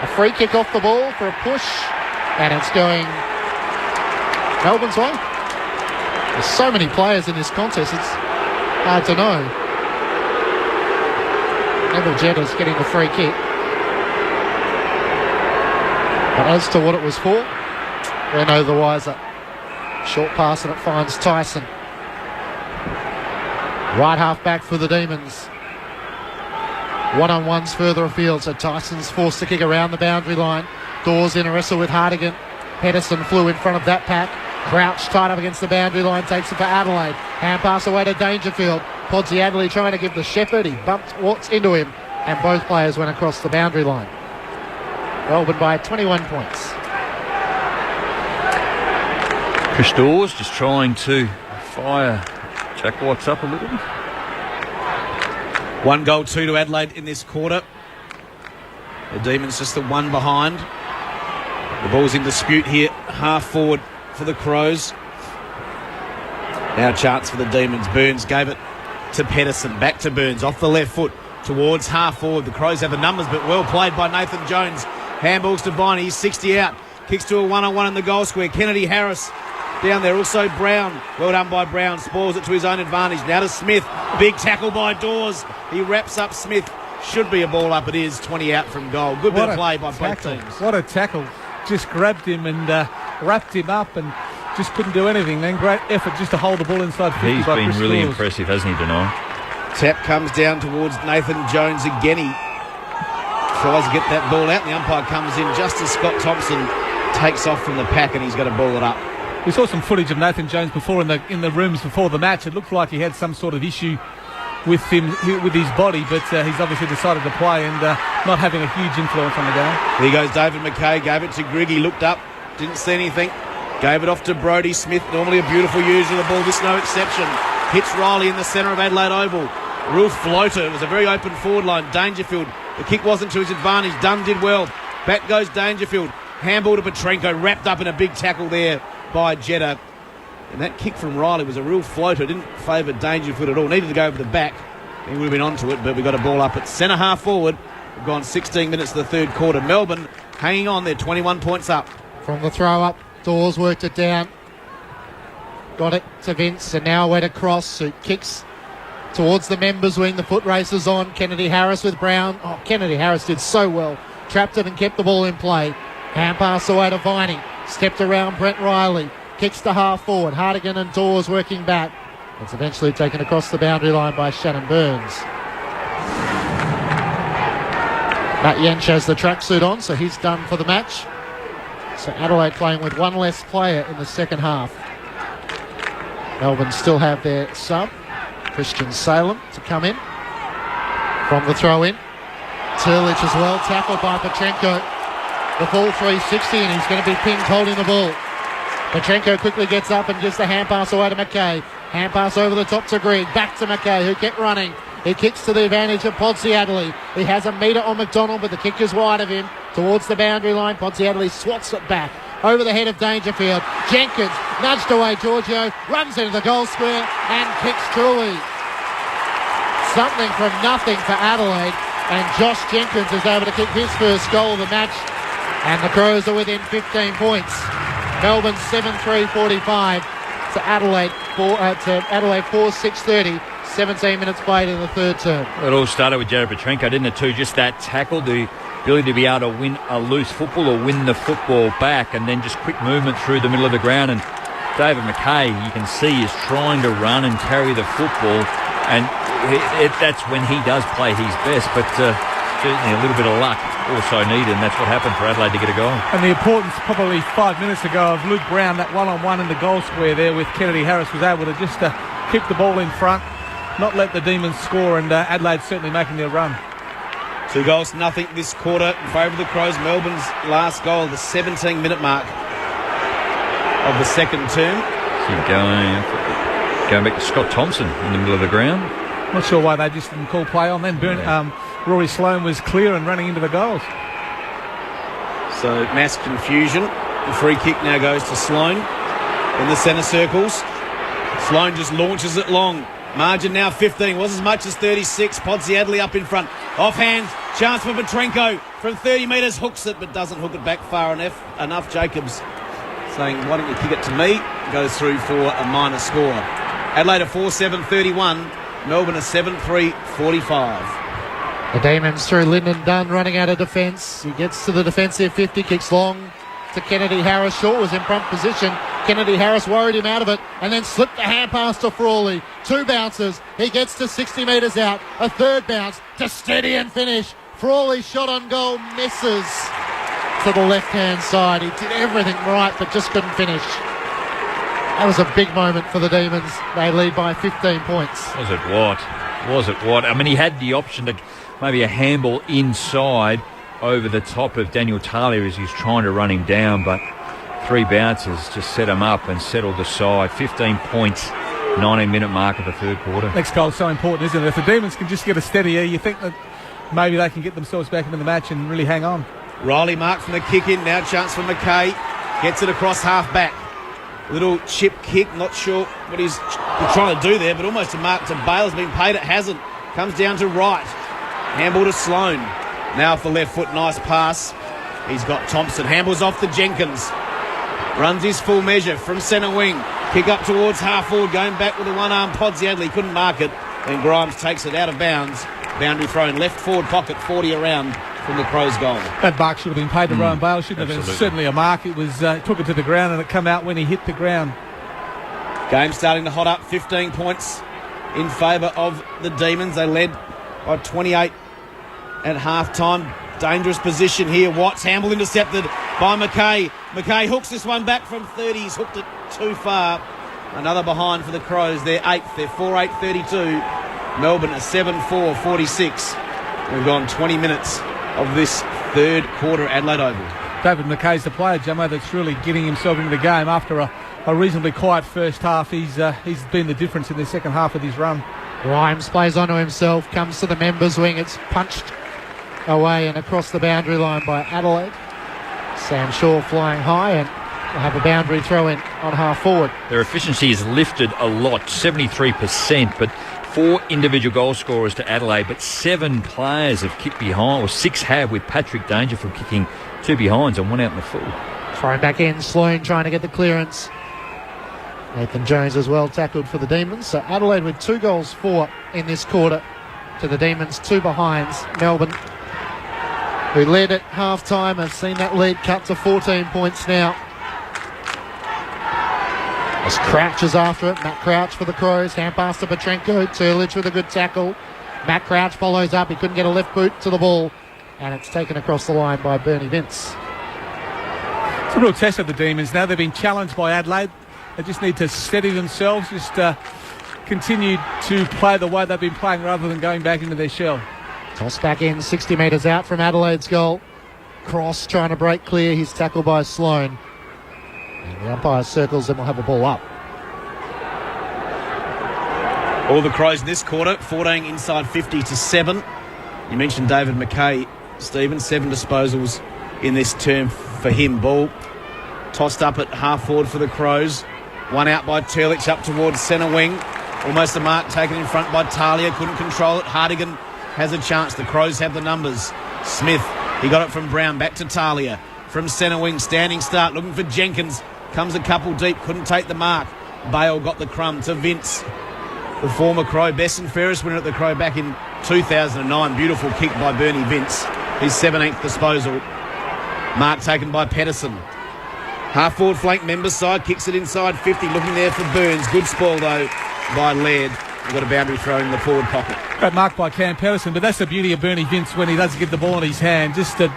A free kick off the ball for a push, and it's going Melbourne's way. There's so many players in this contest, it's hard to know. Neville Jetta's getting the free kick. But as to what it was for, we're no the wiser. Short pass and it finds Tyson. Right half back for the Demons. One-on-ones further afield, so Tyson's forced to kick around the boundary line. Dawes in a wrestle with Hardigan. Pedersen flew in front of that pack. Crouch tight up against the boundary line, takes it for Adelaide. Hand pass away to Dangerfield. Podsiadly trying to give the Shepherd. He bumped Watts into him, and both players went across the boundary line. Melbourne by 21 points. Chris Dawes just trying to fire Jack Watts up a little. 1 goal, 2 to Adelaide in this quarter. The Demons just the one behind. The ball's in dispute here, half forward for the Crows. Now a chance for the Demons. Burns gave it to Pedersen. Back to Burns, off the left foot towards half forward. The Crows have the numbers, but well played by Nathan Jones. Handballs to Viney, he's 60 out. Kicks to a one-on-one in the goal square. Kennedy Harris down there. Also Brown. Well done by Brown. Spoils it to his own advantage. Now to Smith. Big tackle by Dawes. He wraps up Smith. Should be a ball up. It is. 20 out from goal. Good bit of play by both teams. What a tackle. Just grabbed him and wrapped him up and just couldn't do anything. Then great effort just to hold the ball inside 50. He's been really impressive, hasn't he, tonight? Tap comes down towards Nathan Jones again. He tries to get that ball out. The umpire comes in just as Scott Thompson takes off from the pack, and he's got to ball it up. We saw some footage of Nathan Jones before in the rooms before the match. It looked like he had some sort of issue with his body, but he's obviously decided to play and not having a huge influence on the game. Here goes David McKay, gave it to Grigg. He looked up, didn't see anything, gave it off to Brodie Smith. Normally a beautiful user of the ball, this no exception. Hits Riley in the centre of Adelaide Oval. Real floater. It was a very open forward line. Dangerfield, the kick wasn't to his advantage. Dunn did well. Back goes Dangerfield. Handball to Petrenko, wrapped up in a big tackle there by Jetta. And that kick from Riley was a real floater. Didn't favour Dangerfield at all. Needed to go over the back. He would have been onto it, but we got a ball up at centre half forward. We've gone 16 minutes of the third quarter. Melbourne hanging on. They're 21 points up. From the throw up, Dawes worked it down. Got it to Vince, and now went across. Who kicks towards the members wing. The foot race is on. Kennedy Harris with Brown. Oh, Kennedy Harris did so well. Trapped it and kept the ball in play. Hand pass away to Viney. Stepped around Brent Riley. Kicks to half forward. Hartigan and Dawes working back. It's eventually taken across the boundary line by Shannon Burns. Matt Yench has the tracksuit on, so he's done for the match. So Adelaide playing with one less player in the second half. Melbourne still have their sub, Christian Salem, to come in from the throw-in. Turlich as well, tackled by Petrenko. The full 360, and he's going to be pinged holding the ball. Petrenko quickly gets up and gives the hand pass away to McKay. Hand pass over the top to Grigg. Back to McKay, who kept running. He kicks to the advantage of Podsiadly. He has a metre on McDonald, but the kick is wide of him. Towards the boundary line, Podsiadly swats it back. Over the head of Dangerfield. Jenkins nudged away Giorgio, runs into the goal square and kicks truly. Something from nothing for Adelaide, and Josh Jenkins is able to kick his first goal of the match, and the Crows are within 15 points. Melbourne 7-3-45 to Adelaide 4-6-30. 17 minutes played in the third term. It all started with Jared Petrenko, didn't it, too? Just that tackle, the ability to be able to win a loose football or win the football back, and then just quick movement through the middle of the ground. And David McKay, you can see, is trying to run and carry the football, and that's when he does play his best. But certainly a little bit of luck also needed, and that's what happened for Adelaide to get a goal. And the importance probably 5 minutes ago of Luke Brown, that one-on-one in the goal square there with Kennedy Harris, was able to just keep the ball in front, not let the Demons score, and Adelaide certainly making their run. 2 goals to nothing this quarter in favour of the Crows. Melbourne's last goal, the 17-minute mark of the second term. Keep going back to Scott Thompson in the middle of the ground. Not sure why they just didn't call play on then. Rory Sloane was clear and running into the goals. So mass confusion. The free kick now goes to Sloane in the centre circles. Sloane just launches it long. Margin now 15, was as much as 36. Podsiadly up in front. Offhand, chance for Petrenko from 30 metres. Hooks it, but doesn't hook it back far enough. Jacobs saying, why don't you kick it to me? Goes through for a minor score. Adelaide are 4-7-31. Melbourne are 7-3-45. The Demons through Lyndon Dunn running out of defence. He gets to the defensive 50, kicks long to Kennedy Harris. Shaw was in front position. Kennedy Harris worried him out of it and then slipped the hand pass to Frawley. 2 bounces. He gets to 60 metres out. A third bounce to steady and finish. Frawley shot on goal, misses to the left-hand side. He did everything right but just couldn't finish. That was a big moment for the Demons. They lead by 15 points. Was it what? I mean, he had the option to maybe a handball inside over the top of Daniel Talia as he's trying to run him down, but 3 bounces just set him up and settled the side. 15 points, 19-minute mark of the third quarter. Next goal is so important, isn't it? If the Demons can just get a steady air, you think that maybe they can get themselves back into the match and really hang on. Riley marked from the kick in. Now chance for McKay. Gets it across half back. Little chip kick. Not sure what he's trying to do there, but almost a mark to Bale. Has been paid. It hasn't. Comes down to right. Handball to Sloane. Now off the left foot. Nice pass. He's got Thompson. Handballs off to Jenkins. Runs his full measure from centre wing. Kick up towards half forward. Going back with a one-arm Podsiadly. Couldn't mark it. Then Grimes takes it out of bounds. Boundary throw in left forward pocket. 40 around from the Crows' goal. That mark should have been paid to Rowan Bale. Shouldn't have been certainly a mark. It was took it to the ground and it came out when he hit the ground. Game starting to hot up. 15 points in favour of the Demons. They led by 28 at half-time. Dangerous position here. Watts, handball intercepted by McKay. McKay hooks this one back from 30. He's hooked it too far. Another behind for the Crows. They're 8th. They're 4-8-32. Melbourne are 7-4-46. We've gone 20 minutes of this third quarter at Adelaide Oval. David McKay's the player, Jummo, that's really getting himself into the game after a reasonably quiet first half. He's been the difference in the second half of his run. Grimes plays onto himself, comes to the members' wing. It's punched away and across the boundary line by Adelaide. Sam Shaw flying high and will have a boundary throw in on half forward. Their efficiency is lifted a lot, 73%, but 4 individual goal scorers to Adelaide, but 7 players have kicked behind, or 6 have, with Patrick Dangerfield kicking 2 behinds and 1 out in the full. Thrown back in, Sloan trying to get the clearance. Nathan Jones as well tackled for the Demons. So Adelaide with 2 goals for in this quarter to the Demons, 2 behinds. Melbourne, who led at half-time, have seen that lead cut to 14 points now. As Crouch is after it, Matt Crouch for the Crows, hand pass to Petrenko, Turlich with a good tackle. Matt Crouch follows up, he couldn't get a left boot to the ball, and it's taken across the line by Bernie Vince. It's a real test of the Demons now. They've been challenged by Adelaide. They just need to steady themselves, just continue to play the way they've been playing rather than going back into their shell. Toss back in, 60 metres out from Adelaide's goal. Cross trying to break clear, he's tackled by Sloan. And the umpire circles and will have a ball up. All the Crows in this quarter, 14 inside 50 to 7. You mentioned David McKay, Stephen, 7 disposals in this term for him. Ball tossed up at half forward for the Crows. 1 out by Turlich up towards centre wing. Almost a mark taken in front by Talia. Couldn't control it. Hardigan has a chance. The Crows have the numbers. Smith, he got it from Brown. Back to Talia. From centre wing, standing start. Looking for Jenkins. Comes a couple deep. Couldn't take the mark. Bale got the crumb to Vince. The former Crow. Best and fairest winner at the Crow back in 2009. Beautiful kick by Bernie Vince. His 17th disposal. Mark taken by Pedersen. Half forward flank members side, kicks it inside 50, looking there for Burns. Good spoil though by Laird. We've got a boundary throw in the forward pocket. Great mark by Cam Pedersen, but that's the beauty of Bernie Vince when he doesn't get the ball in his hand, just to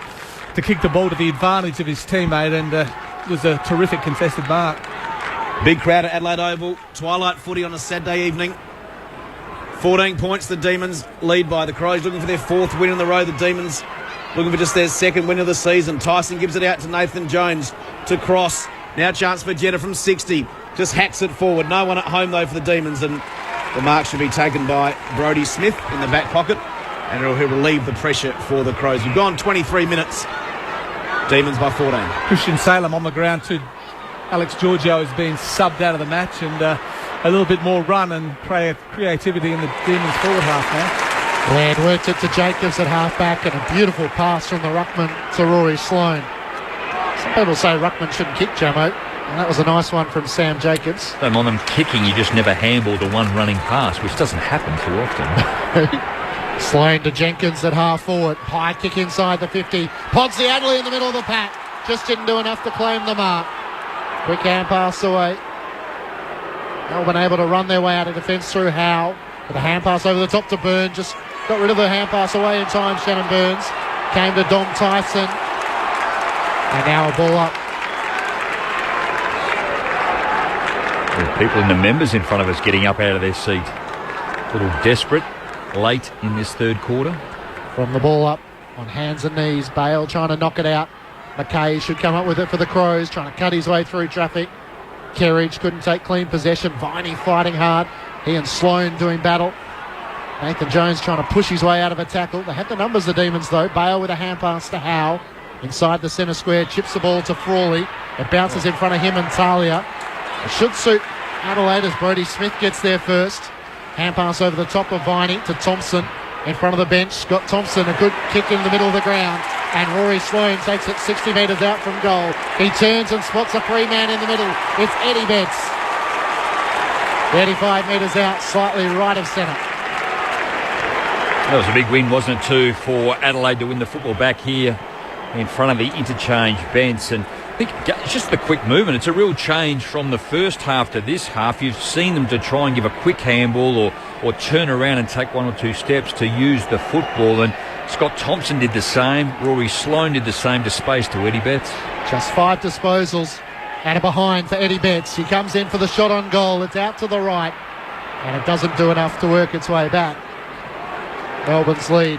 kick the ball to the advantage of his teammate, and it was a terrific contested mark. Big crowd at Adelaide Oval, twilight footy on a Saturday evening. 14 points, the Demons lead by the Crows, looking for their 4th win in the row. The Demons looking for just their 2nd win of the season. Tyson gives it out to Nathan Jones to cross. Now chance for Jetta from 60. Just hacks it forward. No one at home though for the Demons, and the mark should be taken by Brodie Smith in the back pocket, and he'll relieve the pressure for the Crows. We've gone 23 minutes. Demons by 14. Christian Salem on the ground too. Alex Giorgio has been subbed out of the match, and a little bit more run and creativity in the Demons forward half now. Laird worked it to Jacobs at half-back, and a beautiful pass from the ruckman to Rory Sloan. Some people say ruckman shouldn't kick, Jamo, and that was a nice one from Sam Jacobs. Don't mind them kicking, you just never handball the one running pass, which doesn't happen too often. Sloan to Jenkins at half-forward. High kick inside the 50. Pods the Adelaide in the middle of the pack. Just didn't do enough to claim the mark. Quick hand pass away. Melbourne able to run their way out of defence through Howe. With a hand pass over the top to Byrne. Just got rid of the hand pass away in time, Shannon Burns. Came to Dom Tyson. And now a ball up. People in the members in front of us getting up out of their seat. A little desperate late in this 3rd quarter. From the ball up on hands and knees. Bale trying to knock it out. McKay should come up with it for the Crows. Trying to cut his way through traffic. Kerridge couldn't take clean possession. Viney fighting hard. He and Sloan doing battle. Nathan Jones trying to push his way out of a tackle. They have the numbers, the Demons, though. Bale with a hand pass to Howe. Inside the centre square, chips the ball to Frawley. It bounces in front of him and Talia. It should suit Adelaide as Brodie Smith gets there first. Hand pass over the top of Viney to Thompson. In front of the bench, Scott Thompson, a good kick in the middle of the ground. And Rory Sloan takes it 60 metres out from goal. He turns and spots a free man in the middle. It's Eddie Betts. 35 metres out, slightly right of centre. That was a big win, wasn't it, too, for Adelaide to win the football back here in front of the interchange bench. And I think it's just the quick movement. It's a real change from the first half to this half. You've seen them to try and give a quick handball or turn around and take 1 or 2 steps to use the football. And Scott Thompson did the same. Rory Sloan did the same to space to Eddie Betts. Just 5 disposals and a behind for Eddie Betts. He comes in for the shot on goal. It's out to the right, and it doesn't do enough to work its way back. Melbourne's lead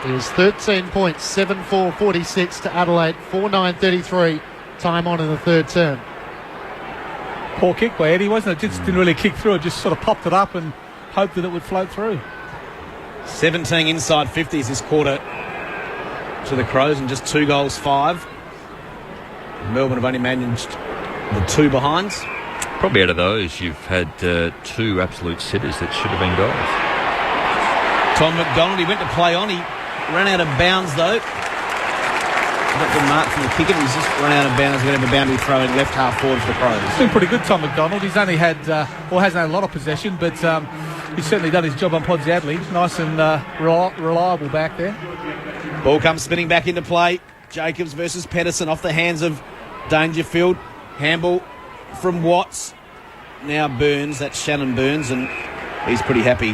is 13 points, 7-4-46 to Adelaide, 4-9-33. Time on in the 3rd term. Poor kick by Eddie, wasn't it? Just didn't really kick through it, just sort of popped it up and hoped that it would float through. 17 inside 50s this quarter to the Crows, and just 2 goals, 5. Melbourne have only managed the 2 behinds. Probably out of those, you've had two absolute sitters that should have been goals. Tom McDonald, he went to play on. He ran out of bounds, though. Got the mark from the kicker. He's just run out of bounds. We're going to have a boundary throw in left half forward for the Crows. He's been pretty good, Tom McDonald. He's only had, hasn't had a lot of possession, but he's certainly done his job on Pods Adelaide. Nice and reliable back there. Ball comes spinning back into play. Jacobs versus Pedersen off the hands of Dangerfield. Handball from Watts. Now Burns. That's Shannon Burns, and he's pretty happy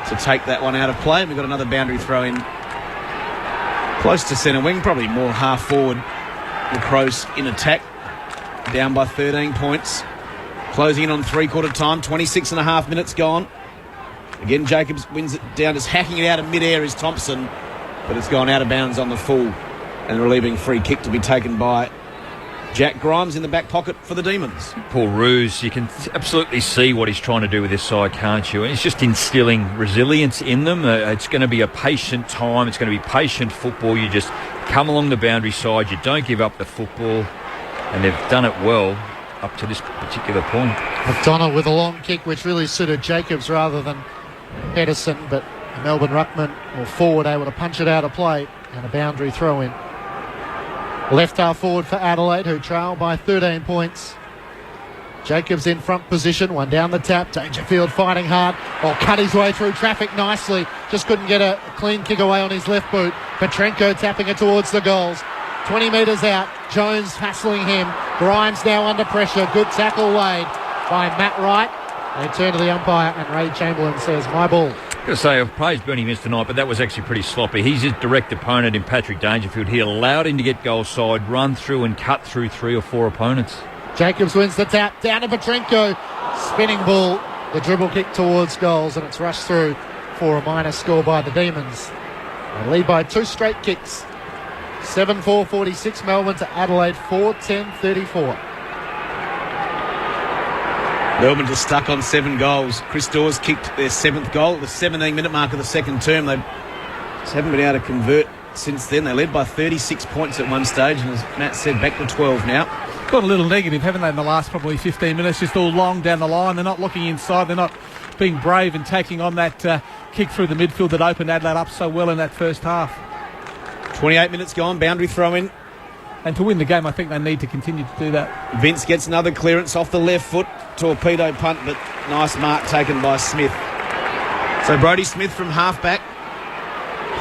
to take that one out of play. And we've got another boundary throw in close to centre wing, probably more half forward. The Crows in attack, down by 13 points. Closing in on three-quarter time, 26 and a half minutes gone. Again, Jacobs wins it down, just hacking it out of mid-air is Thompson, but it's gone out of bounds on the full, and relieving free kick to be taken by Jack Grimes in the back pocket for the Demons. Paul Roos, you can absolutely see what he's trying to do with this side, can't you? And he's just instilling resilience in them. It's going to be a patient time. It's going to be patient football. You just come along the boundary side. You don't give up the football. And they've done it well up to this particular point. McDonald with a long kick, which really suited Jacobs rather than Pedersen, but Melbourne ruckman or forward able to punch it out of play, and a boundary throw in. Left half forward for Adelaide, who trail by 13 points. Jacobs in front position, one down the tap. Dangerfield fighting hard, cut his way through traffic nicely. Just couldn't get a clean kick away on his left boot. Petrenko tapping it towards the goals. 20 metres out, Jones hassling him. Grimes now under pressure. Good tackle laid by Matt Wright. They turn to the umpire and Ray Chamberlain says, my ball. I've got to say, I've praised Bernie Vince tonight, but that was actually pretty sloppy. He's his direct opponent in Patrick Dangerfield. He allowed him to get goal side, run through and cut through 3 or 4 opponents. Jacobs wins the tap, down to Petrenko. Spinning ball, the dribble kick towards goals, and it's rushed through for a minor score by the Demons. They lead by 2 straight kicks. 7-4-46 Melbourne to Adelaide 4-10-34. Melbourne just stuck on 7 goals. Chris Dawes kicked their 7th goal at the 17-minute mark of the second term. They just haven't been able to convert since then. They led by 36 points at one stage, and as Matt said, back to 12 now. Got a little negative, haven't they, in the last probably 15 minutes, just all long down the line. They're not looking inside. They're not being brave and taking on that kick through the midfield that opened Adelaide up so well in that first half. 28 minutes gone, boundary throw in. And to win the game, I think they need to continue to do that. Vince gets another clearance off the left foot. Torpedo punt, but nice mark taken by Smith. So Brodie Smith from half-back.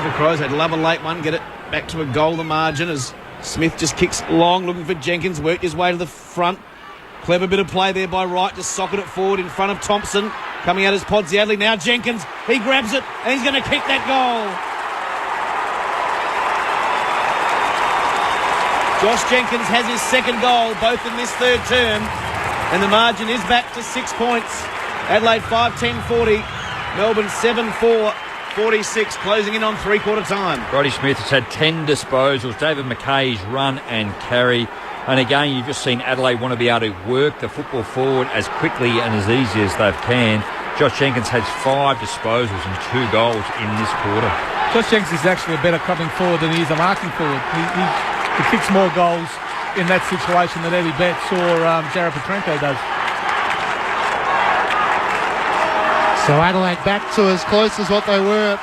The Crows had love a late one, get it back to a goal the margin as Smith just kicks long, looking for Jenkins, worked his way to the front. Clever bit of play there by Wright, just socket it forward in front of Thompson. Coming out as Pods Adelaide. Now Jenkins, he grabs it and he's going to kick that goal. Josh Jenkins has his second goal, both in this third term, and the margin is back to 6 points. Adelaide 5-10-40, Melbourne 7-4-46, closing in on three-quarter time. Brodie Smith has had 10 disposals. David McKay's run and carry. And again, you've just seen Adelaide want to be able to work the football forward as quickly and as easy as they can. Josh Jenkins has 5 disposals and 2 goals in this quarter. Josh Jenkins is actually a better coming forward than he is a marking forward. He kicks more goals in that situation than Eddie Betts or Jared Petrenko does. So Adelaide back to as close as what they were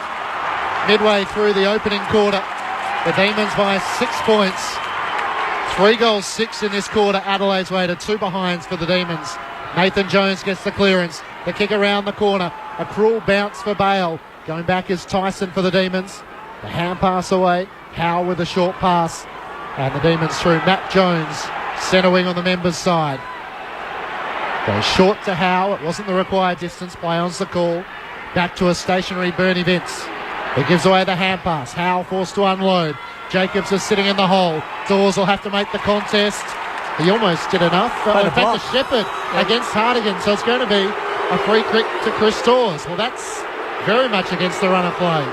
midway through the opening quarter. The Demons by 6 points. 3 goals, 6 in this quarter. Adelaide's way to 2 behinds for the Demons. Nathan Jones gets the clearance. The kick around the corner. A cruel bounce for Bale. Going back is Tyson for the Demons. The hand pass away. Howe with a short pass. And the Demons through Matt Jones, centre wing on the members' side. Goes short to Howe. It wasn't the required distance. Play on's the call. Back to a stationary Bernie Vince. He gives away the hand pass. Howe forced to unload. Jacobs is sitting in the hole. Dawes will have to make the contest. He almost did enough. In fact, the Shepherd against Hardigan. So it's going to be a free kick to Chris Dawes. Well, that's very much against the run of play.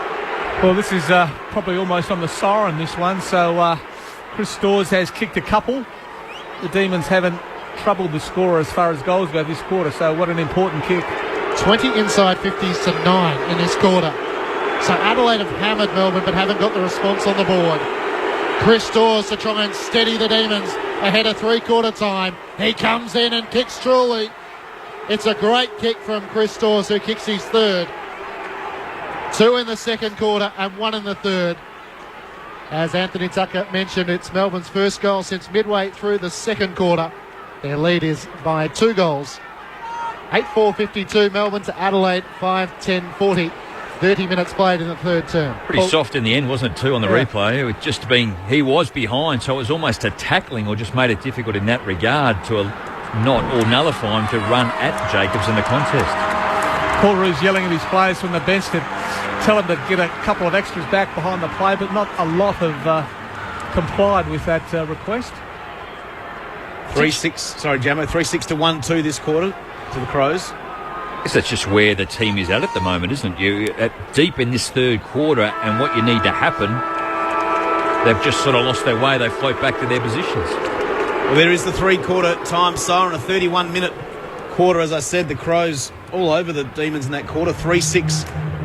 Well, this is probably almost on the siren, this one. So Chris Dawes has kicked a couple. The Demons haven't troubled the scorer as far as goals go this quarter. So what an important kick. 20 inside 50s to 9 in this quarter. So Adelaide have hammered Melbourne but haven't got the response on the board. Chris Dawes to try and steady the Demons ahead of three-quarter time. He comes in and kicks truly. It's a great kick from Chris Dawes, who kicks his third. 2 in the second quarter and 1 in the third. As Anthony Tucker mentioned, it's Melbourne's first goal since midway through the second quarter. Their lead is by 2 goals. 8-4-52, Melbourne to Adelaide, 5-10-40. 30 minutes played in the third term. Pretty soft in the end, wasn't it, too, on the replay? It just being, he was behind, so it was almost a tackling, or just made it difficult in that regard to not or nullify him to run at Jacobs in the contest. Paul Roos yelling at his players from the bench to tell him to get a couple of extras back behind the play, but not a lot have complied with that request. 3-6 to 1-2 this quarter to the Crows. I guess that's just where the team is at the moment, isn't it? You deep in this third quarter, and what you need to happen, they've just sort of lost their way. They float back to their positions. Well, there is the 3-quarter time siren, a 31-minute quarter. As I said, the Crows all over the Demons in that quarter, 3-6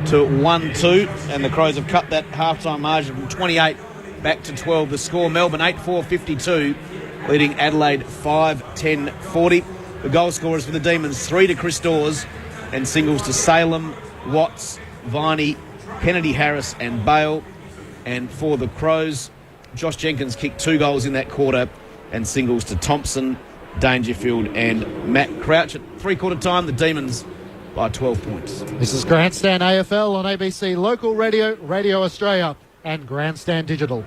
to 1-2, and the Crows have cut that half-time margin from 28 back to 12. The score, Melbourne 8-4-52, leading Adelaide 5-10-40. The goal scorers for the Demons, 3 to Chris Dawes, and singles to Salem, Watts, Viney, Kennedy Harris and Bale. And for the Crows, Josh Jenkins kicked 2 goals in that quarter, and singles to Thompson, Dangerfield and Matt Crouch. At 3-quarter time, the Demons by 12 points. This is Grandstand AFL on ABC Local Radio, Radio Australia and Grandstand Digital.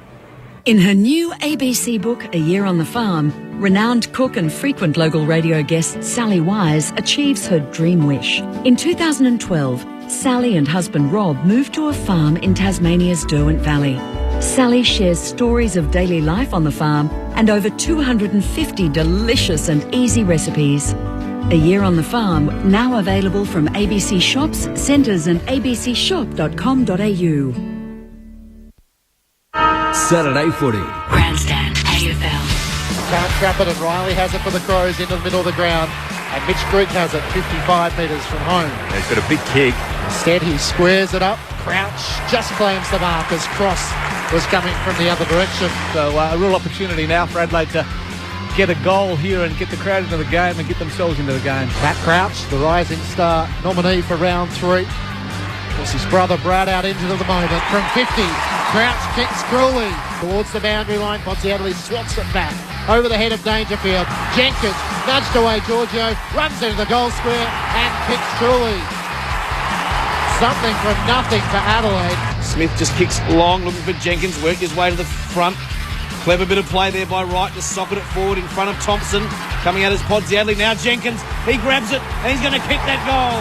In her new ABC book, A Year on the Farm, renowned cook and frequent local radio guest Sally Wise achieves her dream wish. In 2012, Sally and husband Rob moved to a farm in Tasmania's Derwent Valley. Sally shares stories of daily life on the farm and over 250 delicious and easy recipes. A Year on the Farm, now available from ABC shops, centres and abcshop.com.au. Saturday footy. Grandstand AFL. Can't trap it, and Riley has it for the Crows into the middle of the ground. And Mitch Grigg has it 55 metres from home. He's got a big kick. Instead, he squares it up. Crouch just claims the mark as Cross was coming from the other direction. So a real opportunity now for Adelaide to get a goal here and get the crowd into the game and get themselves into the game. Matt Crouch, the rising star nominee for round 3. Puts his brother Brad out into the moment from 50. Crouch kicks cruelly towards the boundary line. Adelaide swats it back over the head of Dangerfield. Jenkins nudged away Giorgio, runs into the goal square and kicks cruelly. Something from nothing for Adelaide. Smith just kicks long, looking for Jenkins, worked his way to the front. Clever bit of play there by Wright to socket it forward in front of Thompson. Coming out as Adelaide now. Jenkins, he grabs it and he's going to kick that goal.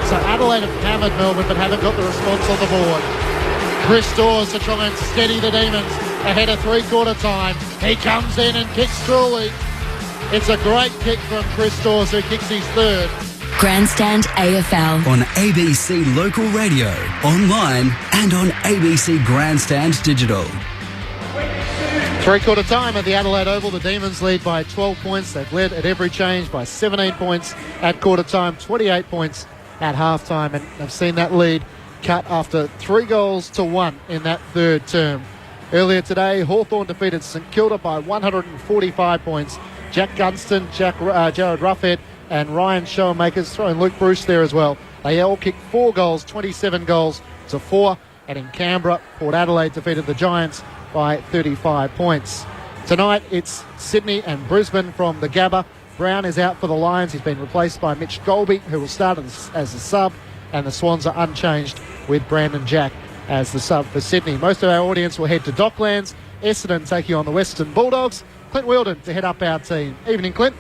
So Adelaide have hammered Melbourne but haven't got the response on the board. Chris Dawes to try and steady the Demons ahead of 3-quarter time. He comes in and kicks truly. It's a great kick from Chris Dawes, who kicks his third. Grandstand AFL. On ABC Local Radio, online and on ABC Grandstand Digital. 3-quarter time at the Adelaide Oval. The Demons lead by 12 points. They've led at every change by 17 points at quarter time, 28 points at half time, and they've seen that lead cut after 3-1 in that third term. Earlier today, Hawthorn defeated St Kilda by 145 points. Jack Gunston, Jared Ruffhead and Ryan Schoenmakers, throwing Luke Bruce there as well. They all kicked 4 goals, 27 goals to 4. And in Canberra, Port Adelaide defeated the Giants by 35 points. Tonight, it's Sydney and Brisbane from the Gabba. Brown is out for the Lions. He's been replaced by Mitch Golby, who will start as a sub. And the Swans are unchanged with Brandon Jack as the sub for Sydney. Most of our audience will head to Docklands. Essendon taking on the Western Bulldogs. Clint Wheeldon to head up our team. Evening, Clint.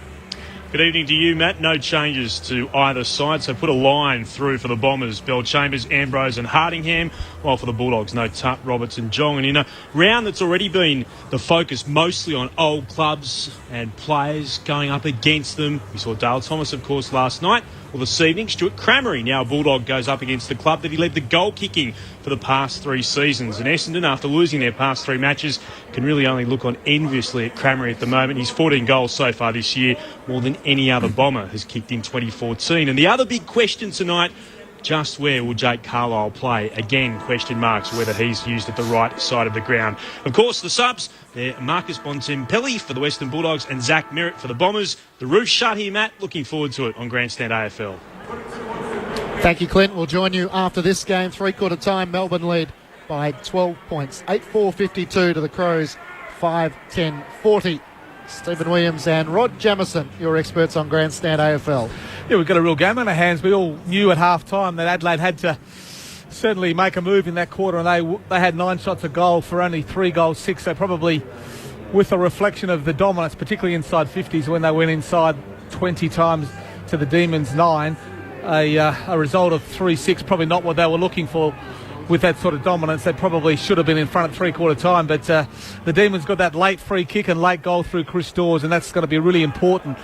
Good evening to you, Matt. No changes to either side, so put a line through for the Bombers. Bell Chambers, Ambrose and Hardingham, while for the Bulldogs, no Tutt, Roberts and Jong. And in a round that's already been the focus mostly on old clubs and players going up against them. We saw Dale Thomas, of course, last night. Well, this evening, Stuart Crameri, now Bulldog, goes up against the club that he led the goal kicking for the past 3 seasons. And Essendon, after losing their past 3 matches, can really only look on enviously at Crameri at the moment. He's 14 goals so far this year, more than any other Bomber has kicked in 2014. And the other big question tonight, just where will Jake Carlisle play? Again, question marks whether he's used at the right side of the ground. Of course, the subs, they're Marcus Bontempelli for the Western Bulldogs and Zach Merritt for the Bombers. The roof's shut here, Matt. Looking forward to it on Grandstand AFL. Thank you, Clint. We'll join you after this game. Three-quarter time, Melbourne lead by 12 points. 8-4-52 to the Crows, 5-10-40. Stephen Williams and Rod Jamieson, your experts on Grandstand AFL. Yeah, we've got a real game on our hands. We all knew at half-time that Adelaide had to certainly make a move in that quarter, and they had 9 shots a goal for only 3 goals, 6. So probably with a reflection of the dominance, particularly inside 50s when they went inside 20 times to the Demons 9, a result of 3-6, probably not what they were looking for. With that sort of dominance, they probably should have been in front at three-quarter time, but the Demons got that late free kick and late goal through Chris Dawes, and that's going to be really important.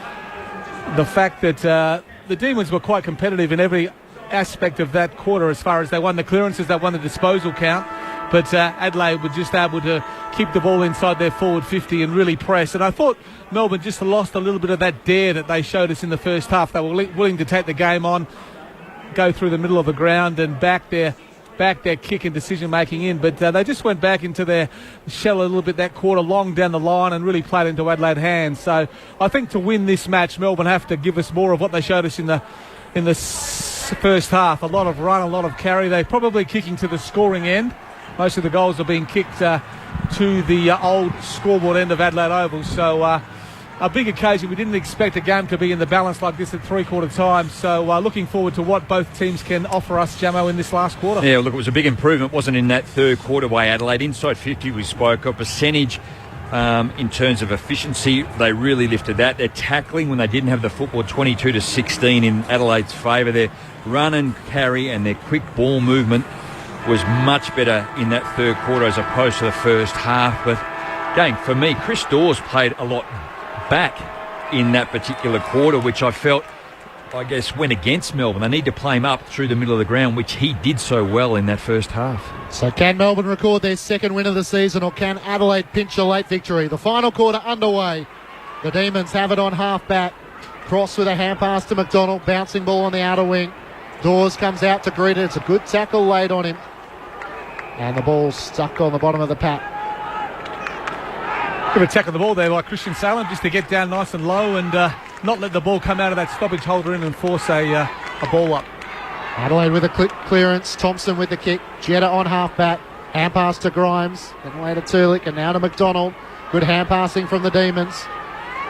The fact that the Demons were quite competitive in every aspect of that quarter, as far as they won the clearances, they won the disposal count, but Adelaide were just able to keep the ball inside their forward 50 and really press. And I thought Melbourne just lost a little bit of that dare that they showed us in the first half. They were willing to take the game on, go through the middle of the ground and back their kick and decision-making in, but they just went back into their shell a little bit that quarter, long down the line, and really played into Adelaide hands. So I think to win this match, Melbourne have to give us more of what they showed us in the first half. A lot of run, a lot of carry. They're probably kicking to the scoring end. Most of the goals are being kicked to the old scoreboard end of Adelaide Oval. So a big occasion. We didn't expect a game to be in the balance like this at three-quarter time. So looking forward to what both teams can offer us, Jamo, in this last quarter. Yeah, look, it was a big improvement, wasn't in that third quarter by Adelaide. Inside 50 we spoke of. Percentage in terms of efficiency, they really lifted that. Their tackling when they didn't have the football, 22-16 in Adelaide's favour. Their run and carry and their quick ball movement was much better in that third quarter as opposed to the first half. But, gang, for me, Chris Dawes played a lot back in that particular quarter, which I felt, I guess, went against Melbourne. They need to play him up through the middle of the ground, which he did so well in that first half. So can Melbourne record their second win of the season, or can Adelaide pinch a late victory? The final quarter underway. The Demons have it on half-back. Cross with a hand pass to McDonald. Bouncing ball on the outer wing. Dawes comes out to greet it. It's a good tackle laid on him. And the ball's stuck on the bottom of the pack. Good attack on the ball there by Christian Salem, just to get down nice and low and not let the ball come out of that stoppage holder in and force a ball up. Adelaide with a clearance. Thompson with the kick. Jetta on half-back. Hand pass to Grimes. Then away to Tulik and now to McDonald. Good hand passing from the Demons.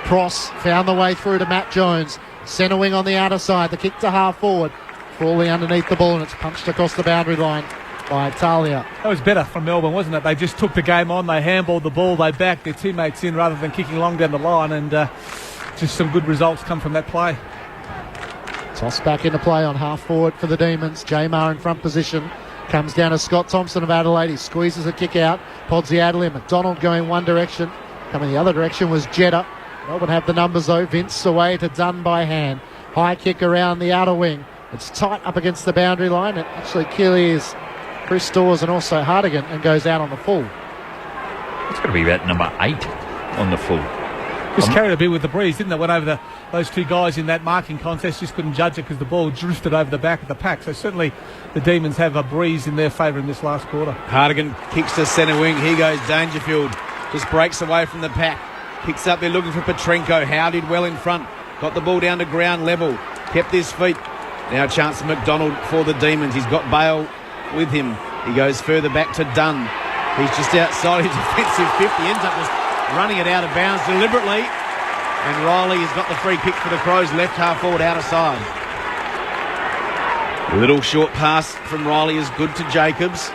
Cross found the way through to Matt Jones. Centre wing on the outer side. The kick to half forward. Crawley underneath the ball and it's punched across the boundary line by Talia. That was better from Melbourne, wasn't it? They just took the game on, they handballed the ball, they backed their teammates in rather than kicking long down the line, and just some good results come from that play. Toss back into play on half forward for the Demons. Jamar in front position. Comes down to Scott Thompson of Adelaide. He squeezes a kick out. Podsiadly and McDonald going one direction. Coming the other direction was Jetta. Melbourne have the numbers though. Vince away to Dunn by hand. High kick around the outer wing. It's tight up against the boundary line. It actually clears Chris Dawes and also Hardigan and goes out on the full. It's got to be about number 8 on the full. Just carried a bit with the breeze, didn't it? Went over those two guys in that marking contest, just couldn't judge it because the ball drifted over the back of the pack. So certainly the Demons have a breeze in their favour in this last quarter. Hardigan kicks to centre wing. Here goes Dangerfield. Just breaks away from the pack. Kicks up there looking for Petrenko. Howe did well in front. Got the ball down to ground level. Kept his feet. Now a chance for McDonald for the Demons. He's got Bale with him. He goes further back to Dunn. He's just outside his defensive 50. Ends up just running it out of bounds deliberately. And Riley has got the free kick for the Crows. Left half forward, outer side. Little short pass from Riley is good to Jacobs.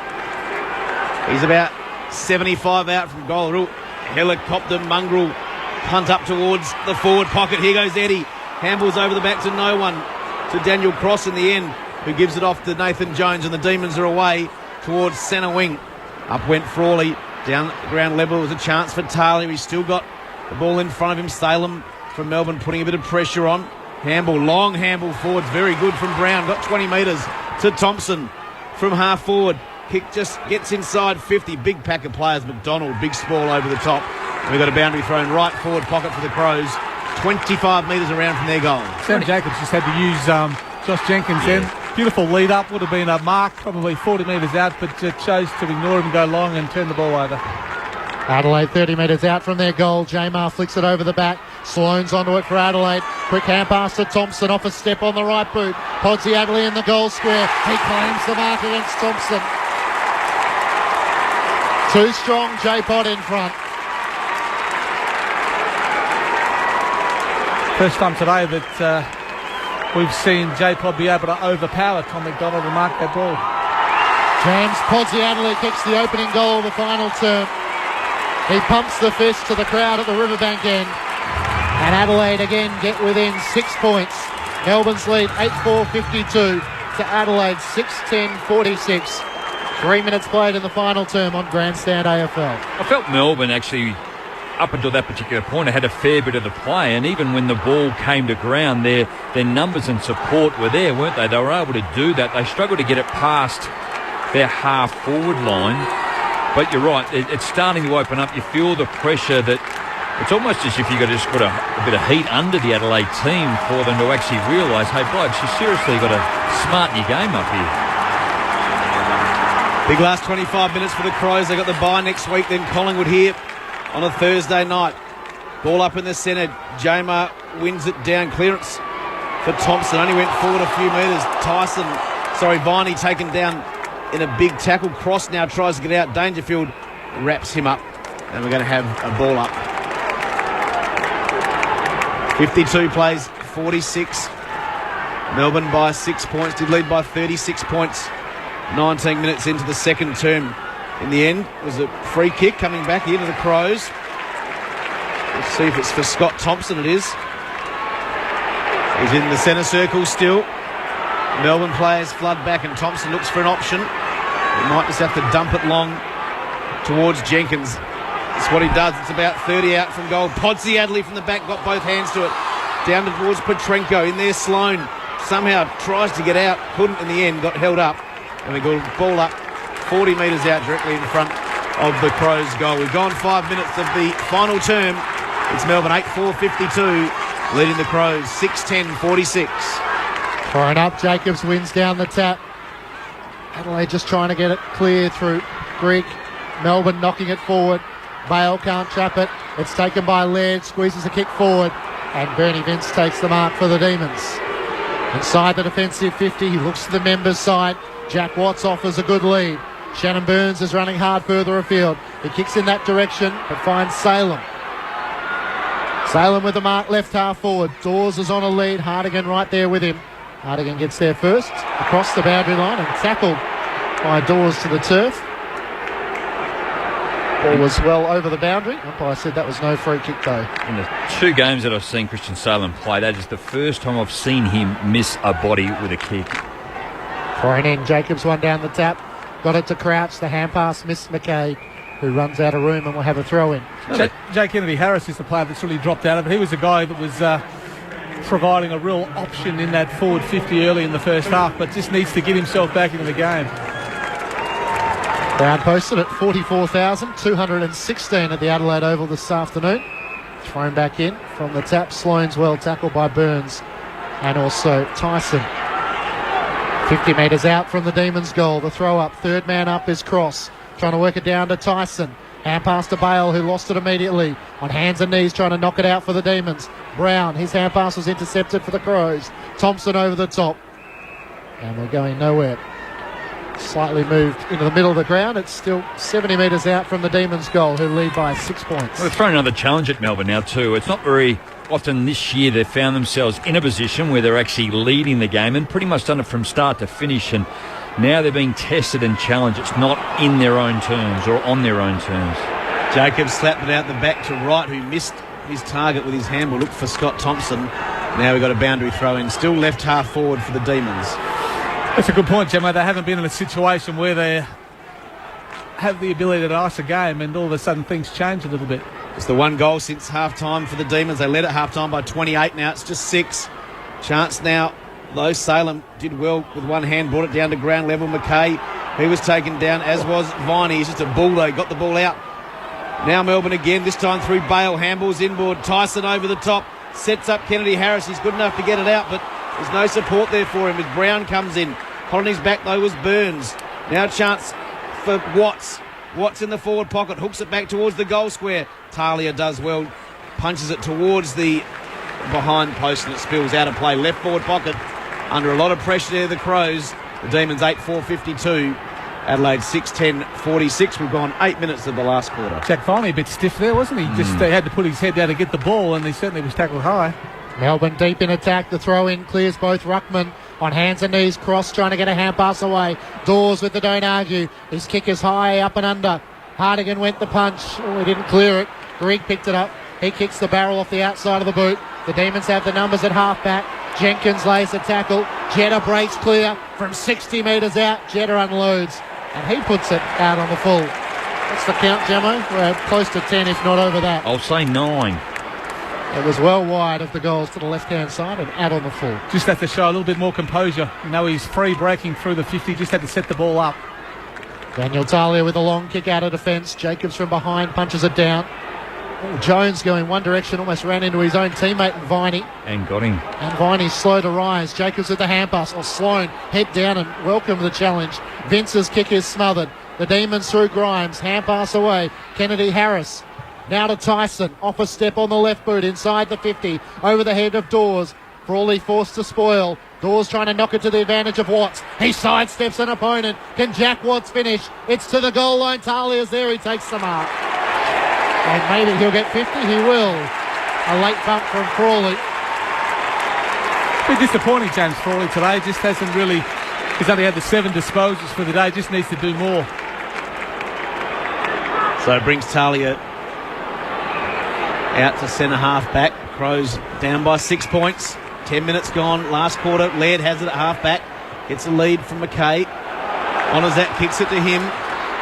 He's about 75 out from goal. Helicopter mongrel punt up towards the forward pocket. Here goes Eddie. Handballs over the back to no one. To Daniel Cross in the end, who gives it off to Nathan Jones, and the Demons are away towards centre wing. Up went Frawley. Down ground level was a chance for Talia. He's still got the ball in front of him. Salem from Melbourne putting a bit of pressure on. Handball, long handball forwards. Very good from Brown. Got 20 metres to Thompson from half forward. Kick just gets inside 50. Big pack of players. McDonald, big sprawl over the top. And we've got a boundary thrown right forward pocket for the Crows. 25 metres around from their goal. Sam Jacobs just had to use Josh Jenkins then. Beautiful lead up, would have been a mark, probably 40 metres out, but chose to ignore him and go long and turn the ball over. Adelaide 30 metres out from their goal. Jamar flicks it over the back. Sloane's onto it for Adelaide. Quick hand pass to Thompson, off a step on the right boot. Podsiadly in the goal square. He claims the mark against Thompson. Too strong, J-Pod in front. First time today that we've seen J-Pod be able to overpower Tom McDonald and mark that ball. James Podsiadly kicks the opening goal of the final term. He pumps the fist to the crowd at the Riverbank end. And Adelaide again get within 6 points. Melbourne's lead 8-4-52 to Adelaide 6-10-46. 3 minutes played in the final term on Grandstand AFL. I felt Melbourne actually, up until that particular point, had a fair bit of the play, and even when the ball came to ground, their numbers and support were there, weren't they? They were able to do that. They struggled to get it past their half-forward line. But you're right, it's starting to open up. You feel the pressure that it's almost as if you've just got a bit of heat under the Adelaide team for them to actually realise, hey, blokes, you seriously got to smarten your game up here. Big last 25 minutes for the Crows. They got the bye next week, then Collingwood here on a Thursday night. Ball up in the centre. Jamar wins it down. Clearance for Thompson. Only went forward a few metres. Viney taken down in a big tackle. Cross now tries to get out. Dangerfield wraps him up. And we're going to have a ball up. 52 plays, 46. Melbourne by 6 points. Did lead by 36 points. 19 minutes into the second term. In the end, it was a free kick coming back here to the Crows. Let's see if it's for Scott Thompson. It is. He's in the centre circle still. Melbourne players flood back and Thompson looks for an option. He might just have to dump it long towards Jenkins. That's what he does. It's about 30 out from goal. Podsiadly from the back got both hands to it. Down towards Petrenko. In there, Sloane somehow tries to get out. Couldn't in the end. Got held up. And we got a ball up 40 metres out directly in front of the Crows' goal. We've gone 5 minutes of the final term. It's Melbourne 8-4-52, leading the Crows 6-10-46. Thrown up, Jacobs wins down the tap. Adelaide just trying to get it clear through Grigg. Melbourne knocking it forward. Bale can't trap it. It's taken by Laird, squeezes a kick forward, and Bernie Vince takes the mark for the Demons. Inside the defensive 50, he looks to the members' side. Jack Watts offers a good lead. Shannon Burns is running hard further afield. He kicks in that direction, but finds Salem. Salem with the mark left half forward. Dawes is on a lead. Hardigan right there with him. Hardigan gets there first, across the boundary line and tackled by Dawes to the turf. Ball was well over the boundary. Umpire said that was no free kick though. In the 2 games that I've seen Christian Salem play, that is the first time I've seen him miss a body with a kick. Thrown in, Jacobs one down the tap. Got it to Crouch, the hand pass missed McKay, who runs out of room and will have a throw in. Jay Kennedy Harris is the player that's really dropped out of it. He was the guy that was providing a real option in that forward 50 early in the first half, but just needs to get himself back into the game. Brown posted at 44,216 at the Adelaide Oval this afternoon. Thrown back in from the tap. Sloane's well tackled by Burns and also Tyson. 50 metres out from the Demons' goal. The throw up. Third man up is Cross. Trying to work it down to Tyson. Hand pass to Bale, who lost it immediately. On hands and knees trying to knock it out for the Demons. Brown, his hand pass was intercepted for the Crows. Thompson over the top. And we're going nowhere. Slightly moved into the middle of the ground. It's still 70 metres out from the Demons' goal, who lead by 6 points. Well, they've thrown another challenge at Melbourne now too. It's not very often this year they've found themselves in a position where they're actually leading the game and pretty much done it from start to finish. And now they're being tested and challenged. It's not in their own terms or on their own terms. Jacobs slapped it out the back to right, who missed his target with his handball. Looked for Scott Thompson. Now we've got a boundary throw in. Still left half forward for the Demons. That's a good point, Gemma. They haven't been in a situation where they have the ability to ice a game and all of a sudden things change a little bit. It's the one goal since half-time for the Demons. They led at half-time by 28. Now it's just 6. Chance now, though. Salem did well with one hand, brought it down to ground level. McKay, he was taken down, as was Viney. He's just a bull, though. Got the ball out. Now Melbourne again, this time through Bale. Handballs inboard. Tyson over the top. Sets up Kennedy Harris. He's good enough to get it out, but There's no support there for him as Brown comes in. On his back, though, was Burns. Now a chance for Watts. Watts in the forward pocket, hooks it back towards the goal square. Talia does well, punches it towards the behind post and it spills out of play. Left forward pocket, under a lot of pressure there, the Crows. The Demons 8-4-52. Adelaide 6-10-46. We've gone 8 minutes of the last quarter. Jack Viney a bit stiff there, wasn't he? Just had to put his head down to get the ball, and he certainly was tackled high. Melbourne deep in attack. The throw-in clears both ruckmen. On hands and knees, Cross trying to get a hand pass away. Dawes with the don't argue. His kick is high, up and under. Hardigan went the punch. Oh, he didn't clear it. Grigg picked it up. He kicks the barrel off the outside of the boot. The Demons have the numbers at half-back. Jenkins lays a tackle. Jetta breaks clear from 60 metres out. Jetta unloads. And he puts it out on the full. What's the count, Jamo? We're close to 10, if not over that. I'll say 9. It was well wide of the goals to the left-hand side and out on the full. Just had to show a little bit more composure. You know, he's free breaking through the 50. Just had to set the ball up. Daniel Talia with a long kick out of defence. Jacobs from behind punches it down. Oh, Jones going one direction, almost ran into his own teammate Viney. And got him. And Viney's slow to rise. Jacobs with the hand pass. Or Sloane head down and welcome the challenge. Vince's kick is smothered. The Demons through Grimes. Hand pass away. Kennedy Harris. Now to Tyson. Off a step on the left boot inside the 50. Over the head of Dawes. Frawley forced to spoil. Dawes trying to knock it to the advantage of Watts. He sidesteps an opponent. Can Jack Watts finish? It's to the goal line. Talia's there. He takes the mark. And maybe he'll get 50. He will. A late bump from Frawley. A bit disappointing, James Frawley, today. Just hasn't really... He's only had the 7 disposals for the day. Just needs to do more. So it brings Talia out to centre half back. Crows down by 6 points. 10 minutes gone. Last quarter. Laird has it at half back. Gets a lead from McKay. Honours that. Kicks it to him.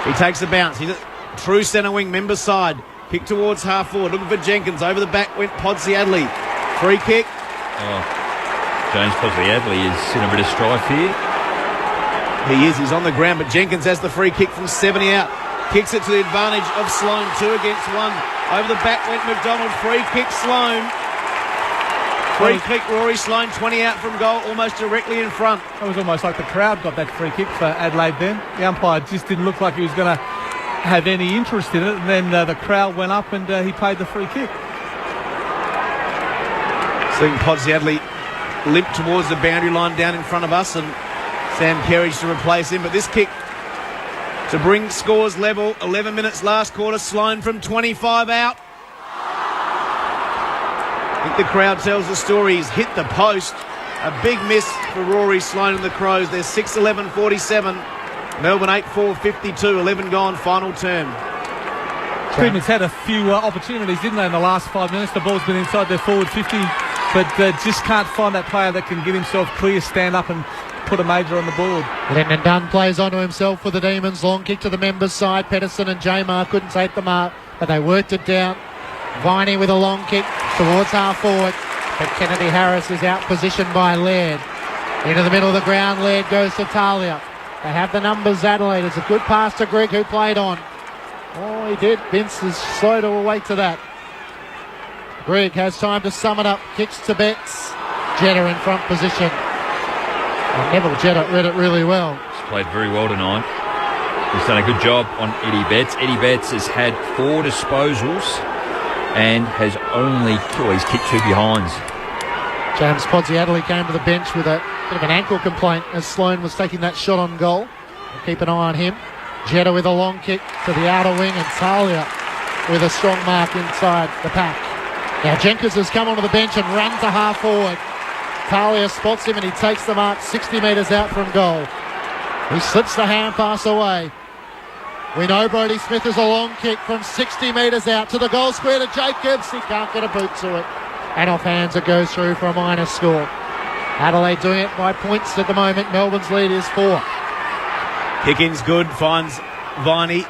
He takes the bounce. He's a true centre wing. Member side. Kick towards half forward. Looking for Jenkins. Over the back went Podsiadly. Free kick. Oh, James Podsiadly is in a bit of strife here. He is. He's on the ground. But Jenkins has the free kick from 70 out. Kicks it to the advantage of Sloane. 2 against 1. Over the back went McDonald. Free kick Sloane. Free kick Rory Sloane. 20 out from goal. Almost directly in front. It was almost like the crowd got that free kick for Adelaide then. The umpire just didn't look like he was going to have any interest in it. And then the crowd went up and he paid the free kick. Seeing Podsiadly limp towards the boundary line down in front of us and Sam Kerridge to replace him. But this kick to bring scores level. 11 minutes last quarter. Sloane from 25 out. I think the crowd tells the story. He's hit the post. A big miss for Rory Sloane and the Crows. They're 6-11-47. Melbourne 8-4-52. 11 gone. Final term. Freeman's had a few opportunities, didn't they, in the last 5 minutes? The ball's been inside their forward 50, but just can't find that player that can get himself clear, stand up and put a major on the board. Lennon Dunn plays onto himself for the Demons. Long kick to the members' side. Pedersen and Jamar couldn't take the mark, but they worked it down. Viney with a long kick towards half forward, but Kennedy Harris is out positioned by Laird. Into the middle of the ground, Laird goes to Talia. They have the numbers, Adelaide. It's a good pass to Grigg, who played on. Oh, he did. Vince is slow to awake to that. Grigg has time to sum it up. Kicks to Betts. Jetta in front position. And Neville Jetta read it really well. He's played very well tonight. He's done a good job on Eddie Betts. Eddie Betts has had 4 disposals and has only he's kicked 2 behinds. James Podsiadly came to the bench with a bit of an ankle complaint as Sloane was taking that shot on goal. We'll keep an eye on him. Jetta with a long kick to the outer wing and Talia with a strong mark inside the pack. Now Jenkins has come onto the bench and run to half forward. Talia spots him and he takes the mark 60 metres out from goal. He slips the hand pass away. We know Brodie Smith is a long kick from 60 metres out to the goal square to Jacobs. He can't get a boot to it. And off hands it goes through for a minor score. Adelaide doing it by points at the moment. Melbourne's lead is 4. Kick-in's good. Finds Viney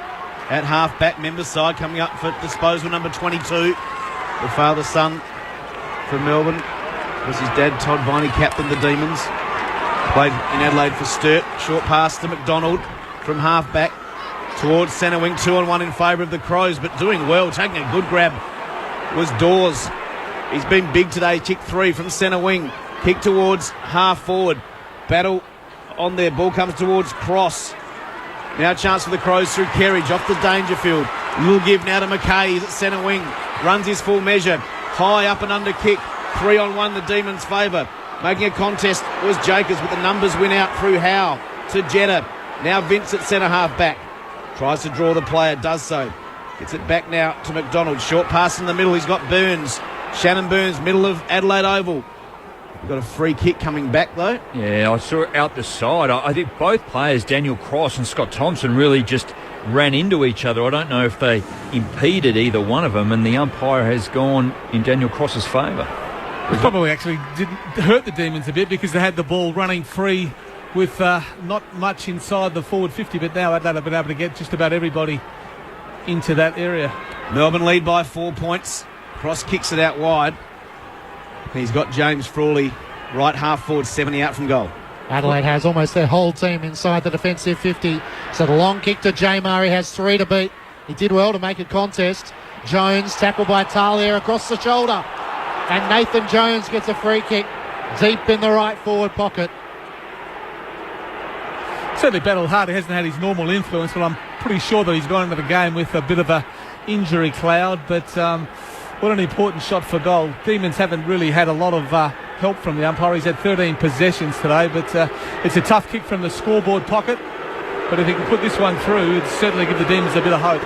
at half-back. Members side coming up for disposal number 22. The father-son from Melbourne. Was his dad, Todd Viney, captained the Demons. Played in Adelaide for Sturt. Short pass to McDonald from half-back towards centre wing. 2-on-1 in favour of the Crows, but doing well. Taking a good grab was Dawes. He's been big today. Kick 3 from centre wing. Kick towards half forward. Battle on there. Ball comes towards Cross. Now a chance for the Crows through Kerridge. Off to Dangerfield. Little give now to McKay. He's at centre wing. Runs his full measure. High up and under kick. 3-on-1 the Demons' favour. Making a contest was Jacobs, but the numbers win out through Howe to Jetta. Now Vince at centre half back. Tries to draw the player. Does so. Gets it back now to McDonald. Short pass in the middle. He's got Burns. Shannon Burns, middle of Adelaide Oval. We've got a free kick coming back, though. Yeah, I saw it out the side. I think both players, Daniel Cross and Scott Thompson, really just ran into each other. I don't know if they impeded either one of them, and the umpire has gone in Daniel Cross's favour. It probably actually didn't hurt the Demons a bit because they had the ball running free with not much inside the forward 50, but now Adelaide have been able to get just about everybody into that area. Melbourne lead by 4 points. Cross kicks it out wide. He's got James Frawley right half forward, 70 out from goal. Adelaide has almost their whole team inside the defensive 50. So the long kick to J. Murray has 3 to beat. He did well to make a contest. Jones tackled by Talia across the shoulder. And Nathan Jones gets a free kick deep in the right forward pocket. Certainly battled hard. He hasn't had his normal influence, but I'm pretty sure that he's gone into the game with a bit of a injury cloud. But what an important shot for goal. Demons haven't really had a lot of help from the umpire. He's had 13 possessions today, but it's a tough kick from the scoreboard pocket. But if he can put this one through, it'd certainly give the Demons a bit of hope.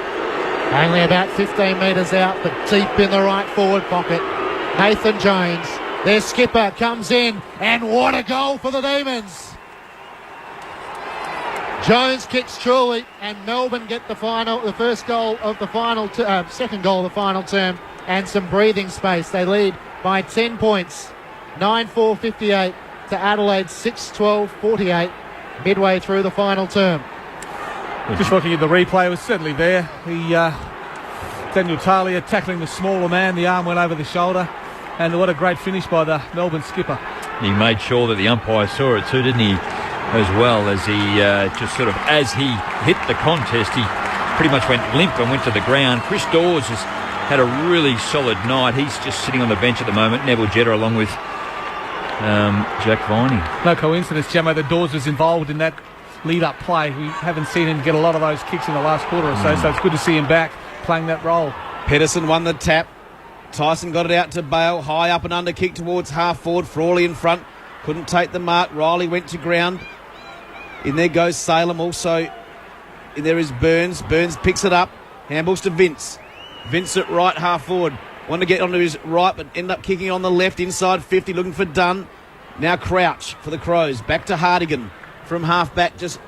Only about 15 metres out, but deep in the right forward pocket. Nathan Jones, their skipper, comes in, and what a goal for the Demons! Jones kicks truly, and Melbourne get the first goal of the final, second goal of the final term, and some breathing space. They lead by 10 points, 9-4-58 to Adelaide 6-12-48, midway through the final term. Just looking at the replay, it was certainly there. Daniel Talia tackling the smaller man, the arm went over the shoulder, and what a great finish by the Melbourne skipper. He made sure that the umpire saw it too, didn't he? As well as he just sort of, as he hit the contest, he pretty much went limp and went to the ground. Chris Dawes has had a really solid night. He's just sitting on the bench at the moment. Neville Jetta along with Jack Viney. No coincidence, Gemmo, that Dawes was involved in that lead-up play. We haven't seen him get a lot of those kicks in the last quarter or so, so it's good to see him back playing that role. Pedersen won the tap. Tyson got it out to Bale. High up and under kick towards half forward. Frawley in front. Couldn't take the mark. Riley went to ground. In there goes Salem also. In there is Burns. Burns picks it up. Handballs to Vince. Vince at right half forward. Wanted to get onto his right, but ended up kicking on the left inside 50, looking for Dunn. Now Crouch for the Crows. Back to Hardigan from half back. Just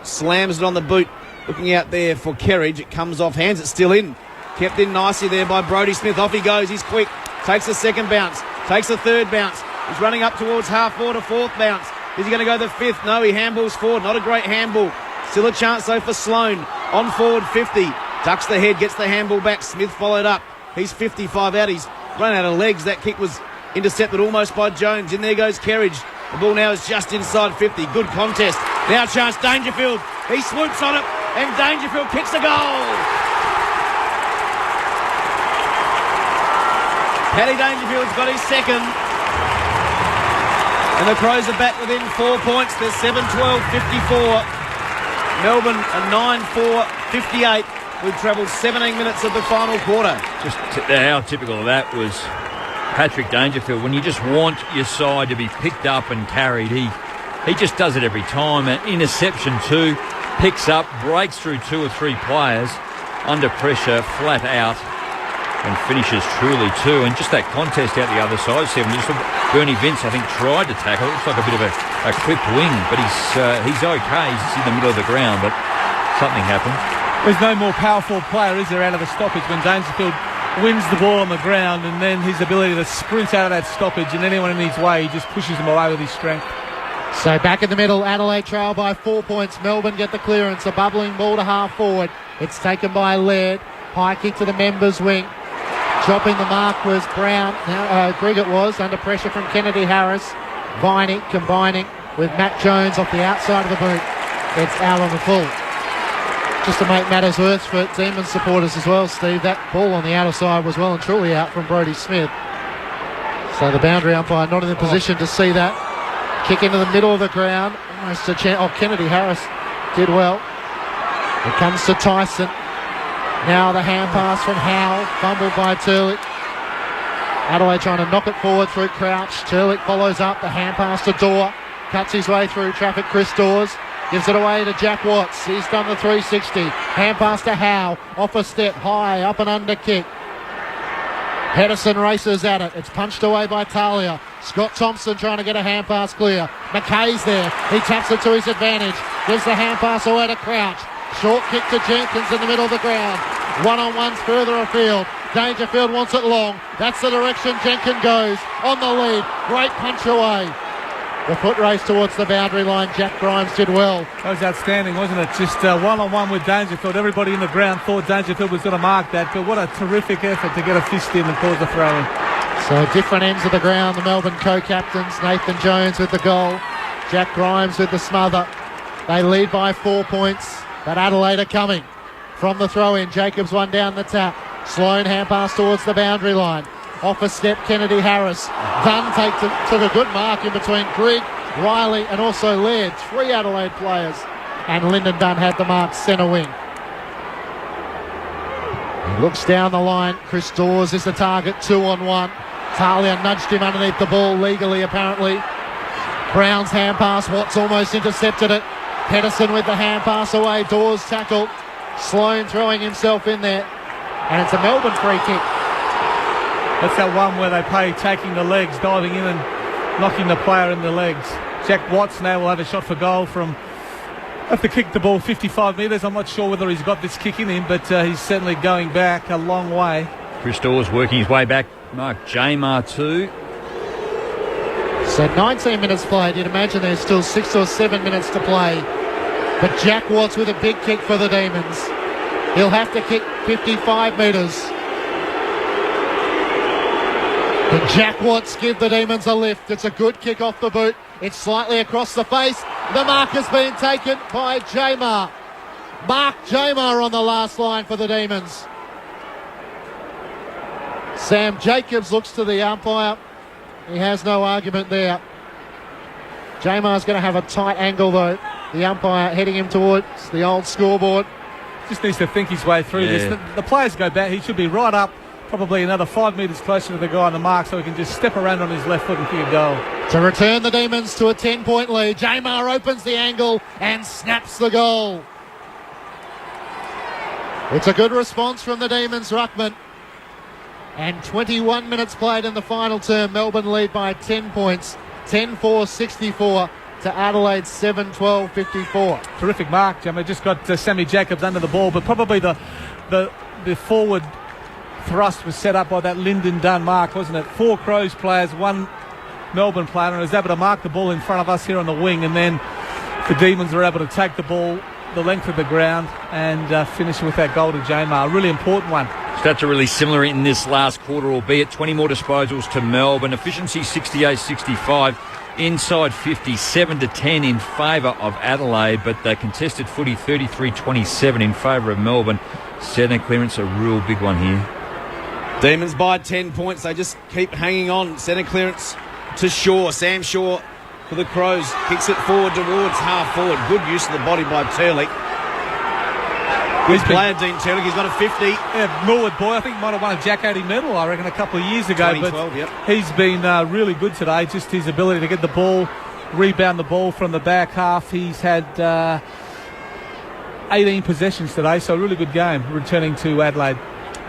slams it on the boot. Looking out there for Kerridge. It comes off hands. It's still in. Kept in nicely there by Brodie Smith. Off he goes. He's quick. Takes the second bounce. Takes the third bounce. He's running up towards half forward, a fourth bounce. Is he going to go the fifth? No, he handballs forward. Not a great handball. Still a chance, though, for Sloane. On forward, 50. Ducks the head, gets the handball back. Smith followed up. He's 55 out. He's run out of legs. That kick was intercepted almost by Jones. In there goes Kerridge. The ball now is just inside 50. Good contest. Now chance, Dangerfield. He swoops on it, and Dangerfield kicks a goal. Paddy Dangerfield's got his second. And the Crows are back within 4 points. They're 7-12-54. Melbourne a 9-4-58. We've travelled 17 minutes of the final quarter. Just how typical of that was Patrick Dangerfield. When you just want your side to be picked up and carried, he just does it every time. An interception too. Picks up, breaks through 2 or 3 players under pressure, flat out, and finishes truly too. And just that contest out the other side, 7. Bernie Vince, I think, tried to tackle. It looks like a bit of a clipped wing, but he's okay. He's in the middle of the ground, but something happened. There's no more powerful player, is there, out of the stoppage when Dangerfield wins the ball on the ground, and then his ability to sprint out of that stoppage, and anyone in his way, he just pushes them away with his strength. So back in the middle, Adelaide trail by 4 points. Melbourne get the clearance. A bubbling ball to half forward. It's taken by Laird. High kick to the members' wing. Dropping the mark was Brown. Griggett was under pressure from Kennedy Harris. Viney combining with Matt Jones off the outside of the boot. It's out on the full. Just to make matters worse for Demons supporters as well, Steve, that ball on the outer side was well and truly out from Brodie Smith. So the boundary umpire not in the position to see that. Kick into the middle of the ground. Almost a chance. Kennedy Harris did well. It comes to Tyson. Now the hand pass from Howe. Fumbled by Turlick. Adelaide trying to knock it forward through Crouch. Turlick follows up. The hand pass to Dorr. Cuts his way through traffic. Chris Dawes gives it away to Jack Watts. He's done the 360. Hand pass to Howe. Off a step. High. Up and under kick. Pedersen races at it. It's punched away by Talia. Scott Thompson trying to get a hand pass clear. McKay's there. He taps it to his advantage. Gives the hand pass away to Crouch. Short kick to Jenkins in the middle of the ground. One-on-ones further afield. Dangerfield wants it long. That's the direction Jenkins goes. On the lead. Great punch away. The foot race towards the boundary line. Jack Grimes did well. That was outstanding, wasn't it? Just one-on-one with Dangerfield. Everybody in the ground thought Dangerfield was going to mark that, but what a terrific effort to get a fist in and cause a throw-in. So different ends of the ground. The Melbourne co-captains. Nathan Jones with the goal. Jack Grimes with the smother. They lead by 4 points, but Adelaide are coming from the throw-in. Jacobs one down the tap. Sloan hand pass towards the boundary line. Off a step, Kennedy Harris. Dunn took a good mark in between Grigg, Riley and also Laird. 3 Adelaide players. And Lyndon Dunn had the mark centre wing. He looks down the line. Chris Dawes is the target, 2-on-1. Talia nudged him underneath the ball legally, apparently. Brown's hand pass, Watts almost intercepted it. Pedersen with the hand pass away. Dawes tackled. Sloan throwing himself in there. And it's a Melbourne free kick. That's that one where they play taking the legs, diving in and knocking the player in the legs. Jack Watts now will have a shot for goal from... Have to kick the ball 55 metres. I'm not sure whether he's got this kick in him, but he's certainly going back a long way. Chris Dawes working his way back. Mark Jamar too. So 19 minutes played. You'd imagine there's still 6 or 7 minutes to play. But Jack Watts with a big kick for the Demons. He'll have to kick 55 metres. But Jack Watts give the Demons a lift. It's a good kick off the boot. It's slightly across the face. The mark has been taken by Jamar. Mark Jamar on the last line for the Demons. Sam Jacobs looks to the umpire. He has no argument there. Jamar's going to have a tight angle though. The umpire heading him towards the old scoreboard. Just needs to think his way through this. The players go back. He should be right up, probably another 5 metres closer to the guy on the mark so he can just step around on his left foot and kick a goal. To return the Demons to a 10-point lead. Jamar opens the angle and snaps the goal. It's a good response from the Demons, Ruckman. And 21 minutes played in the final term. Melbourne lead by 10 points. 10-4-64 to Adelaide 7-12-54. Terrific mark, Jammer. Just got Sammy Jacobs under the ball, but probably the forward thrust was set up by that Lyndon Dunn mark, wasn't it? 4 Crows players, 1 Melbourne player, and was able to mark the ball in front of us here on the wing, and then the Demons were able to take the ball the length of the ground and finish with that goal to Jamar. A really important one. Stats are really similar in this last quarter, albeit 20 more disposals to Melbourne. Efficiency 68-65. Inside 57-10 in favour of Adelaide, but they contested footy 33-27 in favour of Melbourne. Centre clearance, a real big one here. Demons by 10 points. They just keep hanging on. Centre clearance to Shaw. Sam Shaw for the Crows. Kicks it forward towards half forward. Good use of the body by Turlick. Good player, Dean Turlick. He's got a 50. Yeah, Millwood boy. I think he might have won a Jack Addy medal, I reckon, a couple of years ago. 2012, but yep. He's been really good today. Just his ability to get the ball, rebound the ball from the back half. He's had 18 possessions today, so a really good game returning to Adelaide.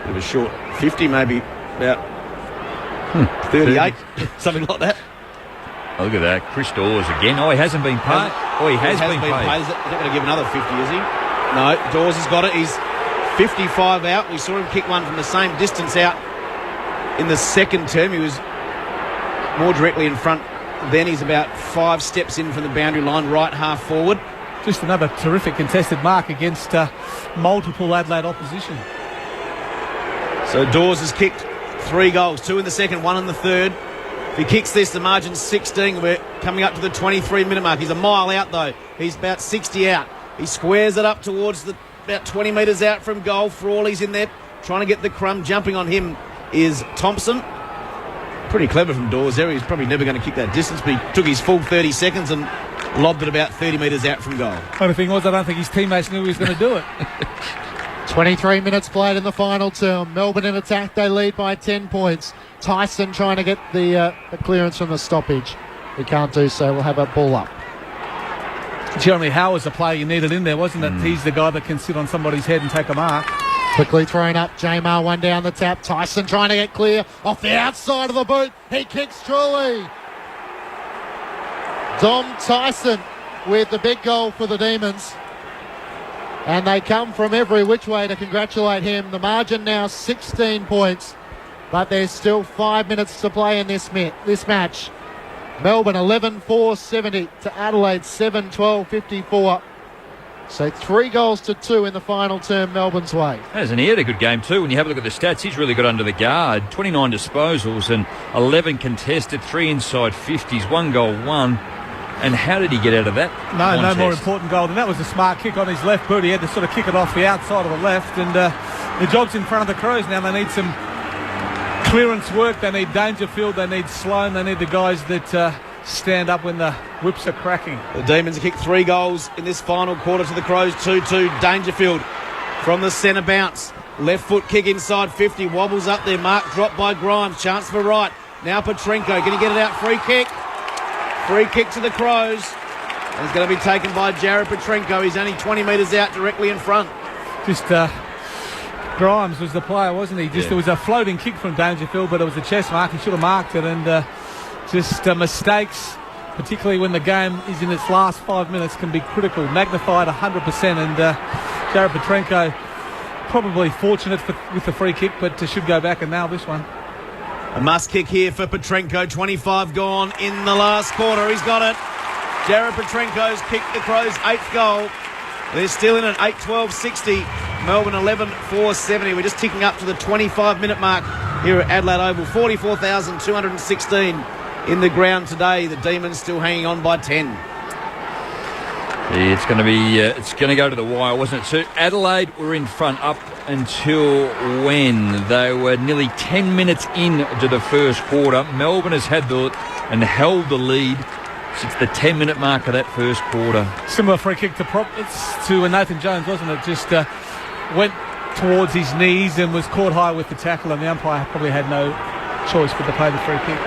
It was short. 50 maybe, about 38, something like that. Oh, look at that. Chris Dawes again. Oh, he hasn't been paid. Oh, he has been paid. He's not going to give another 50, is he? No, Dawes has got it. He's 55 out. We saw him kick one from the same distance out in the second term. He was more directly in front. Then he's about 5 steps in from the boundary line, right half forward. Just another terrific contested mark against multiple Adelaide opposition. So Dawes has kicked 3 goals, 2 in the second, 1 in the third. If he kicks this, the margin's 16. We're coming up to the 23-minute mark. He's a mile out, though. He's about 60 out. He squares it up towards about 20 metres out from goal. Frawley's in there trying to get the crumb. Jumping on him is Thompson. Pretty clever from Dawes there. He's probably never going to kick that distance, but he took his full 30 seconds and lobbed it about 30 metres out from goal. Only thing was, I don't think his teammates knew he was going to do it. 23 minutes played in the final term. Melbourne in attack. They lead by 10 points. Tyson trying to get the clearance from the stoppage. He can't do so. We'll have a ball up. Jeremy Howe was the player you needed in there, wasn't it? He's the guy that can sit on somebody's head and take a mark. Quickly thrown up. Jamar one down the tap. Tyson trying to get clear off the outside of the boot. He kicks truly. Dom Tyson with the big goal for the Demons. And they come from every which way to congratulate him. The margin now 16 points. But there's still 5 minutes to play in this match. Melbourne 11-4-70 to Adelaide 7-12-54. So 3-2 in the final term Melbourne's way. Hasn't he had a good game too? When you have a look at the stats, he's really got under the guard. 29 disposals and 11 contested, 3 inside 50s, 1 goal, 1. And how did he get out of that contest? No more important goal than that was a smart kick on his left boot. He had to sort of kick it off the outside of the left. And the job's in front of the Crows now. They need some clearance work. They need Dangerfield. They need Sloan. They need the guys that stand up when the whips are cracking. The Demons have kicked 3 goals in this final quarter to the Crows. 2-2. Dangerfield from the centre bounce. Left foot kick inside 50. Wobbles up there. Mark dropped by Grimes. Chance for right. Now Petrenko. Can he get it out? Free kick. Free kick to the Crows. It's going to be taken by Jared Petrenko. He's only 20 metres out directly in front. Just Grimes was the player, wasn't he? There was a floating kick from Dangerfield, but it was a chest mark. He should have marked it. And just mistakes, particularly when the game is in its last 5 minutes, can be critical. Magnified 100%. And Jared Petrenko probably fortunate with the free kick, but should go back and nail this one. A must kick here for Petrenko. 25 gone in the last quarter. He's got it. Jared Petrenko's kicked the Crows' 8th goal. They're still in at 8-12-60. Melbourne 11-4-70. We're just ticking up to the 25-minute mark here at Adelaide Oval. 44,216 in the ground today. The Demons still hanging on by 10. It's going to be. It's going to go to the wire, wasn't it? So Adelaide were in front up until when they were nearly 10 minutes into the first quarter. Melbourne has had and held the lead since the 10-minute mark of that first quarter. Similar free kick to Nathan Jones, wasn't it? Just went towards his knees and was caught high with the tackle, and the umpire probably had no choice but to play the free kick.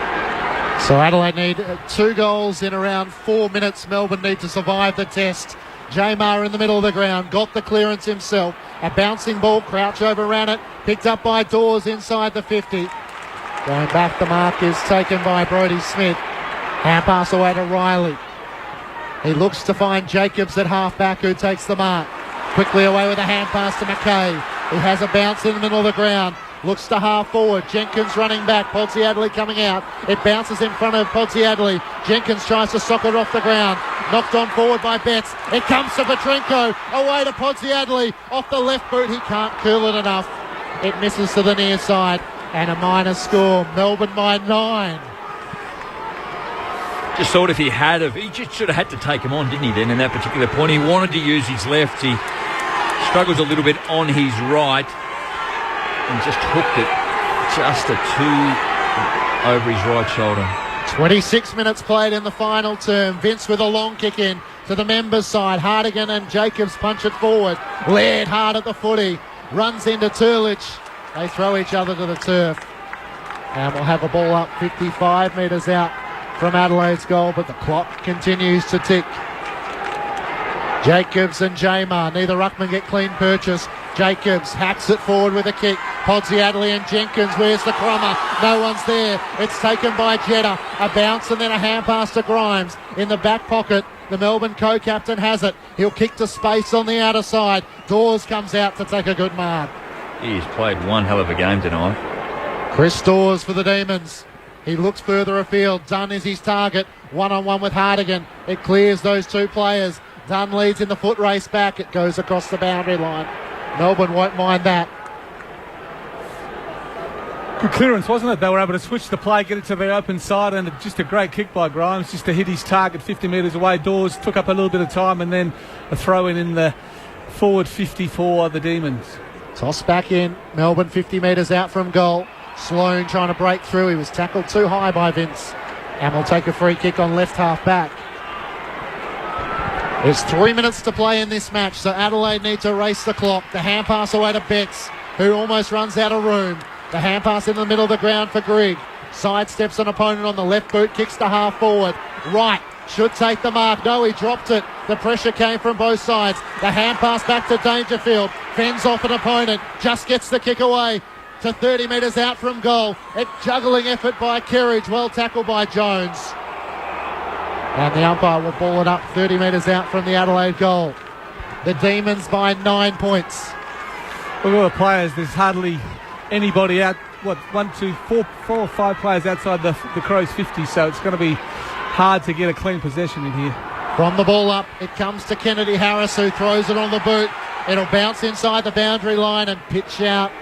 So Adelaide need 2 goals in around 4 minutes. Melbourne need to survive the test. Jamar in the middle of the ground, got the clearance himself. A bouncing ball, Crouch overran it, picked up by Dawes inside the 50. Going back, the mark is taken by Brodie Smith. Hand pass away to Riley. He looks to find Jacobs at half-back, who takes the mark. Quickly away with a hand pass to McKay. He has a bounce in the middle of the ground. Looks to half-forward. Jenkins running back. Podsiadly coming out. It bounces in front of Podsiadly. Jenkins tries to sock it off the ground. Knocked on forward by Betts. It comes to Petrenko. Away to Podsiadly. Off the left boot. He can't curl it enough. It misses to the near side. And a minor score. Melbourne by 9. Just thought if he just should have had to take him on, didn't he, then, in that particular point? He wanted to use his left. He struggles a little bit on his right and just hooked it just a 2 over his right shoulder. 26 minutes played in the final term. Vince with a long kick in to the members' side. Hardigan and Jacobs punch it forward. Laird hard at the footy. Runs into Turlich. They throw each other to the turf. And we'll have a ball up 55 metres out from Adelaide's goal, but the clock continues to tick. Jacobs and Jamar, neither ruckman get clean purchase. Jacobs hacks it forward with a kick. Podsiadly and Jenkins, where's the crummer? No one's there. It's taken by Jetta. A bounce and then a hand pass to Grimes. In the back pocket, the Melbourne co-captain has it. He'll kick to space on the outer side. Dawes comes out to take a good mark. He's played one hell of a game tonight. Chris Dawes for the Demons. He looks further afield. Dunn is his target. One-on-one with Hardigan. It clears those 2 players. Dunn leads in the foot race back. It goes across the boundary line. Melbourne won't mind that. Good clearance, wasn't it? They were able to switch the play, get it to the open side, and just a great kick by Grimes just to hit his target 50 metres away. Dawes took up a little bit of time, and then a throw in the forward 54 of the Demons. Toss back in. Melbourne 50 metres out from goal. Sloane trying to break through. He was tackled too high by Vince. And will take a free kick on left half back. There's 3 minutes to play in this match, so Adelaide need to race the clock. The hand pass away to Betts, who almost runs out of room. The hand pass in the middle of the ground for Grigg. Sidesteps an opponent on the left boot, kicks to half forward. Right, should take the mark. No, he dropped it. The pressure came from both sides. The hand pass back to Dangerfield. Fends off an opponent, just gets the kick away to 30 metres out from goal. A juggling effort by Kerridge, well tackled by Jones. And the umpire will ball it up 30 metres out from the Adelaide goal. The Demons by 9 points. Look at the players. There's hardly anybody out. 4 or 5 players outside the Crows 50, so it's going to be hard to get a clean possession in here. From the ball up, it comes to Kennedy Harris, who throws it on the boot. It'll bounce inside the boundary line and pitch out.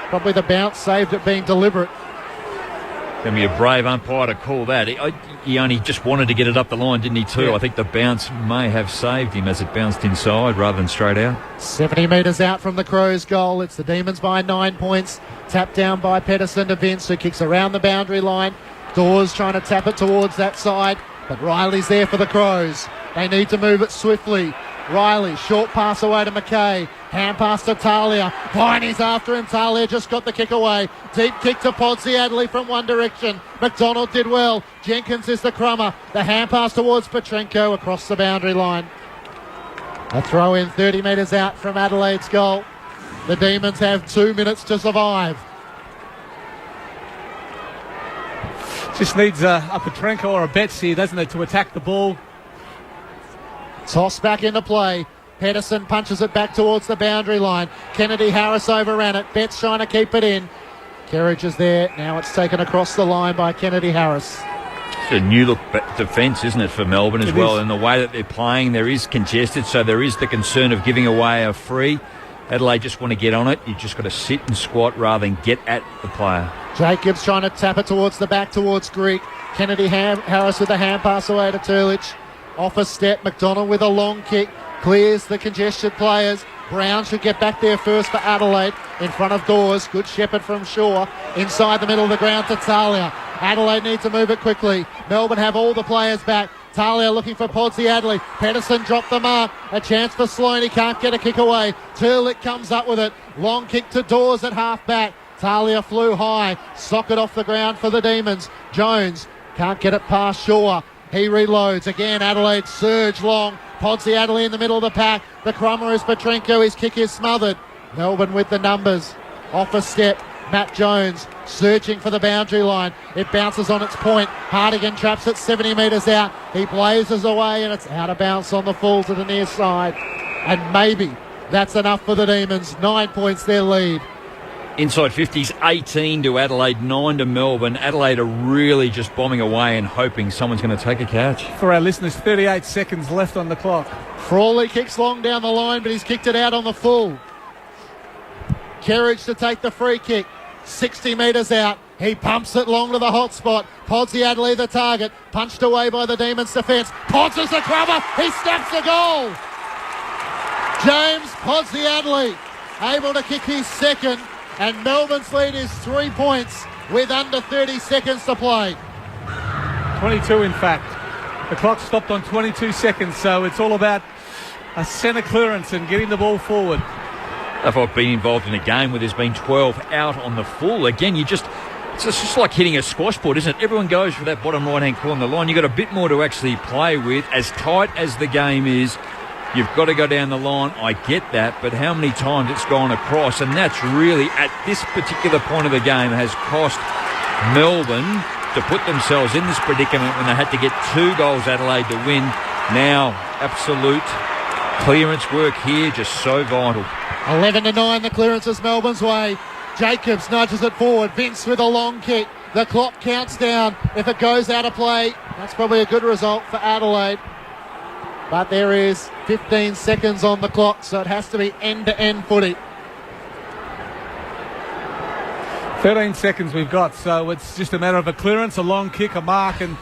Probably the bounce saved it being deliberate. Going to be a brave umpire to call that. He only just wanted to get it up the line, didn't he, too? Yeah. I think the bounce may have saved him as it bounced inside rather than straight out. 70 metres out from the Crows' goal. It's the Demons by 9 points. Tapped down by Pedersen to Vince, who kicks around the boundary line. Dawes trying to tap it towards that side, but Riley's there for the Crows. They need to move it swiftly. Riley, short pass away to McKay. Hand pass to Talia. Viney's after him. Talia just got the kick away. Deep kick to Podsiadly from one direction. McDonald did well. Jenkins is the crummer. The hand pass towards Petrenko across the boundary line. A throw in 30 metres out from Adelaide's goal. The Demons have 2 minutes to survive. Just needs a Petrenko or a Betts here, doesn't it, to attack the ball. Toss back into play. Pedersen punches it back towards the boundary line. Kennedy Harris overran it. Betts trying to keep it in. Kerridge is there. Now it's taken across the line by Kennedy Harris. It's a new look defence, isn't it, for Melbourne as well? Is. And the way that they're playing, there is congested, so there is the concern of giving away a free. Adelaide just want to get on it. You just got to sit and squat rather than get at the player. Jacobs trying to tap it towards the back, towards Greek. Kennedy Harris with the hand pass away to Turlich. Off a step, McDonald with a long kick. Clears the congested players. Brown should get back there first for Adelaide. In front of Dawes. Good shepherd from Shaw. Inside the middle of the ground to Talia. Adelaide need to move it quickly. Melbourne have all the players back. Talia looking for Podsiadly. Pedersen dropped the mark. A chance for Sloane. He can't get a kick away. Turlick comes up with it. Long kick to Dawes at half back. Talia flew high. Socket off the ground for the Demons. Jones can't get it past Shaw. He reloads. Again, Adelaide surge long. Podsiadly in the middle of the pack. The crummer is Petrenko. His kick is smothered. Melbourne with the numbers. Off a step. Matt Jones searching for the boundary line. It bounces on its point. Hartigan traps it 70 metres out. He blazes away and it's out of bounds on the full to the near side. And maybe that's enough for the Demons. 9 points their lead. Inside 50s, 18 to Adelaide, 9 to Melbourne. Adelaide are really just bombing away and hoping someone's going to take a catch. For our listeners, 38 seconds left on the clock. Frawley kicks long down the line, but he's kicked it out on the full. Kerridge to take the free kick. 60 metres out. He pumps it long to the hot spot. Podsiadly the target. Punched away by the Demons defence. Pods is the crummer. He snaps the goal. James Podsiadly able to kick his second. And Melbourne's lead is 3 points with under 30 seconds to play. 22 in fact. The clock stopped on 22 seconds, so it's all about a centre clearance and getting the ball forward. If I've been involved in a game where there's been 12 out on the full, again, it's just like hitting a squash board, isn't it? Everyone goes for that bottom right-hand corner of the line. You've got a bit more to actually play with. As tight as the game is, you've got to go down the line. I get that, but how many times it's gone across? And that's really, at this particular point of the game, has cost Melbourne to put themselves in this predicament when they had to get 2 goals Adelaide to win. Now, absolute clearance work here, just so vital. 11-9, the clearance is Melbourne's way. Jacobs nudges it forward. Vince with a long kick. The clock counts down. If it goes out of play, that's probably a good result for Adelaide. But there is 15 seconds on the clock, so it has to be end-to-end footy. 13 seconds we've got, so it's just a matter of a clearance, a long kick, a mark, and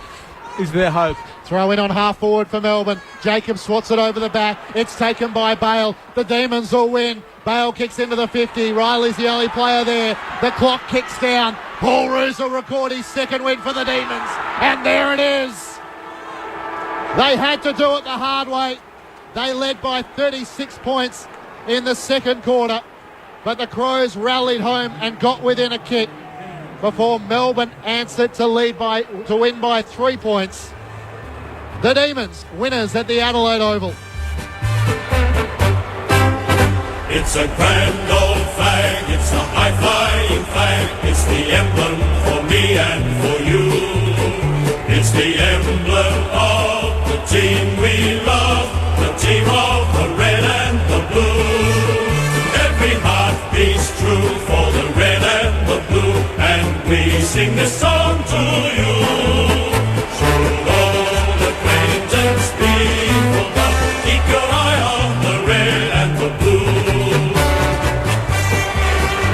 is there hope? Throw in on half forward for Melbourne. Jacobs swats it over the back. It's taken by Bale. The Demons will win. Bale kicks into the 50. Riley's the only player there. The clock kicks down. Paul Roos will record his second win for the Demons. And there it is. They had to do it the hard way. They led by 36 points in the second quarter. But the Crows rallied home and got within a kick before Melbourne answered to win by 3 points. The Demons, winners at the Adelaide Oval. It's a grand old flag, it's a high-flying flag, it's the emblem for me and for you. It's the emblem of the team we love, the team of the red and the blue. Every heart beats true for the red and the blue, and we sing this song to you. Should all acquaintance be forgot, keep your eye on the red and the blue.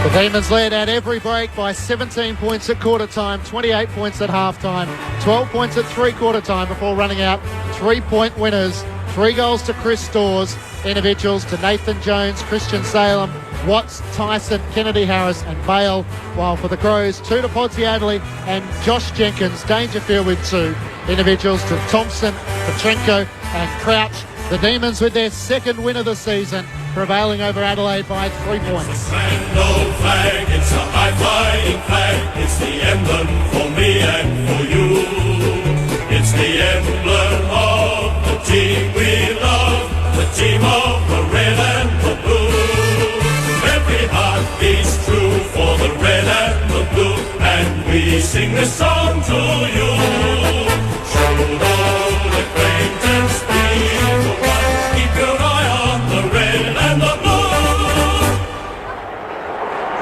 The Demons led at every break by 17 points at quarter time, 28 points at half time, 12 points at three-quarter time before running out 3-point winners. 3 goals to Chris Stores, individuals to Nathan Jones, Christian Salem, Watts, Tyson, Kennedy Harris and Bale, while for the Crows, 2 to Podsy Adley and Josh Jenkins, Dangerfield with 2, individuals to Thompson, Petrenko and Crouch. The Demons with their second win of the season, prevailing over Adelaide by 3 points. It's a grand old flag, it's a high-flying flag, it's the emblem for me and for you. It's the emblem of the team we love, the team of the red and the blue. Every heart beats true for the red and the blue, and we sing this song to you. Should all acquaintance be forgot, keep your eye on the red and the blue.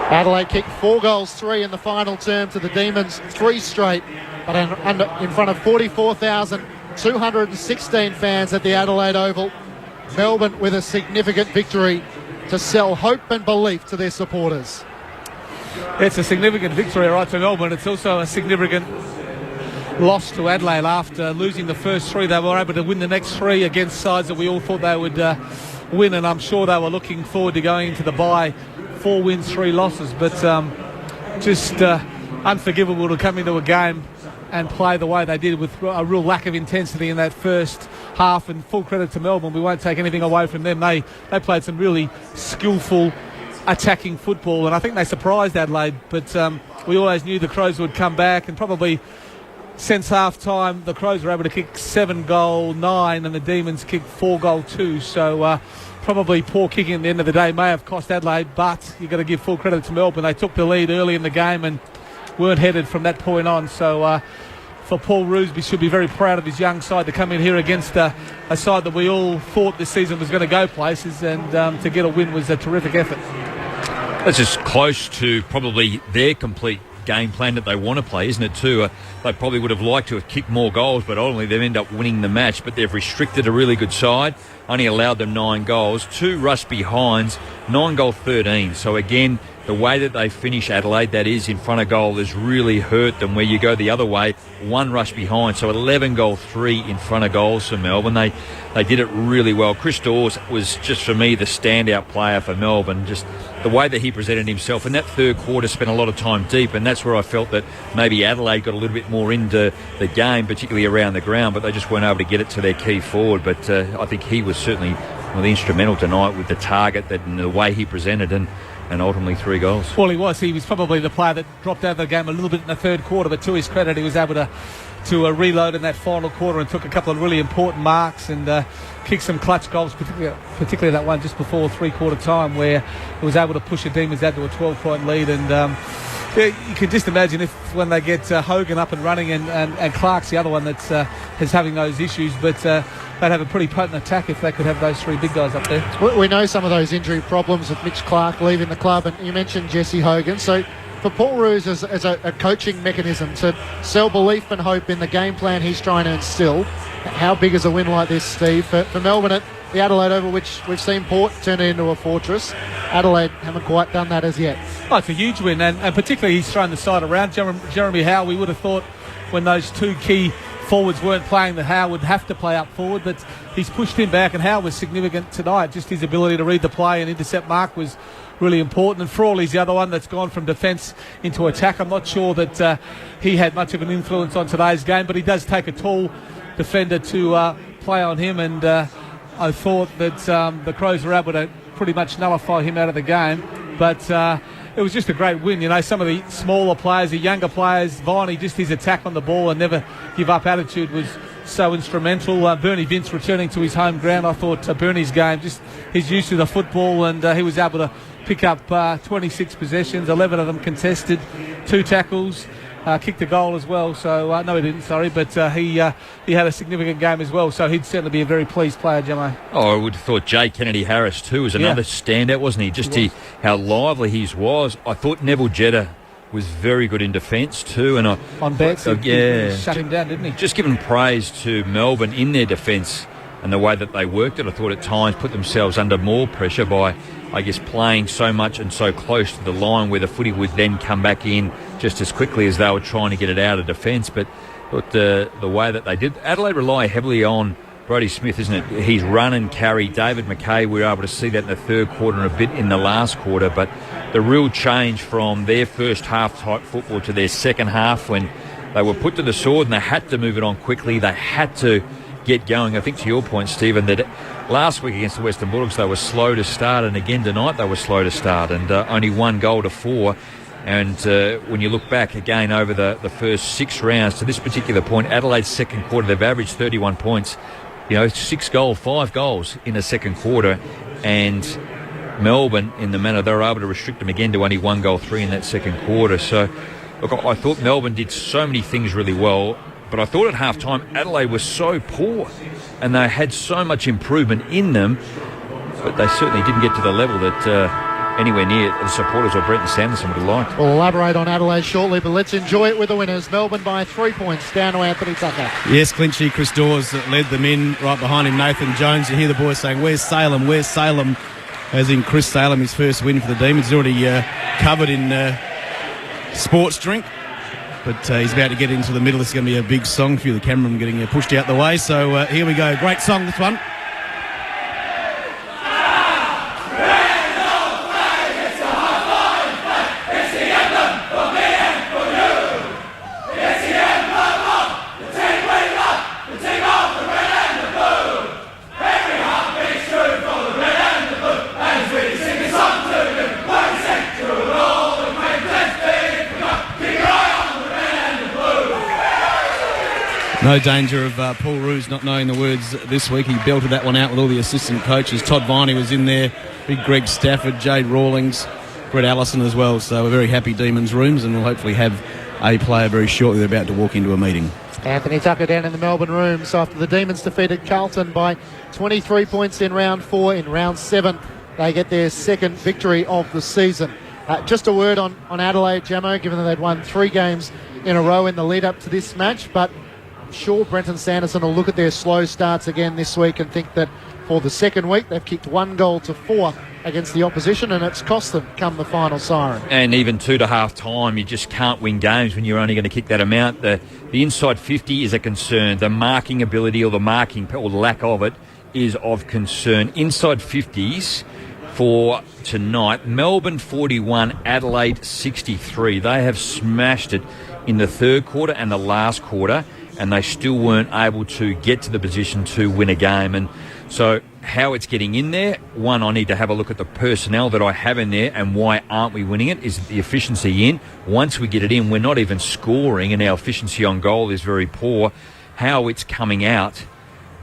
Adelaide kicked 4 goals, 3 in the final term to the Demons, 3 straight, but in front of 44,216 fans at the Adelaide Oval. Melbourne with a significant victory to sell hope and belief to their supporters. It's a significant victory right to Melbourne. It's also a significant loss to Adelaide. After losing the first 3, they were able to win the next 3 against sides that we all thought they would win, and I'm sure they were looking forward to going into the bye 4 wins, 3 losses, but just unforgivable to come into a game and play the way they did, with a real lack of intensity in that first half. And full credit to Melbourne, we won't take anything away from them. They played some really skillful attacking football, and I think they surprised Adelaide, but we always knew the Crows would come back, and probably since half time the Crows were able to kick 7-9 and the Demons kicked 4-2, so probably poor kicking at the end of the day may have cost Adelaide, but you've got to give full credit to Melbourne. They took the lead early in the game and weren't headed from that point on. So for Paul Roos, we should be very proud of his young side to come in here against a side that we all thought this season was going to go places, and to get a win was a terrific effort. That's just close to probably their complete game plan that they want to play, isn't it, too? They probably would have liked to have kicked more goals, but ultimately they've ended up winning the match. But they've restricted a really good side, only allowed them 9 goals, 2 rush behinds, 9-13. So again, the way that they finish Adelaide, that is in front of goal, has really hurt them. Where you go the other way, 1 rush behind, so 11-3 in front of goals for Melbourne. They did it really well. Chris Dawes was just, for me, the standout player for Melbourne. Just the way that he presented himself in that third quarter, spent a lot of time deep, and that's where I felt that maybe Adelaide got a little bit more into the game, particularly around the ground, but they just weren't able to get it to their key forward. But I think he was certainly instrumental tonight with the target and the way he presented, and ultimately 3 goals. Well, he was probably the player that dropped out of the game a little bit in the third quarter, but to his credit, he was able to reload in that final quarter and took a couple of really important marks and kicked some clutch goals, particularly that one just before 3-quarter time, where he was able to push the Demons out to a 12-point lead. And you can just imagine when they get Hogan up and running, and Clark's the other one that's is having those issues, but they'd have a pretty potent attack if they could have those 3 big guys up there. We know some of those injury problems with Mitch Clark leaving the club, and you mentioned Jesse Hogan. So for Paul Roos as a coaching mechanism to sell belief and hope in the game plan he's trying to instill, how big is a win like this, Steve, for Melbourne at the Adelaide Oval, which we've seen Port turn it into a fortress? Adelaide haven't quite done that as yet. Oh, it's a huge win, and particularly he's thrown the side around. Jeremy Howe, we would have thought when those 2 key forwards weren't playing, that Howe would have to play up forward, but he's pushed him back, and Howe was significant tonight. Just his ability to read the play and intercept mark was really important. And Frawley's the other one that's gone from defence into attack. I'm not sure that he had much of an influence on today's game, but he does take a tall defender to play on him, and I thought that the Crows were able to pretty much nullify him out of the game. But it was just a great win. You know, some of the smaller players, the younger players, Viney, just his attack on the ball and never give up attitude was so instrumental. Bernie Vince returning to his home ground. I thought Bernie's game, just his use of the football, and he was able to pick up 26 possessions, 11 of them contested, 2 tackles, kicked a goal as well. So, no, he didn't, sorry, but he had a significant game as well. So he'd certainly be a very pleased player, Jamo. Oh, I would have thought Jay Kennedy-Harris too was another standout, wasn't he? Just how lively he was. I thought Neville Jetta was very good in defence too. And on bets, he shut him down, didn't he? Just giving praise to Melbourne in their defence and the way that they worked it. I thought at times put themselves under more pressure by, I guess, playing so much and so close to the line where the footy would then come back in just as quickly as they were trying to get it out of defence. But the way that they did, Adelaide rely heavily on Brodie Smith, isn't it? He's run and carry. David McKay, we were able to see that in the third quarter and a bit in the last quarter. But the real change from their first half type football to their second half, when they were put to the sword and they had to move it on quickly, they had to get going. I think to your point, Stephen, that last week against the Western Bulldogs they were slow to start, and again tonight they were slow to start, and only 1 goal to 4. And when you look back again over the first 6 rounds to this particular point, Adelaide's second quarter, they've averaged 31 points. 5 goals in the second quarter, and Melbourne, in the manner they were able to restrict them again to only 1 goal 3 in that second quarter. So look, I thought Melbourne did so many things really well. But I thought at half-time Adelaide was so poor and they had so much improvement in them, but they certainly didn't get to the level that anywhere near the supporters or Brenton Sanderson would have liked. We'll elaborate on Adelaide shortly, but let's enjoy it with the winners. Melbourne by 3 points, down to Anthony Tucker. Yes, Clinchy, Chris Dawes led them in. Right behind him, Nathan Jones. You hear the boys saying, "Where's Salem? Where's Salem?" As in Chris Salem, his first win for the Demons. He's already covered in sports drink. But he's about to get into the middle. It's going to be a big song for you. The cameraman getting pushed out the way. So here we go. Great song, this one. No danger of Paul Roos not knowing the words this week. He belted that one out with all the assistant coaches. Todd Viney was in there, big Greg Stafford, Jade Rawlings, Brett Allison as well. So we're very happy Demons rooms, and we'll hopefully have a player very shortly. They're about to walk into a meeting. Anthony Tucker down in the Melbourne rooms after the Demons defeated Carlton by 23 points in round 4. In round 7, they get their second victory of the season. Just a word on Adelaide, Jamo, given that they'd won 3 games in a row in the lead-up to this match, but I'm sure Brenton Sanderson will look at their slow starts again this week and think that for the second week they've kicked 1 goal to 4 against the opposition, and it's cost them come the final siren. And even 2 to half time, you just can't win games when you're only going to kick that amount. The inside 50 is a concern. The marking ability or the marking or lack of it is of concern. Inside 50s for tonight, Melbourne 41, Adelaide 63. They have smashed it in the third quarter and the last quarter, and they still weren't able to get to the position to win a game. And so how it's getting in there, one, I need to have a look at the personnel that I have in there and why aren't we winning it? Is the efficiency in? Once we get it in, we're not even scoring and our efficiency on goal is very poor. How it's coming out,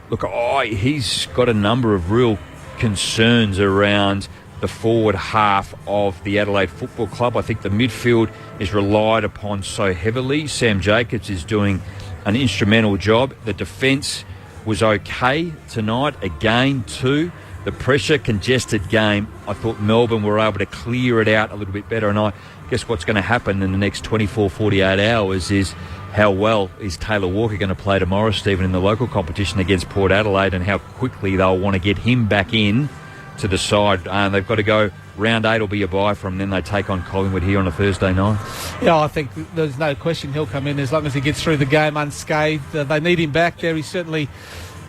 look, he's got a number of real concerns around the forward half of the Adelaide Football Club. I think the midfield is relied upon so heavily. Sam Jacobs is doing an instrumental job. The defence was okay tonight, again too. The pressure congested game, I thought Melbourne were able to clear it out a little bit better, and I guess what's going to happen in the next 24, 48 hours is how well is Taylor Walker going to play tomorrow, Stephen, in the local competition against Port Adelaide, and how quickly they'll want to get him back in to the side. They've got to go round 8 will be a bye from. Then they take on Collingwood here on a Thursday night. Yeah, I think there's no question he'll come in as long as he gets through the game unscathed. They need him back there. He certainly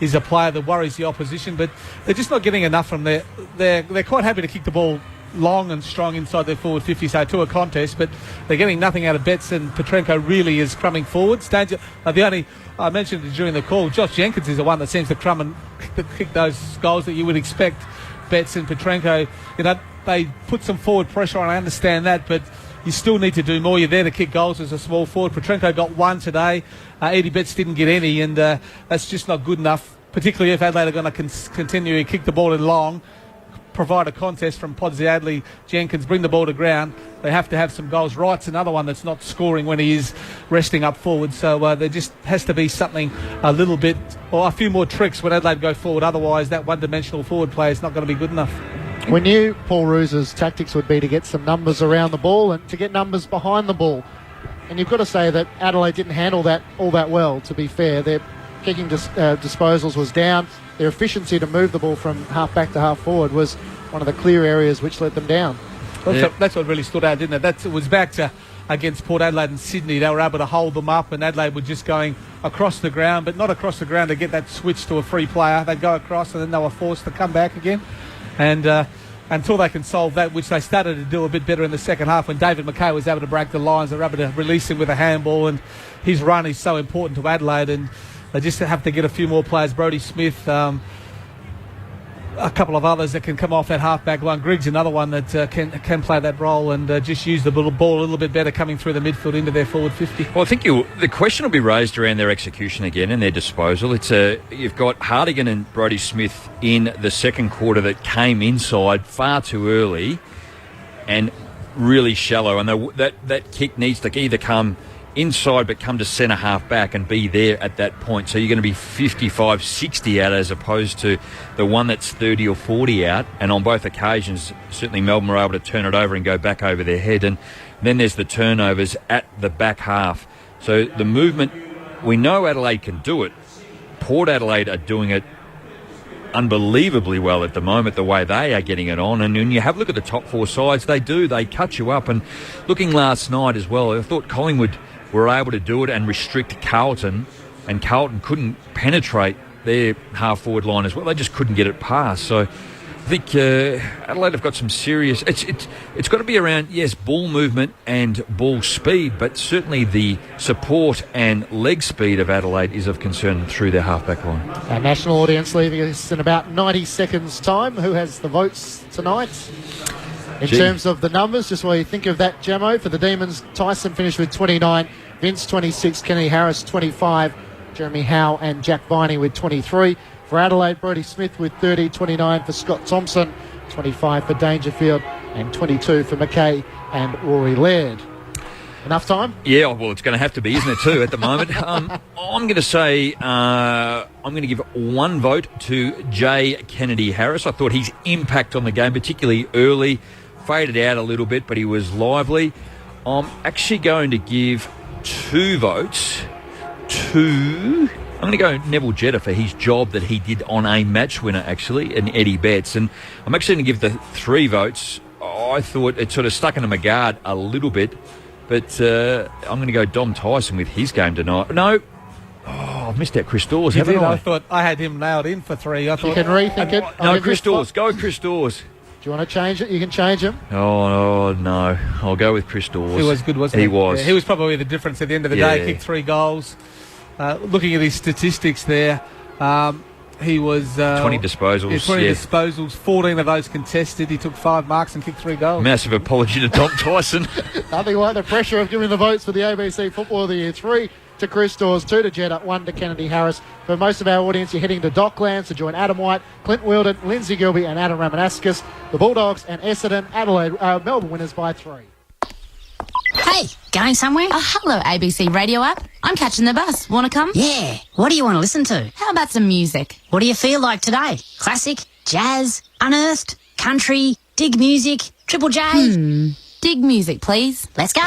is a player that worries the opposition, but they're just not getting enough from there. They're quite happy to kick the ball long and strong inside their forward 50, so to a contest, but they're getting nothing out of Betts, and Petrenko really is crumbing forwards. I mentioned it during the call, Josh Jenkins is the one that seems to crumb and kick those goals that you would expect. Betts and Petrenko, they put some forward pressure on, I understand that, but you still need to do more. You're there to kick goals as a small forward. Petrenko got one today. Eddie Betts didn't get any, and that's just not good enough, particularly if Adelaide are going to continue to kick the ball in long, provide a contest from Podsiadly, Jenkins, bring the ball to ground. They have to have some goals. Wright's another one that's not scoring when he is resting up forward. So there just has to be something a little bit, or a few more tricks when Adelaide go forward. Otherwise, that one-dimensional forward play is not going to be good enough. We knew Paul Roos's tactics would be to get some numbers around the ball and to get numbers behind the ball. And you've got to say that Adelaide didn't handle that all that well, to be fair. Their kicking disposals was down. Their efficiency to move the ball from half back to half forward was one of the clear areas which let them down. That's what really stood out, didn't it? It was back to against Port Adelaide and Sydney. They were able to hold them up, and Adelaide were just going across the ground, but not across the ground to get that switch to a free player. They'd go across, and then they were forced to come back again. And until they can solve that, which they started to do a bit better in the second half, when David McKay was able to break the lines, they were able to release him with a handball, and his run is so important to Adelaide, and they just have to get a few more players. Brodie Smith, a couple of others that can come off that half-back line. Griggs, another one that can play that role and just use the ball a little bit better coming through the midfield into their forward 50. Well, I think the question will be raised around their execution again and their disposal. You've got Hartigan and Brodie Smith in the second quarter that came inside far too early and really shallow, and that kick needs to either come inside but come to centre half back and be there at that point. So you're going to be 55, 60 out as opposed to the one that's 30 or 40 out. And on both occasions, certainly Melbourne were able to turn it over and go back over their head. And then there's the turnovers at the back half. So the movement, we know Adelaide can do it. Port Adelaide are doing it unbelievably well at the moment, the way they are getting it on. And when you have a look at the top four sides, they cut you up. And looking last night as well, I thought Collingwood were able to do it and restrict Carlton, and Carlton couldn't penetrate their half-forward line as well. They just couldn't get it past. So I think Adelaide have got some serious... It's got to be around, yes, ball movement and ball speed, but certainly the support and leg speed of Adelaide is of concern through their half-back line. Our national audience leaving us in about 90 seconds' time. Who has the votes tonight? In terms of the numbers, just while you think of that, Jamo, for the Demons, Tyson finished with 29, Vince 26, Kenny Harris 25, Jeremy Howe and Jack Viney with 23. For Adelaide, Brodie Smith with 30, 29 for Scott Thompson, 25 for Dangerfield, and 22 for McKay and Rory Laird. Enough time? Yeah, well, it's going to have to be, isn't it, too, at the moment? I'm going to say I'm going to give one vote to Jay Kennedy Harris. I thought his impact on the game, particularly early, faded out a little bit, but he was lively. I'm actually going to give 2 votes to... I'm going to go Neville Jetta for his job that he did on a match winner, actually, and Eddie Betts. And I'm actually going to give the 3 votes. I thought it sort of stuck into my guard a little bit, but I'm going to go Dom Tyson with his game tonight. No. Oh, I've missed out Chris Dawes, haven't I? I thought I had him nailed in for 3. I thought, you can rethink it. No, Chris Dawes. Go with Chris Dawes. Do you want to change it? You can change him. Oh, no. I'll go with Chris Dawes. He was good, wasn't he? He was. Yeah, he was probably the difference at the end of the day. Kicked 3 goals. Looking at his statistics there, he was... 20 disposals. Yeah, 20 disposals, 14 of those contested. He took 5 marks and kicked 3 goals. Massive apology to Dom Tyson. Nothing like the pressure of giving the votes for the ABC Football of the Year. 3 to Chris Dawes, 2 to Jetta, 1 to Kennedy Harris. For most of our audience, you're heading to Docklands to join Adam White, Clint Wheeldon, Lindsay Gilby and Adam Ramanauskas. The Bulldogs and Essendon, Melbourne winners by 3. Hey, going somewhere? Oh, hello, ABC radio app. I'm catching the bus. Want to come? Yeah. What do you want to listen to? How about some music? What do you feel like today? Classic? Jazz? Unearthed? Country? Dig music? Triple J? Dig music, please. Let's go.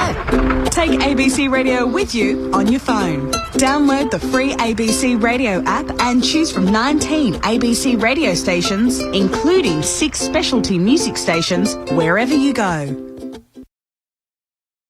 Take ABC Radio with you on your phone. Download the free ABC Radio app and choose from 19 ABC radio stations, including 6 specialty music stations, wherever you go.